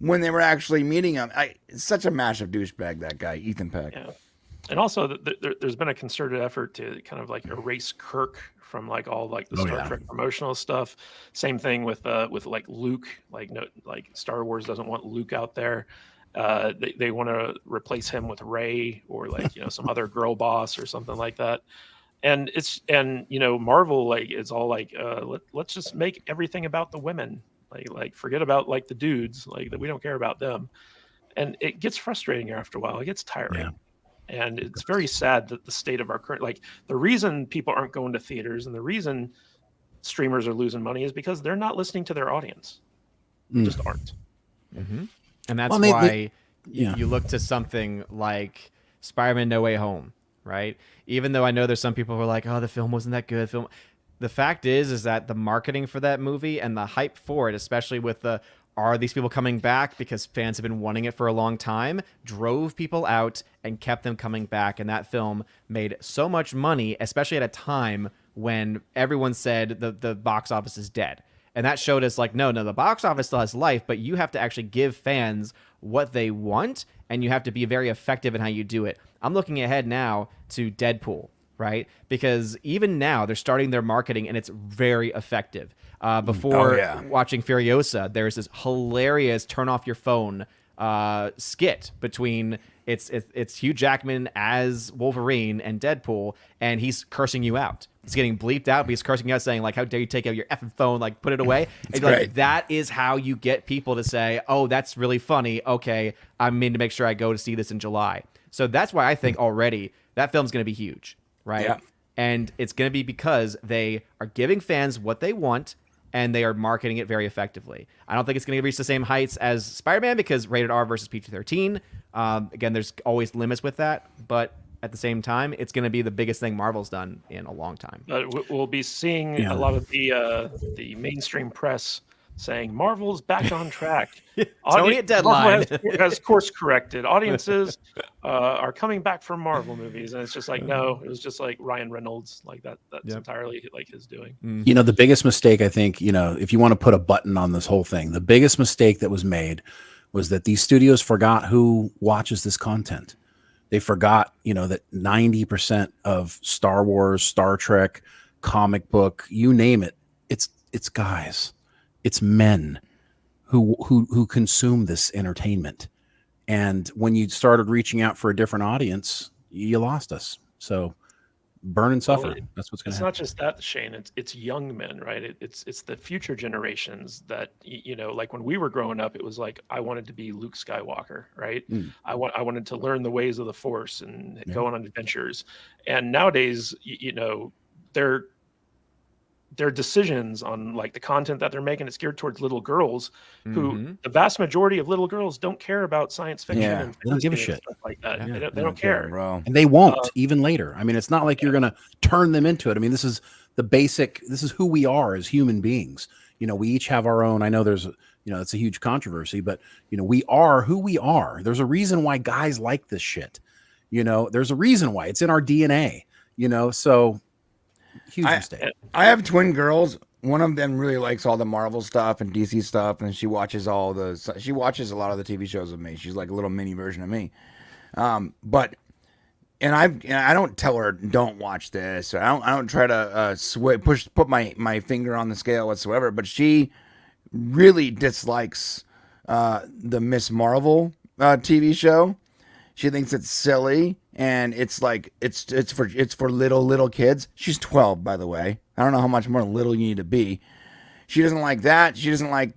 when they were actually meeting him. It's such a massive douchebag, that guy, Ethan Peck. Yeah. And also there's been a concerted effort to kind of like erase Kirk from like all like the Star Trek promotional stuff. Same thing with like Luke, like Star Wars doesn't want Luke out there. They want to replace him with Rey or like, you know, some other girl boss or something like that. And you know, Marvel, like it's all like let's just make everything about the women. Like forget about like the dudes, like that we don't care about them. And it gets frustrating after a while. It gets tiring. And it's very sad that the state of our current, like the reason people aren't going to theaters and the reason streamers are losing money is because they're not listening to their audience. They just aren't. And that's why you look to something like Spider-Man No Way Home, right? Even though I know there's some people who are like, oh, the film wasn't that good. The fact is that the marketing for that movie and the hype for it, especially with are these people coming back because fans have been wanting it for a long time, drove people out and kept them coming back. And that film made so much money, especially at a time when everyone said the box office is dead. And that showed us like, no, the box office still has life, but you have to actually give fans what they want, and you have to be very effective in how you do it. I'm looking ahead now to Deadpool, right? Because even now they're starting their marketing and it's very effective. Before watching Furiosa, there's this hilarious turn off your phone skit between it's Hugh Jackman as Wolverine and Deadpool, and he's cursing you out. He's getting bleeped out, but he's cursing you out, saying like, "How dare you take out your effing phone? Like, put it away." And like that is how you get people to say, "Oh, that's really funny. Okay, I'm in to make sure I go to see this in July." So that's why I think already that film's going to be huge, right? Yeah. And it's going to be because they are giving fans what they want, and they are marketing it very effectively. I don't think it's going to reach the same heights as Spider-Man because rated R versus PG-13. Again, there's always limits with that, but at the same time, it's going to be the biggest thing Marvel's done in a long time. But we'll be seeing a lot of the mainstream press saying Marvel's back on track. Tony at deadline has course corrected. Audiences are coming back for Marvel movies, and it's just like, no, it was just like Ryan Reynolds, like that. That's entirely like his doing. You know, the biggest mistake, I think, you know, if you want to put a button on this whole thing, the biggest mistake that was made was that these studios forgot who watches this content. They forgot, you know, that 90% of Star Wars, Star Trek, comic book, you name it, it's guys. It's men who consume this entertainment. And when you started reaching out for a different audience, you lost us. So burn and suffer. That's what's going to happen. It's not just that, Shane. It's young men, right? It's the future generations that, you know, like when we were growing up, it was like I wanted to be Luke Skywalker, right? I wanted to learn the ways of the Force and go on adventures. And nowadays, you know, they're their decisions on like the content that they're making, it's geared towards little girls who Mhm. the vast majority of little girls don't care about science fiction Yeah, and they don't give a fantasy and shit. stuff like that. Yeah. They don't care. bro. And they won't even later. I mean, it's not like you're going to turn them into it. I mean, this is this is who we are as human beings. You know, we each have our own, I know there's, it's a huge controversy, but we are who we are. There's a reason why guys like this shit. There's a reason why it's in our DNA, so huge mistake. I have twin girls. One of them really likes all the Marvel stuff and DC stuff, and she watches a lot of the TV shows with me. She's like a little mini version of me. But I don't tell her don't watch this. Or I don't try to put my finger on the scale whatsoever. But she really dislikes the Miss Marvel TV show. She thinks it's silly, and it's like it's for little kids. She's 12, by the way. I don't know how much more little you need to be. She doesn't like that. She doesn't like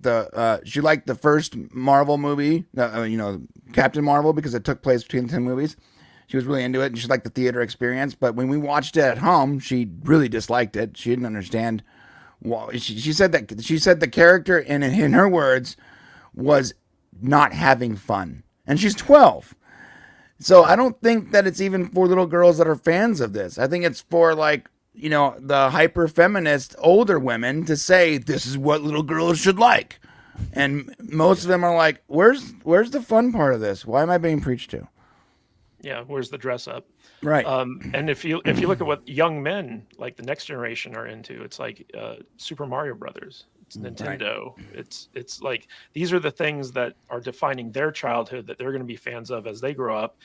she liked the first Marvel movie, Captain Marvel, because it took place between the 10 movies. She was really into it, and she liked the theater experience. But when we watched it at home, she really disliked it. She didn't understand. Well, she said the character, in her words, was not having fun, and she's 12. So I don't think that it's even for little girls that are fans of this. I think it's for the hyper feminist older women to say this is what little girls should like. And most of them are like, where's the fun part of this? Why am I being preached to? Yeah, where's the dress up? Right. And if you look at what young men like the next generation are into, it's like Super Mario Brothers. It's Nintendo. Right. It's like these are the things that are defining their childhood that they're going to be fans of as they grow up.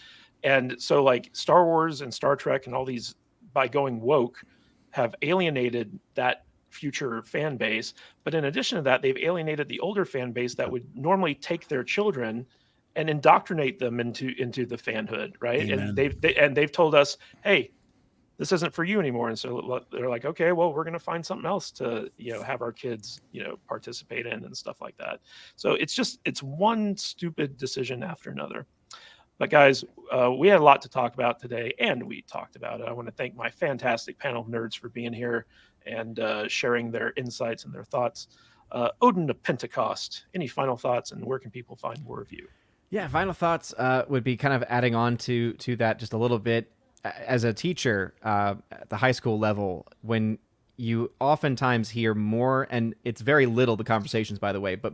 And so like Star Wars and Star Trek and all these, by going woke, have alienated that future fan base. But in addition to that, they've alienated the older fan base that would normally take their children and indoctrinate them into the fanhood, right? Amen. And they've told us, hey, this isn't for you anymore. And so they're like, okay, well, we're going to find something else to, have our kids, participate in and stuff like that. So it's one stupid decision after another. But guys, we had a lot to talk about today, and we talked about it. I want to thank my fantastic panel of nerds for being here and sharing their insights and their thoughts. Odin of Pentecost, any final thoughts, and where can people find more of you? Yeah, final thoughts would be kind of adding on to that just a little bit. As a teacher at the high school level, when you oftentimes hear more, and it's very little the conversations, by the way, but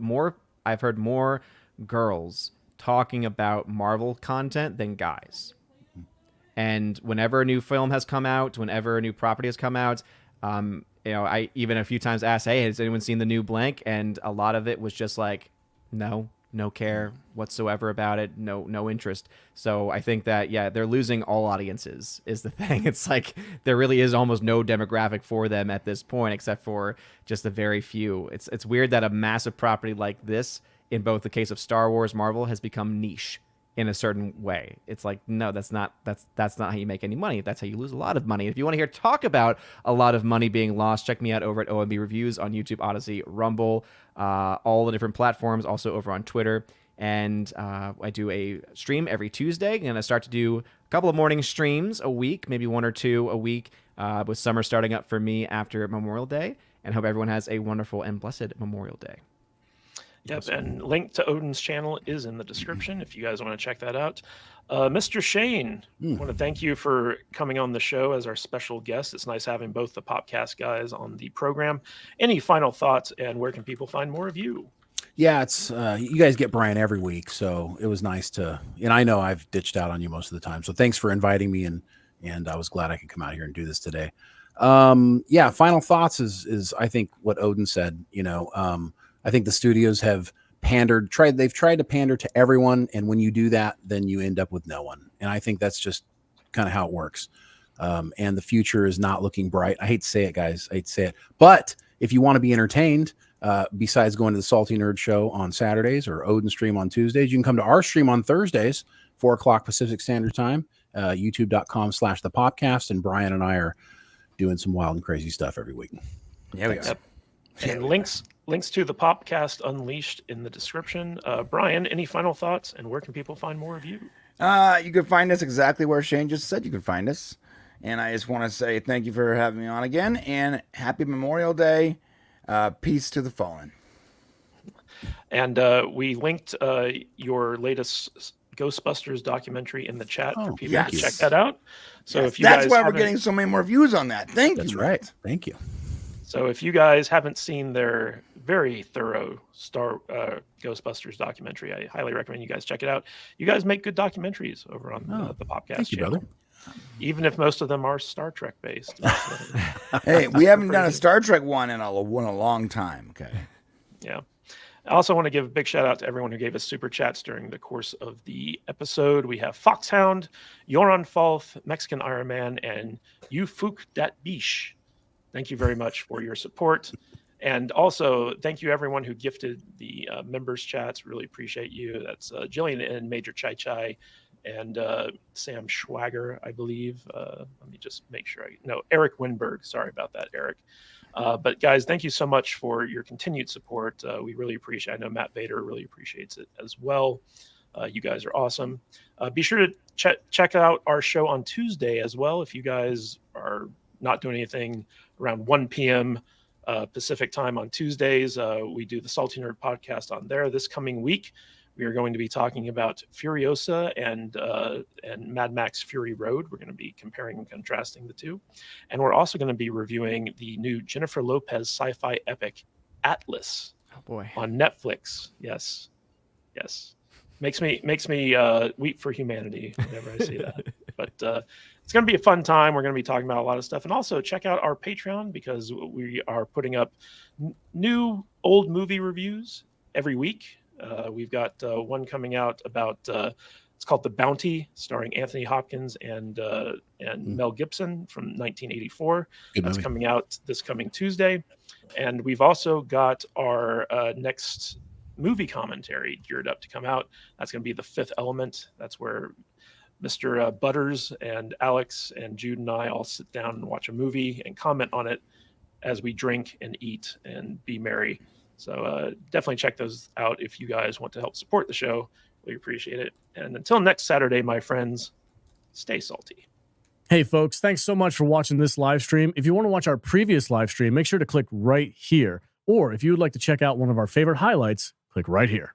I've heard more girls talking about Marvel content than guys. And whenever a new film has come out, whenever a new property has come out, I even a few times asked, hey, has anyone seen the new blank? And a lot of it was just like, no care whatsoever about it, no interest. So I think that, yeah, they're losing all audiences is the thing. It's like there really is almost no demographic for them at this point, except for just a very few. It's weird that a massive property like this, in both the case of Star Wars, Marvel, has become niche in a certain way. It's like, no, that's not how you make any money. That's how you lose a lot of money. If you want to hear talk about a lot of money being lost, check me out over at OMB Reviews on YouTube, Odyssey, Rumble, all the different platforms, also over on Twitter. And I do a stream every Tuesday, and I start to do a couple of morning streams a week, maybe one or two a week, with summer starting up for me after Memorial Day. And hope everyone has a wonderful and blessed Memorial Day. Yep, and link to Odin's channel is in the description if you guys want to check that out. Mr. Shane, I want to thank you for coming on the show as our special guest. It's nice having both the Popcast guys on the program. Any final thoughts, and where can people find more of you? Yeah, it's you guys get Brian every week, so it was nice to, and I know I've ditched out on you most of the time, so thanks for inviting me, and I was glad I could come out here and do this today. Yeah, final thoughts is I think what Odin said, I think the studios have they've tried to pander to everyone. And when you do that, then you end up with no one. And I think that's just kind of how it works. And the future is not looking bright. I hate to say it, guys. I hate to say it. But if you want to be entertained, besides going to the Salty Nerd Show on Saturdays or Odin stream on Tuesdays, you can come to our stream on Thursdays, 4:00 Pacific Standard Time, youtube.com/the Popcast. And Brian and I are doing some wild and crazy stuff every week. Yeah, we are. And links to the Popcast Unleashed in the description. Brian, any final thoughts, and where can people find more of you? You can find us exactly where Shane just said you can find us. And I just want to say thank you for having me on again, and happy Memorial Day. Peace to the fallen. And we linked your latest Ghostbusters documentary in the chat for people yes. to check that out. So Yes, if you that's guys why we're getting so many more views on that. Thank That's you. right. Matt. Thank you. So if you guys haven't seen their very thorough Ghostbusters documentary, I highly recommend you guys check it out. You guys make good documentaries over on the Popcast Thank you, channel. brother. Even if most of them are Star Trek based. Hey, we haven't done a Star Trek one in a long time. Okay. Yeah. I also want to give a big shout out to everyone who gave us super chats during the course of the episode. We have Foxhound, Yoran Falth, Mexican Iron Man, and Ufuk Dat Bish. Thank you very much for your support. And also, thank you everyone who gifted the members chats. Really appreciate you. That's Jillian and Major Chai Chai and Sam Schwager, I believe. Let me just make sure. Eric Winberg. Sorry about that, Eric. But guys, thank you so much for your continued support. We really appreciate it. I know Matt Bader really appreciates it as well. You guys are awesome. Be sure to check out our show on Tuesday as well. If you guys are not doing anything around 1 p.m. Pacific time on Tuesdays, we do the Salty Nerd podcast on there. This coming week, we are going to be talking about Furiosa and Mad Max Fury Road. We're going to be comparing and contrasting the two. And we're also going to be reviewing the new Jennifer Lopez sci-fi epic Atlas on Netflix. Yes. Makes me weep for humanity whenever I see that. But it's going to be a fun time. We're going to be talking about a lot of stuff. And also check out our Patreon because we are putting up new old movie reviews every week. We've got one coming out about it's called The Bounty, starring Anthony Hopkins and Mel Gibson from 1984. That's coming out this coming Tuesday. And we've also got our next movie commentary geared up to come out. That's going to be The Fifth Element. That's where Mr. Butters and Alex and Jude and I all sit down and watch a movie and comment on it as we drink and eat and be merry. So definitely check those out if you guys want to help support the show. We appreciate it. And until next Saturday, my friends, stay salty. Hey, folks, thanks so much for watching this live stream. If you want to watch our previous live stream, make sure to click right here. Or if you would like to check out one of our favorite highlights, click right here.